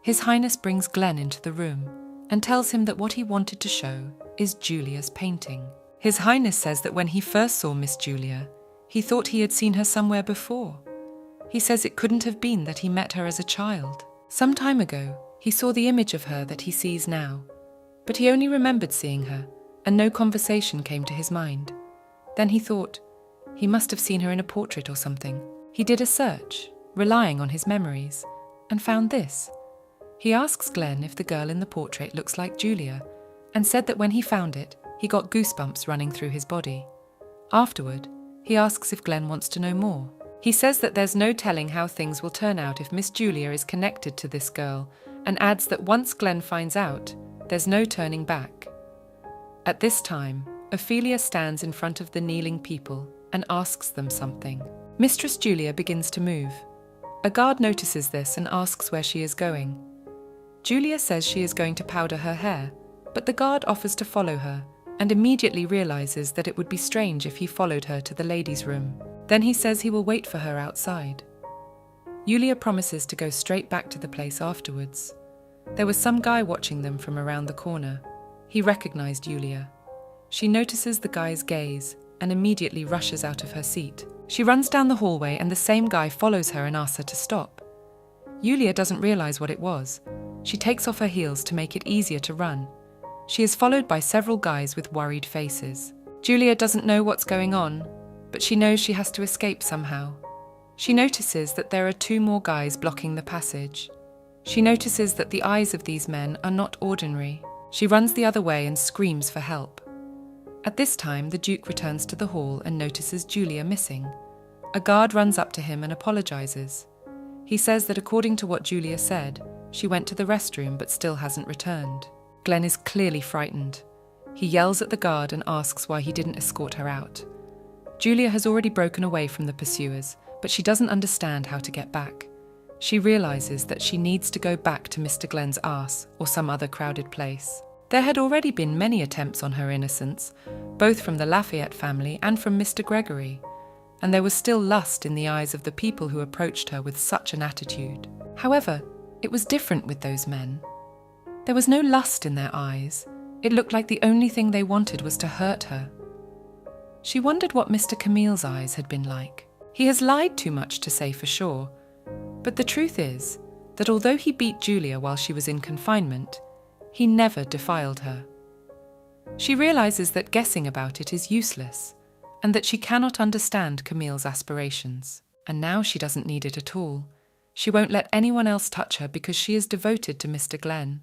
His Highness brings Glenn into the room and tells him that what he wanted to show is Julia's painting. His Highness says that when he first saw Miss Julia, he thought he had seen her somewhere before. He says it couldn't have been that he met her as a child. Some time ago, he saw the image of her that he sees now, but he only remembered seeing her, and no conversation came to his mind. Then he thought, he must have seen her in a portrait or something. He did a search, relying on his memories, and found this. He asks Glenn if the girl in the portrait looks like Julia, and said that when he found it, he got goosebumps running through his body. Afterward, he asks if Glenn wants to know more. He says that there's no telling how things will turn out if Miss Julia is connected to this girl, and adds that once Glenn finds out, there's no turning back. At this time, Ophelia stands in front of the kneeling people and asks them something. Mistress Julia begins to move. A guard notices this and asks where she is going. Julia says she is going to powder her hair, but the guard offers to follow her and immediately realizes that it would be strange if he followed her to the ladies' room. Then he says he will wait for her outside. Julia promises to go straight back to the place afterwards. There was some guy watching them from around the corner. He recognized Julia. She notices the guy's gaze and immediately rushes out of her seat. She runs down the hallway and the same guy follows her and asks her to stop. Julia doesn't realize what it was. She takes off her heels to make it easier to run. She is followed by several guys with worried faces. Julia doesn't know what's going on, but she knows she has to escape somehow. She notices that there are 2 more guys blocking the passage. She notices that the eyes of these men are not ordinary. She runs the other way and screams for help. At this time, the Duke returns to the hall and notices Julia missing. A guard runs up to him and apologizes. He says that according to what Julia said, she went to the restroom but still hasn't returned. Glenn is clearly frightened. He yells at the guard and asks why he didn't escort her out. Julia has already broken away from the pursuers, but she doesn't understand how to get back. She realizes that she needs to go back to Mr. Glenn's arse or some other crowded place. There had already been many attempts on her innocence, both from the Lafayette family and from Mr. Gregory, and there was still lust in the eyes of the people who approached her with such an attitude. However, it was different with those men. There was no lust in their eyes. It looked like the only thing they wanted was to hurt her. She wondered what Mr. Camille's eyes had been like. He has lied too much to say for sure, but the truth is that although he beat Julia while she was in confinement, he never defiled her. She realizes that guessing about it is useless, and that she cannot understand Camille's aspirations. And now she doesn't need it at all. She won't let anyone else touch her because she is devoted to Mr. Glenn.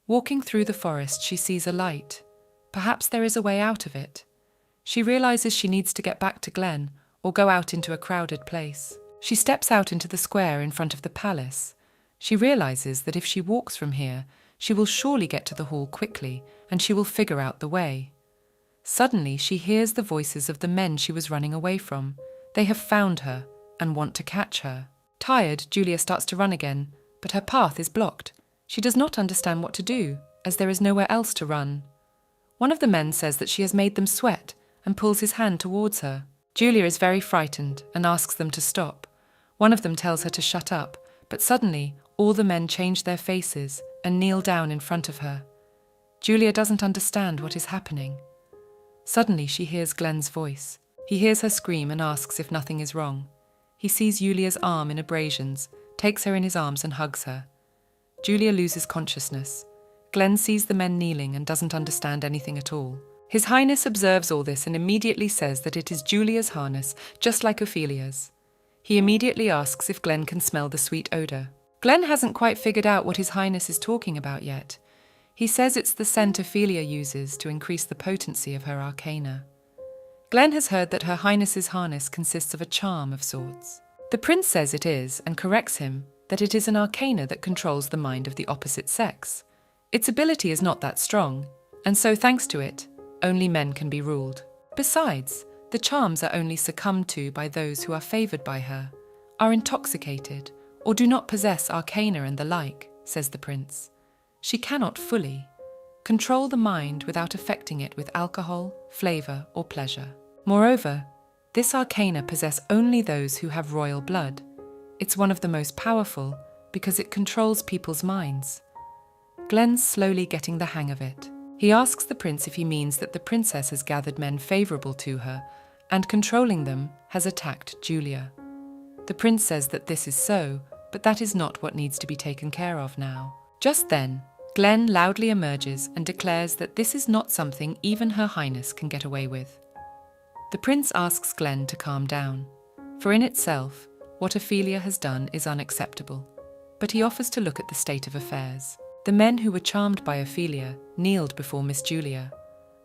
Walking through the forest, she sees a light. Perhaps there is a way out of it. She realizes she needs to get back to Glenn or go out into a crowded place. She steps out into the square in front of the palace. She realizes that if she walks from here, she will surely get to the hall quickly and she will figure out the way. Suddenly, she hears the voices of the men she was running away from. They have found her and want to catch her. Tired, Julia starts to run again, but her path is blocked. She does not understand what to do, as there is nowhere else to run. One of the men says that she has made them sweat and pulls his hand towards her. Julia is very frightened and asks them to stop. One of them tells her to shut up, but suddenly all the men change their faces and kneel down in front of her. Julia doesn't understand what is happening. Suddenly she hears Glenn's voice. He hears her scream and asks if nothing is wrong. He sees Julia's arm in abrasions, takes her in his arms and hugs her. Julia loses consciousness. Glenn sees the men kneeling and doesn't understand anything at all. His Highness observes all this and immediately says that it is Julia's harness, just like Ophelia's. He immediately asks if Glenn can smell the sweet odour. Glenn hasn't quite figured out what His Highness is talking about yet. He says it's the scent Ophelia uses to increase the potency of her arcana. Glenn has heard that Her Highness's harness consists of a charm of sorts. The prince says it is, and corrects him, that it is an arcana that controls the mind of the opposite sex. Its ability is not that strong, and so thanks to it, only men can be ruled. Besides, the charms are only succumbed to by those who are favoured by her, are intoxicated, or do not possess arcana and the like, says the prince. She cannot fully control the mind without affecting it with alcohol, flavour, or pleasure. Moreover, this arcana possess only those who have royal blood. It's one of the most powerful because it controls people's minds. Glenn's slowly getting the hang of it. He asks the prince if he means that the princess has gathered men favourable to her and controlling them has attacked Julia. The prince says that this is so, but that is not what needs to be taken care of now. Just then, Glenn loudly emerges and declares that this is not something even Her Highness can get away with. The prince asks Glenn to calm down, for in itself, what Ophelia has done is unacceptable, but he offers to look at the state of affairs. The men who were charmed by Ophelia kneeled before Miss Julia.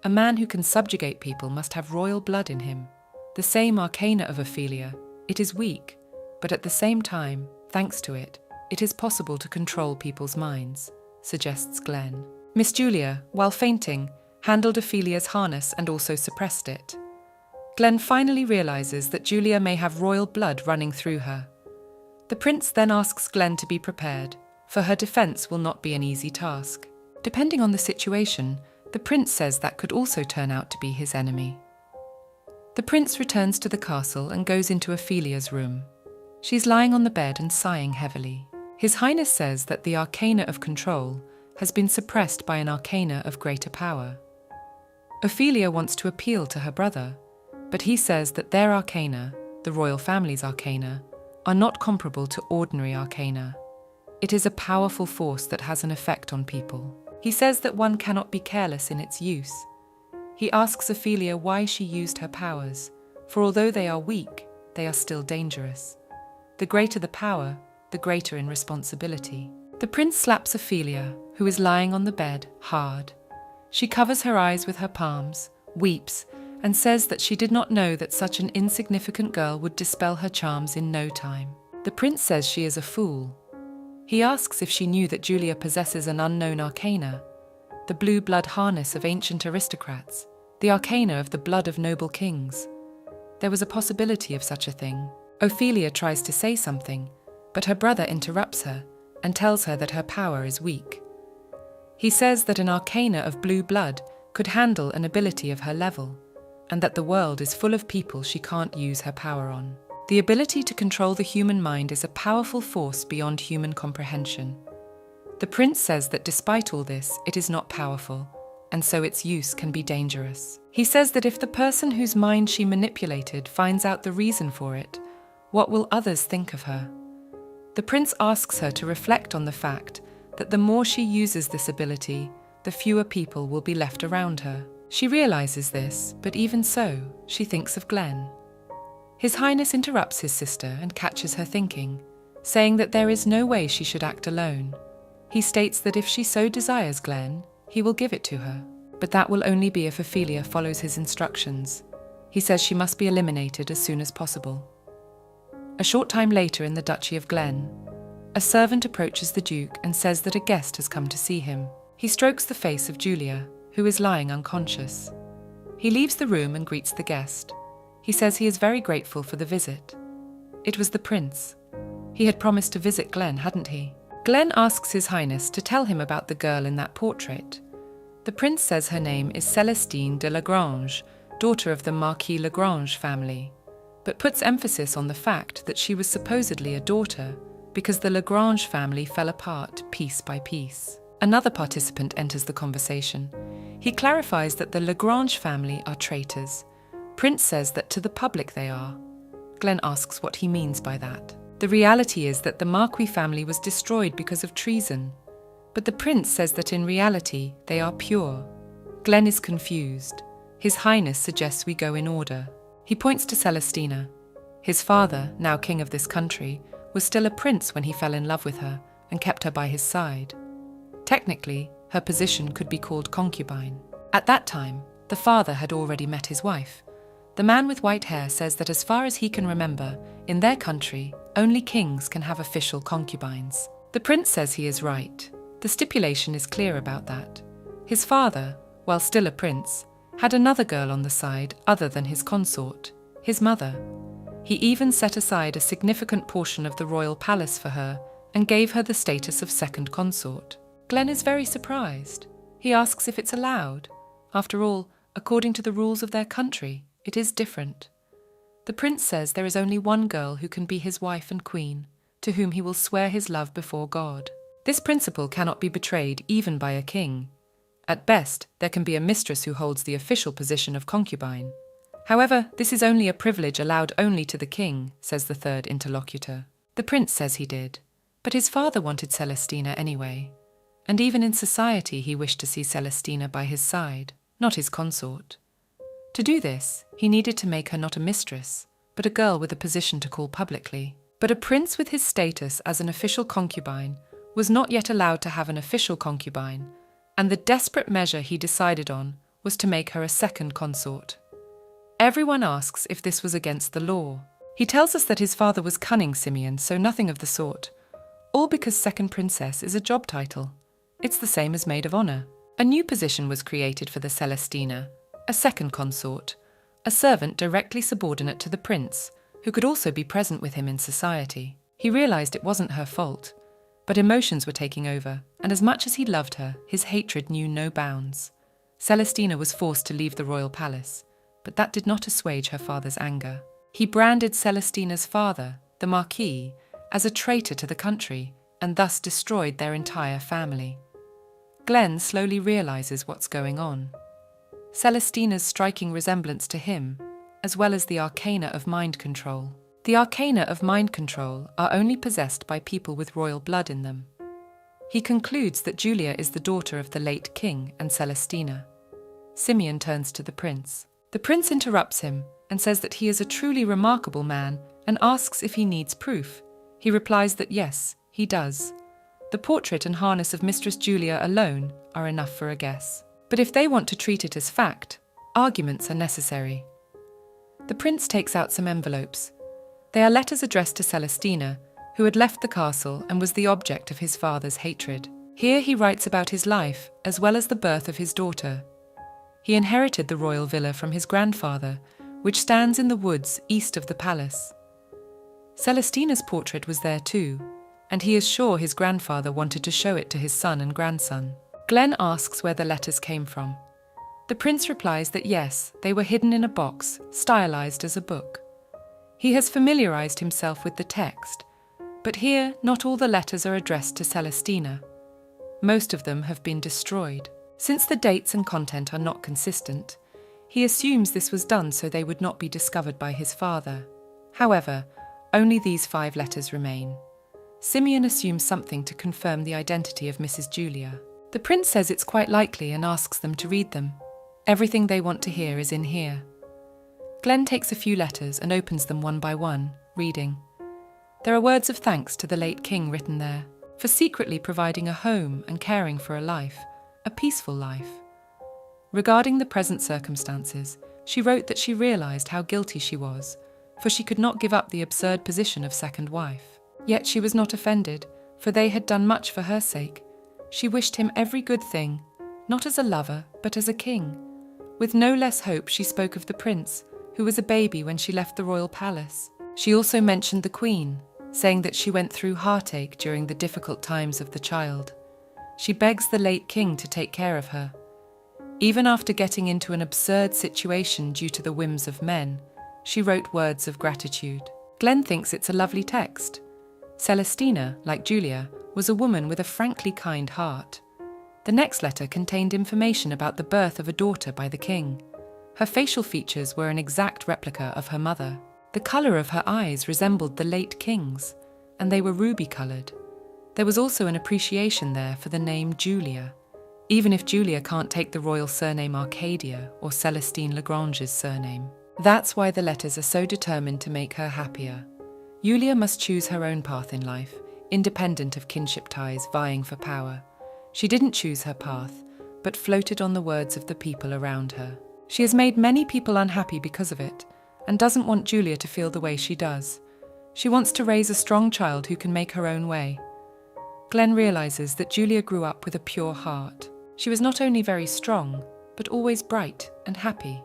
A man who can subjugate people must have royal blood in him. The same arcana of Ophelia, it is weak, but at the same time, thanks to it, it is possible to control people's minds, suggests Glenn. Miss Julia, while fainting, handled Ophelia's harness and also suppressed it. Glenn finally realizes that Julia may have royal blood running through her. The prince then asks Glenn to be prepared, for her defense will not be an easy task. Depending on the situation, the prince says that could also turn out to be his enemy. The prince returns to the castle and goes into Ophelia's room. She's lying on the bed and sighing heavily. His Highness says that the arcana of control has been suppressed by an arcana of greater power. Ophelia wants to appeal to her brother, but he says that their arcana, the royal family's arcana, are not comparable to ordinary arcana. It is a powerful force that has an effect on people. He says that one cannot be careless in its use. He asks Ophelia why she used her powers, for although they are weak, they are still dangerous. The greater the power, the greater in responsibility. The prince slaps Ophelia, who is lying on the bed, hard. She covers her eyes with her palms, weeps, and says that she did not know that such an insignificant girl would dispel her charms in no time. The prince says she is a fool. He asks if she knew that Julia possesses an unknown arcana, the blue blood harness of ancient aristocrats, the arcana of the blood of noble kings. There was a possibility of such a thing. Ophelia tries to say something, but her brother interrupts her and tells her that her power is weak. He says that an arcana of blue blood could handle an ability of her level, and that the world is full of people she can't use her power on. The ability to control the human mind is a powerful force beyond human comprehension. The prince says that despite all this, it is not powerful, and so its use can be dangerous. He says that if the person whose mind she manipulated finds out the reason for it, what will others think of her? The prince asks her to reflect on the fact that the more she uses this ability, the fewer people will be left around her. She realizes this, but even so, she thinks of Glenn. His Highness interrupts his sister and catches her thinking, saying that there is no way she should act alone. He states that if she so desires Glenn, he will give it to her, but that will only be if Ophelia follows his instructions. He says she must be eliminated as soon as possible. A short time later in the Duchy of Glen, a servant approaches the Duke and says that a guest has come to see him. He strokes the face of Julia, who is lying unconscious. He leaves the room and greets the guest. He says he is very grateful for the visit. It was the prince. He had promised to visit Glenn, hadn't he? Glenn asks His Highness to tell him about the girl in that portrait. The prince says her name is Celestine de Lagrange, daughter of the Marquis Lagrange family, but puts emphasis on the fact that she was supposedly a daughter because the Lagrange family fell apart piece by piece. Another participant enters the conversation. He clarifies that the Lagrange family are traitors. Prince says that to the public they are. Glenn asks what he means by that. The reality is that the Marquis family was destroyed because of treason, but the prince says that in reality they are pure. Glenn is confused. His Highness suggests we go in order. He points to Celestina. His father, now king of this country, was still a prince when he fell in love with her and kept her by his side. Technically, her position could be called concubine. At that time, the father had already met his wife. The man with white hair says that as far as he can remember, in their country, only kings can have official concubines. The prince says he is right. The stipulation is clear about that. His father, while still a prince, had another girl on the side other than his consort, his mother. He even set aside a significant portion of the royal palace for her and gave her the status of second consort. Glenn is very surprised. He asks if it's allowed. After all, according to the rules of their country, it is different. The prince says there is only one girl who can be his wife and queen, to whom he will swear his love before God. This principle cannot be betrayed even by a king. At best, there can be a mistress who holds the official position of concubine. However, this is only a privilege allowed only to the king, says the third interlocutor. The prince says he did, but his father wanted Celestina anyway. And even in society he wished to see Celestina by his side, not his consort. To do this, he needed to make her not a mistress, but a girl with a position to call publicly. But a prince with his status as an official concubine was not yet allowed to have an official concubine, and the desperate measure he decided on was to make her a second consort. Everyone asks if this was against the law. He tells us that his father was cunning Simeon, so nothing of the sort. All because second princess is a job title. It's the same as maid of honor. A new position was created for the Celestina, a second consort, a servant directly subordinate to the prince, who could also be present with him in society. He realized it wasn't her fault, but emotions were taking over, and as much as he loved her, his hatred knew no bounds. Celestina was forced to leave the royal palace, but that did not assuage her father's anger. He branded Celestina's father, the Marquis, as a traitor to the country, and thus destroyed their entire family. Glenn slowly realizes what's going on. Celestina's striking resemblance to him, as well as the arcana of mind control. The arcana of mind control are only possessed by people with royal blood in them. He concludes that Julia is the daughter of the late king and Celestina. Simeon turns to the prince. The prince interrupts him and says that he is a truly remarkable man and asks if he needs proof. He replies that yes, he does. The portrait and harness of Mistress Julia alone are enough for a guess. But if they want to treat it as fact, arguments are necessary. The prince takes out some envelopes. They are letters addressed to Celestina, who had left the castle and was the object of his father's hatred. Here he writes about his life, as well as the birth of his daughter. He inherited the royal villa from his grandfather, which stands in the woods east of the palace. Celestina's portrait was there too, and he is sure his grandfather wanted to show it to his son and grandson. Glenn asks where the letters came from. The prince replies that yes, they were hidden in a box, stylized as a book. He has familiarized himself with the text, but here not all the letters are addressed to Celestina. Most of them have been destroyed. Since the dates and content are not consistent, he assumes this was done so they would not be discovered by his father. However, only these 5 letters remain. Simeon assumes something to confirm the identity of Mrs. Julia. The prince says it's quite likely and asks them to read them. Everything they want to hear is in here. Glenn takes a few letters and opens them one by one, reading. There are words of thanks to the late king written there, for secretly providing a home and caring for a life, a peaceful life. Regarding the present circumstances, she wrote that she realized how guilty she was, for she could not give up the absurd position of second wife. Yet she was not offended, for they had done much for her sake. She wished him every good thing, not as a lover, but as a king. With no less hope, she spoke of the prince, who was a baby when she left the royal palace. She also mentioned the queen, saying that she went through heartache during the difficult times of the child. She begs the late king to take care of her. Even after getting into an absurd situation due to the whims of men, she wrote words of gratitude. Glenn thinks it's a lovely text. Celestina, like Julia, was a woman with a frankly kind heart. The next letter contained information about the birth of a daughter by the king. Her facial features were an exact replica of her mother. The colour of her eyes resembled the late king's, and they were ruby-coloured. There was also an appreciation there for the name Julia, even if Julia can't take the royal surname Arcadia or Celestine Lagrange's surname. That's why the letters are so determined to make her happier. Julia must choose her own path in life, independent of kinship ties vying for power. She didn't choose her path, but floated on the words of the people around her. She has made many people unhappy because of it, and doesn't want Julia to feel the way she does. She wants to raise a strong child who can make her own way. Glenn realizes that Julia grew up with a pure heart. She was not only very strong, but always bright and happy.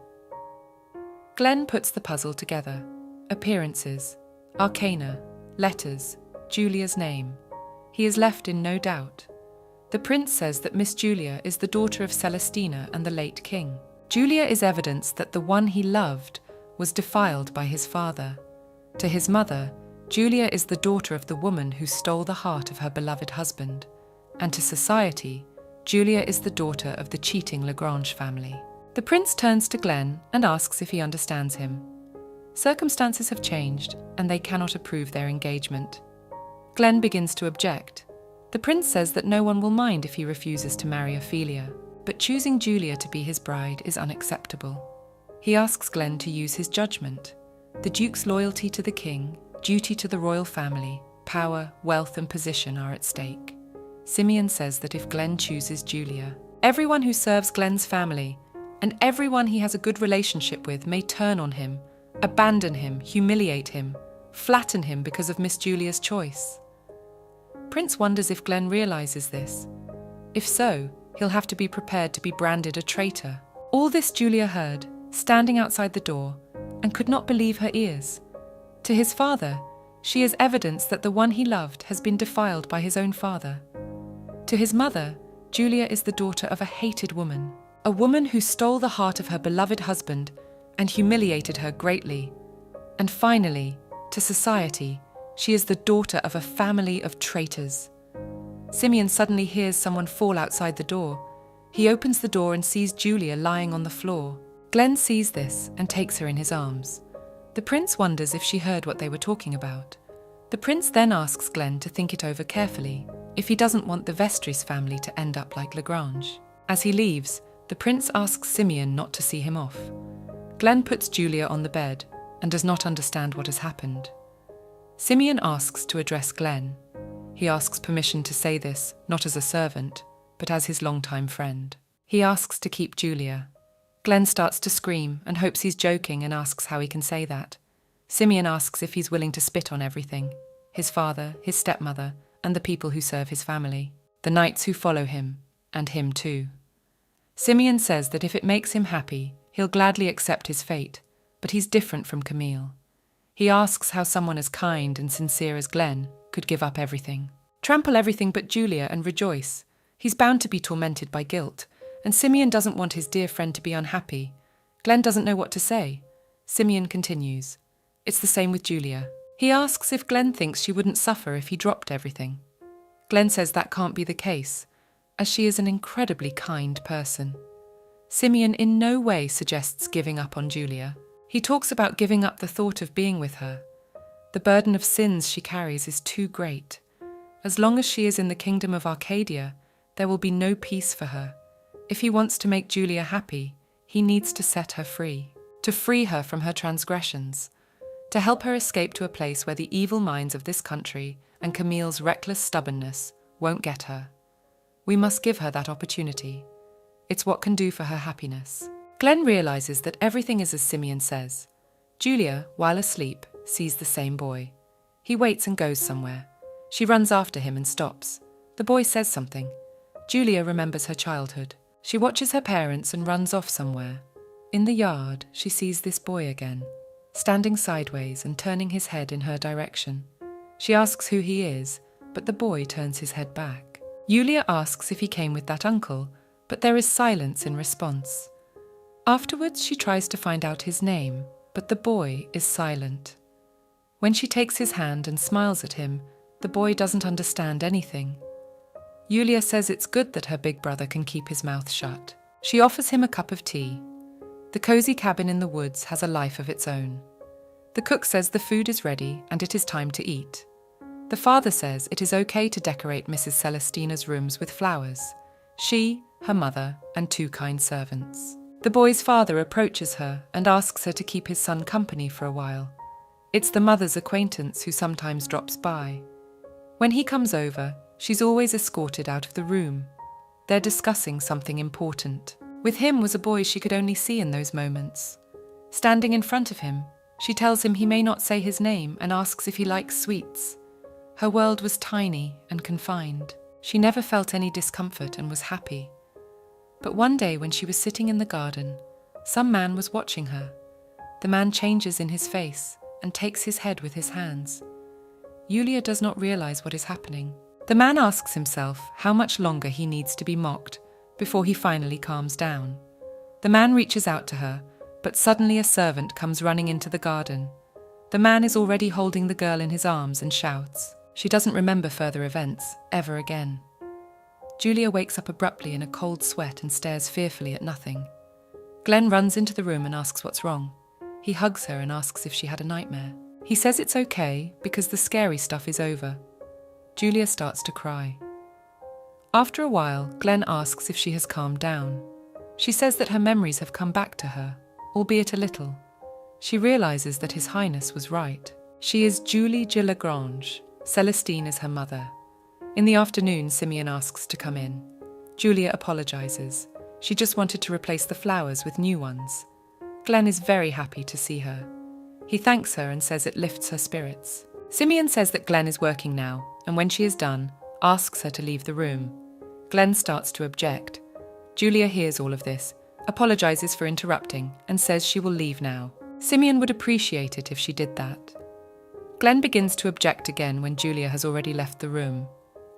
Glenn puts the puzzle together. Appearances, arcana, letters, Julia's name. He is left in no doubt. The prince says that Miss Julia is the daughter of Celestina and the late king. Julia is evidence that the one he loved was defiled by his father. To his mother, Julia is the daughter of the woman who stole the heart of her beloved husband. And to society, Julia is the daughter of the cheating Lagrange family. The prince turns to Glenn and asks if he understands him. Circumstances have changed, and they cannot approve their engagement. Glenn begins to object. The prince says that no one will mind if he refuses to marry Ophelia, but choosing Julia to be his bride is unacceptable. He asks Glenn to use his judgment. The duke's loyalty to the king, duty to the royal family, power, wealth and position are at stake. Simeon says that if Glenn chooses Julia, everyone who serves Glenn's family and everyone he has a good relationship with may turn on him, abandon him, humiliate him, flatten him because of Miss Julia's choice. Prince wonders if Glenn realizes this. If so, he'll have to be prepared to be branded a traitor. All this Julia heard, standing outside the door, and could not believe her ears. To his father, she is evidence that the one he loved has been defiled by his own father. To his mother, Julia is the daughter of a hated woman, a woman who stole the heart of her beloved husband and humiliated her greatly. And finally, to society, she is the daughter of a family of traitors. Simeon suddenly hears someone fall outside the door. He opens the door and sees Julia lying on the floor. Glenn sees this and takes her in his arms. The prince wonders if she heard what they were talking about. The prince then asks Glenn to think it over carefully, if he doesn't want the Vestris family to end up like Lagrange. As he leaves, the prince asks Simeon not to see him off. Glenn puts Julia on the bed and does not understand what has happened. Simeon asks to address Glenn. He asks permission to say this, not as a servant, but as his longtime friend. He asks to keep Julia. Glenn starts to scream and hopes he's joking and asks how he can say that. Simeon asks if he's willing to spit on everything, his father, his stepmother, and the people who serve his family, the knights who follow him, and him too. Simeon says that if it makes him happy, he'll gladly accept his fate, but he's different from Camille. He asks how someone as kind and sincere as Glenn could give up everything. Trample everything but Julia and rejoice. He's bound to be tormented by guilt, and Simeon doesn't want his dear friend to be unhappy. Glenn doesn't know what to say. Simeon continues. It's the same with Julia. He asks if Glenn thinks she wouldn't suffer if he dropped everything. Glenn says that can't be the case. as she is an incredibly kind person. Simeon in no way suggests giving up on Julia. He talks about giving up the thought of being with her. The burden of sins she carries is too great. As long as she is in the kingdom of Arcadia, there will be no peace for her. If he wants to make Julia happy, he needs to set her free, to free her from her transgressions, to help her escape to a place where the evil minds of this country and Camille's reckless stubbornness won't get her. We must give her that opportunity. It's what can do for her happiness. Glenn realizes that everything is as Simeon says. Julia, while asleep, sees the same boy. He waits and goes somewhere. She runs after him and stops. The boy says something. Julia remembers her childhood. She watches her parents and runs off somewhere. In the yard, she sees this boy again, standing sideways and turning his head in her direction. She asks who he is, but the boy turns his head back. Julia asks if he came with that uncle, but there is silence in response. Afterwards, she tries to find out his name, but the boy is silent. When she takes his hand and smiles at him, the boy doesn't understand anything. Julia says it's good that her big brother can keep his mouth shut. She offers him a cup of tea. The cozy cabin in the woods has a life of its own. The cook says the food is ready and it is time to eat. The father says it is okay to decorate Mrs. Celestina's rooms with flowers. She, her mother, and 2 kind servants. The boy's father approaches her and asks her to keep his son company for a while. It's the mother's acquaintance who sometimes drops by. When he comes over, she's always escorted out of the room. They're discussing something important. With him was a boy she could only see in those moments. Standing in front of him, she tells him he may not say his name and asks if he likes sweets. Her world was tiny and confined. She never felt any discomfort and was happy. But one day when she was sitting in the garden, some man was watching her. The man changes in his face and takes his head with his hands. Julia does not realize what is happening. The man asks himself how much longer he needs to be mocked before he finally calms down. The man reaches out to her, but suddenly a servant comes running into the garden. The man is already holding the girl in his arms and shouts. She doesn't remember further events, ever again. Julia wakes up abruptly in a cold sweat and stares fearfully at nothing. Glenn runs into the room and asks what's wrong. He hugs her and asks if she had a nightmare. He says it's okay because the scary stuff is over. Julia starts to cry. After a while, Glenn asks if she has calmed down. She says that her memories have come back to her, albeit a little. She realizes that His Highness was right. She is Julie de Lagrange. Celestine is her mother. In the afternoon, Simeon asks to come in. Julia apologizes. She just wanted to replace the flowers with new ones. Glenn is very happy to see her. He thanks her and says it lifts her spirits. Simeon says that Glenn is working now, and when she is done, asks her to leave the room. Glenn starts to object. Julia hears all of this, apologizes for interrupting, and says she will leave now. Simeon would appreciate it if she did that. Glenn begins to object again when Julia has already left the room.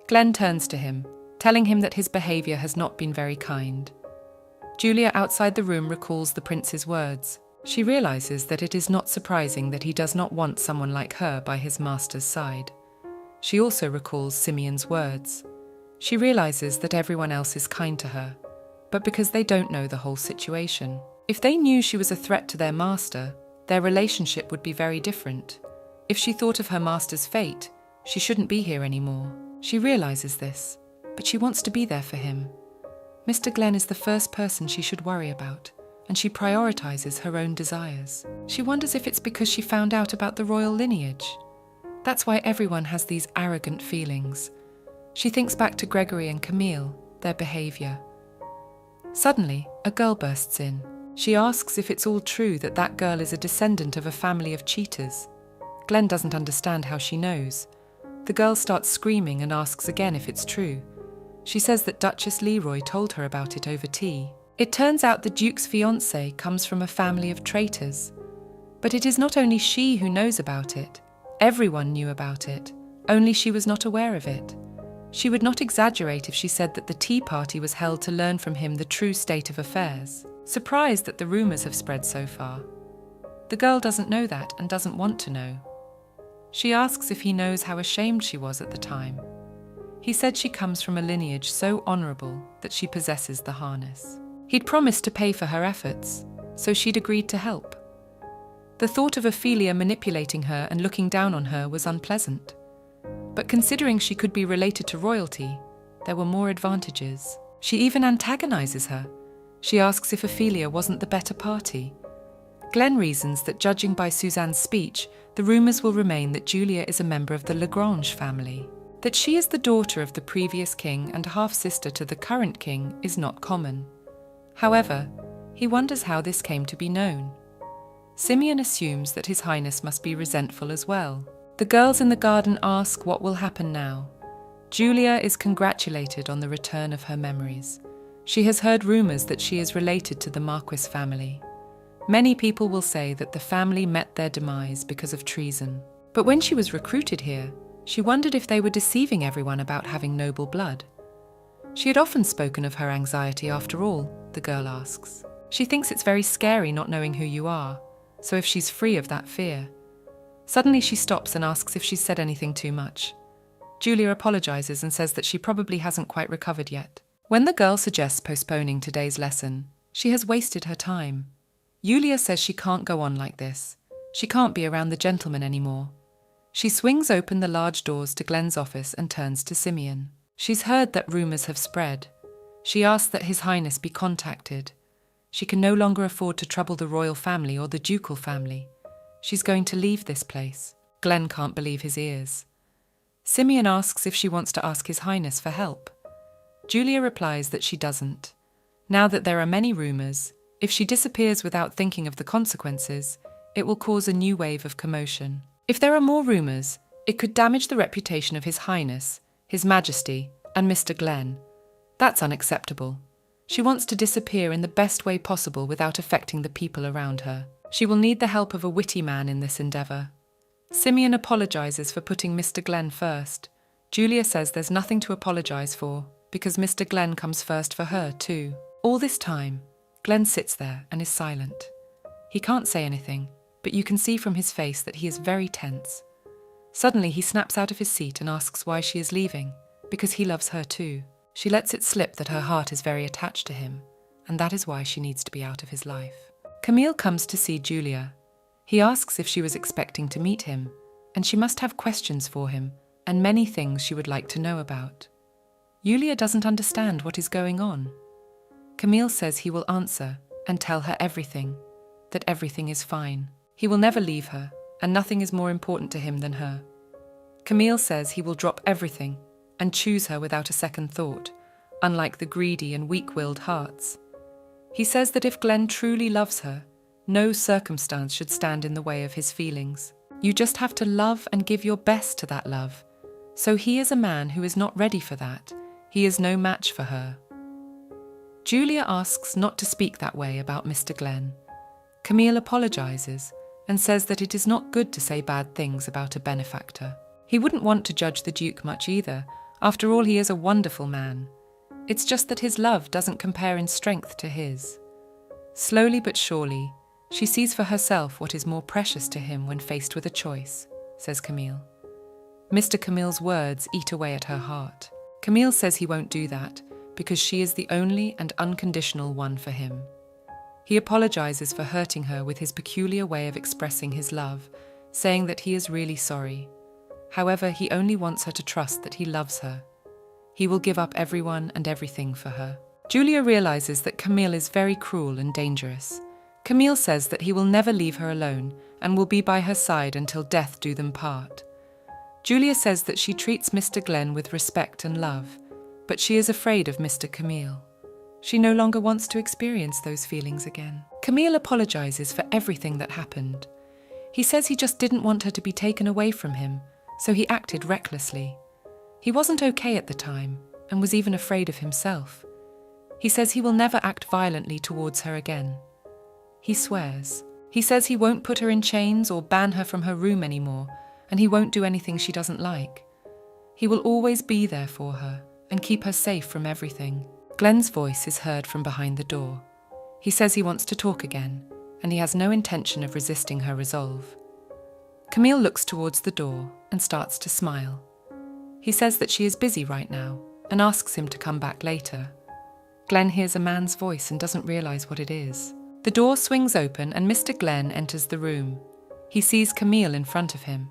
Glenn turns to him, telling him that his behavior has not been very kind. Julia outside the room recalls the prince's words. She realizes that it is not surprising that he does not want someone like her by his master's side. She also recalls Simeon's words. She realizes that everyone else is kind to her, but because they don't know the whole situation. If they knew she was a threat to their master, their relationship would be very different. If she thought of her master's fate, she shouldn't be here anymore. She realizes this, but she wants to be there for him. Mr. Glenn is the first person she should worry about, and she prioritizes her own desires. She wonders if it's because she found out about the royal lineage. That's why everyone has these arrogant feelings. She thinks back to Gregory and Camille, their behavior. Suddenly, a girl bursts in. She asks if it's all true that that girl is a descendant of a family of cheaters. Glenn doesn't understand how she knows. The girl starts screaming and asks again if it's true. She says that Duchess Leroy told her about it over tea. It turns out the Duke's fiancé comes from a family of traitors. But it is not only she who knows about it. Everyone knew about it, only she was not aware of it. She would not exaggerate if she said that the tea party was held to learn from him the true state of affairs. Surprised that the rumours have spread so far. The girl doesn't know that and doesn't want to know. She asks if he knows how ashamed she was at the time. He said she comes from a lineage so honourable that she possesses the harness. He'd promised to pay for her efforts, so she'd agreed to help. The thought of Ophelia manipulating her and looking down on her was unpleasant. But considering she could be related to royalty, there were more advantages. She even antagonises her. She asks if Ophelia wasn't the better party. Glenn reasons that judging by Suzanne's speech, the rumours will remain that Julia is a member of the Lagrange family. That she is the daughter of the previous king and half-sister to the current king is not common. However, he wonders how this came to be known. Simeon assumes that His Highness must be resentful as well. The girls in the garden ask what will happen now. Julia is congratulated on the return of her memories. She has heard rumours that she is related to the Marquis family. Many people will say that the family met their demise because of treason. But when she was recruited here, she wondered if they were deceiving everyone about having noble blood. She had often spoken of her anxiety after all, the girl asks. She thinks it's very scary not knowing who you are, so if she's free of that fear. Suddenly she stops and asks if she's said anything too much. Julia apologises and says that she probably hasn't quite recovered yet. When the girl suggests postponing today's lesson, she has wasted her time. Yulia says she can't go on like this. She can't be around the gentleman anymore. She swings open the large doors to Glenn's office and turns to Simeon. She's heard that rumours have spread. She asks that His Highness be contacted. She can no longer afford to trouble the royal family or the ducal family. She's going to leave this place. Glenn can't believe his ears. Simeon asks if she wants to ask His Highness for help. Julia replies that she doesn't. Now that there are many rumours, if she disappears without thinking of the consequences, it will cause a new wave of commotion. If there are more rumours, it could damage the reputation of His Highness, His Majesty, and Mr. Glenn. That's unacceptable. She wants to disappear in the best way possible without affecting the people around her. She will need the help of a witty man in this endeavour. Simeon apologises for putting Mr. Glenn first. Julia says there's nothing to apologise for, because Mr. Glenn comes first for her too. All this time, Glenn sits there and is silent. He can't say anything, but you can see from his face that he is very tense. Suddenly he snaps out of his seat and asks why she is leaving, because he loves her too. She lets it slip that her heart is very attached to him, and that is why she needs to be out of his life. Camille comes to see Julia. He asks if she was expecting to meet him, and she must have questions for him, and many things she would like to know about. Julia doesn't understand what is going on. Camille says he will answer and tell her everything, that everything is fine. He will never leave her, and nothing is more important to him than her. Camille says he will drop everything and choose her without a second thought, unlike the greedy and weak-willed hearts. He says that if Glenn truly loves her, no circumstance should stand in the way of his feelings. You just have to love and give your best to that love. So he is a man who is not ready for that. He is no match for her. Julia asks not to speak that way about Mr. Glenn. Camille apologises and says that it is not good to say bad things about a benefactor. He wouldn't want to judge the Duke much either. After all, he is a wonderful man. It's just that his love doesn't compare in strength to his. Slowly but surely, she sees for herself what is more precious to him when faced with a choice, says Camille. Mr. Camille's words eat away at her heart. Camille says he won't do that because she is the only and unconditional one for him. He apologises for hurting her with his peculiar way of expressing his love, saying that he is really sorry. However, he only wants her to trust that he loves her. He will give up everyone and everything for her. Julia realises that Camille is very cruel and dangerous. Camille says that he will never leave her alone and will be by her side until death do them part. Julia says that she treats Mr. Glenn with respect and love, but she is afraid of Mr. Camille. She no longer wants to experience those feelings again. Camille apologises for everything that happened. He says he just didn't want her to be taken away from him, so he acted recklessly. He wasn't okay at the time and was even afraid of himself. He says he will never act violently towards her again. He swears. He says he won't put her in chains or ban her from her room anymore, and he won't do anything she doesn't like. He will always be there for her and keep her safe from everything. Glenn's voice is heard from behind the door. He says he wants to talk again, and he has no intention of resisting her resolve. Camille looks towards the door and starts to smile. He says that she is busy right now and asks him to come back later. Glenn hears a man's voice and doesn't realize what it is. The door swings open and Mr. Glenn enters the room. He sees Camille in front of him.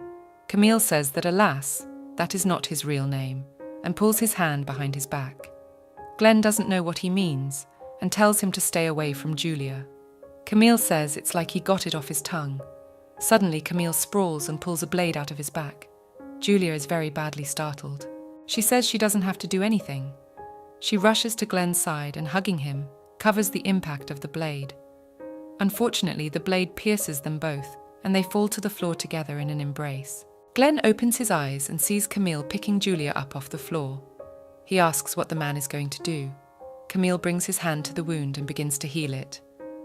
Camille says that alas, that is not his real name, and pulls his hand behind his back. Glenn doesn't know what he means and tells him to stay away from Julia. Camille says it's like he got it off his tongue. Suddenly, Camille sprawls and pulls a blade out of his back. Julia is very badly startled. She says she doesn't have to do anything. She rushes to Glenn's side and, hugging him, covers the impact of the blade. Unfortunately, the blade pierces them both, and they fall to the floor together in an embrace. Glenn opens his eyes and sees Camille picking Julia up off the floor. He asks what the man is going to do. Camille brings his hand to the wound and begins to heal it.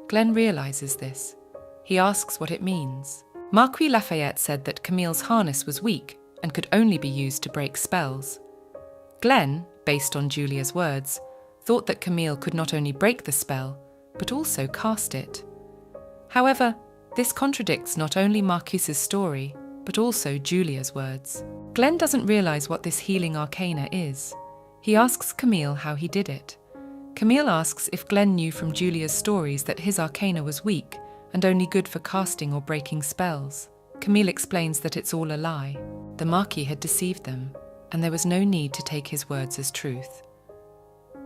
Glenn realizes this. He asks what it means. Marquis Lafayette said that Camille's harness was weak and could only be used to break spells. Glenn, based on Julia's words, thought that Camille could not only break the spell, but also cast it. However, this contradicts not only Marquis's story, but also Julia's words. Glenn doesn't realize what this healing arcana is. He asks Camille how he did it. Camille asks if Glenn knew from Julia's stories that his arcana was weak and only good for casting or breaking spells. Camille explains that it's all a lie. The Marquis had deceived them, and there was no need to take his words as truth.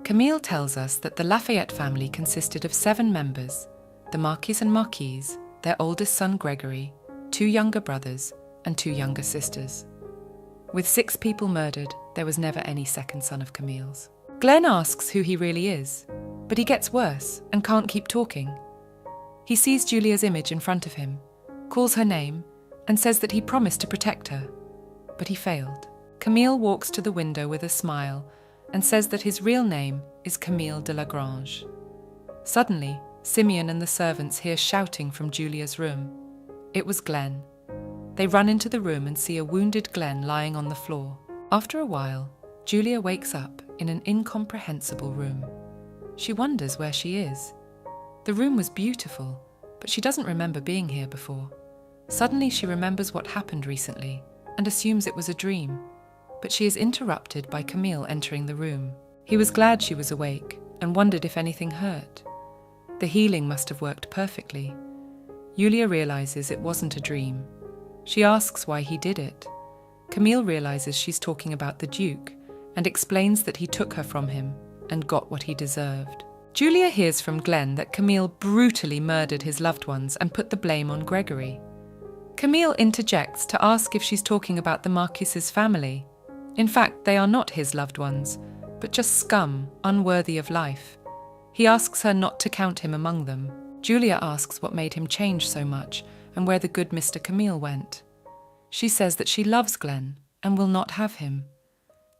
Camille tells us that the Lafayette family consisted of 7 members, the Marquis and Marquise, their oldest son Gregory, 2 younger brothers, and 2 younger sisters. With 6 people murdered, there was never any second son of Camille's. Glenn asks who he really is, but he gets worse and can't keep talking. He sees Julia's image in front of him, calls her name, and says that he promised to protect her, but he failed. Camille walks to the window with a smile and says that his real name is Camille de Lagrange. Suddenly, Simeon and the servants hear shouting from Julia's room. It was Glenn. They run into the room and see a wounded Glenn lying on the floor. After a while, Julia wakes up in an incomprehensible room. She wonders where she is. The room was beautiful, but she doesn't remember being here before. Suddenly she remembers what happened recently and assumes it was a dream, but she is interrupted by Camille entering the room. He was glad she was awake and wondered if anything hurt. The healing must have worked perfectly. Julia realizes it wasn't a dream. She asks why he did it. Camille realizes she's talking about the Duke and explains that he took her from him and got what he deserved. Julia hears from Glenn that Camille brutally murdered his loved ones and put the blame on Gregory. Camille interjects to ask if she's talking about the Marquis's family. In fact, they are not his loved ones, but just scum, unworthy of life. He asks her not to count him among them. Julia asks what made him change so much and where the good Mr. Camille went. She says that she loves Glenn and will not have him.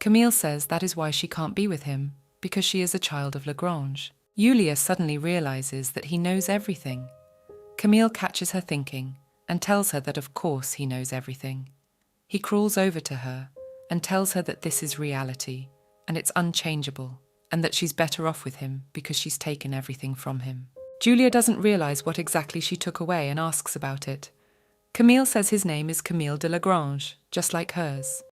Camille says that is why she can't be with him, because she is a child of Lagrange. Julia suddenly realizes that he knows everything. Camille catches her thinking and tells her that of course he knows everything. He crawls over to her and tells her that this is reality and it's unchangeable and that she's better off with him because she's taken everything from him. Julia doesn't realize what exactly she took away and asks about it. Camille says his name is Camille de Lagrange, just like hers.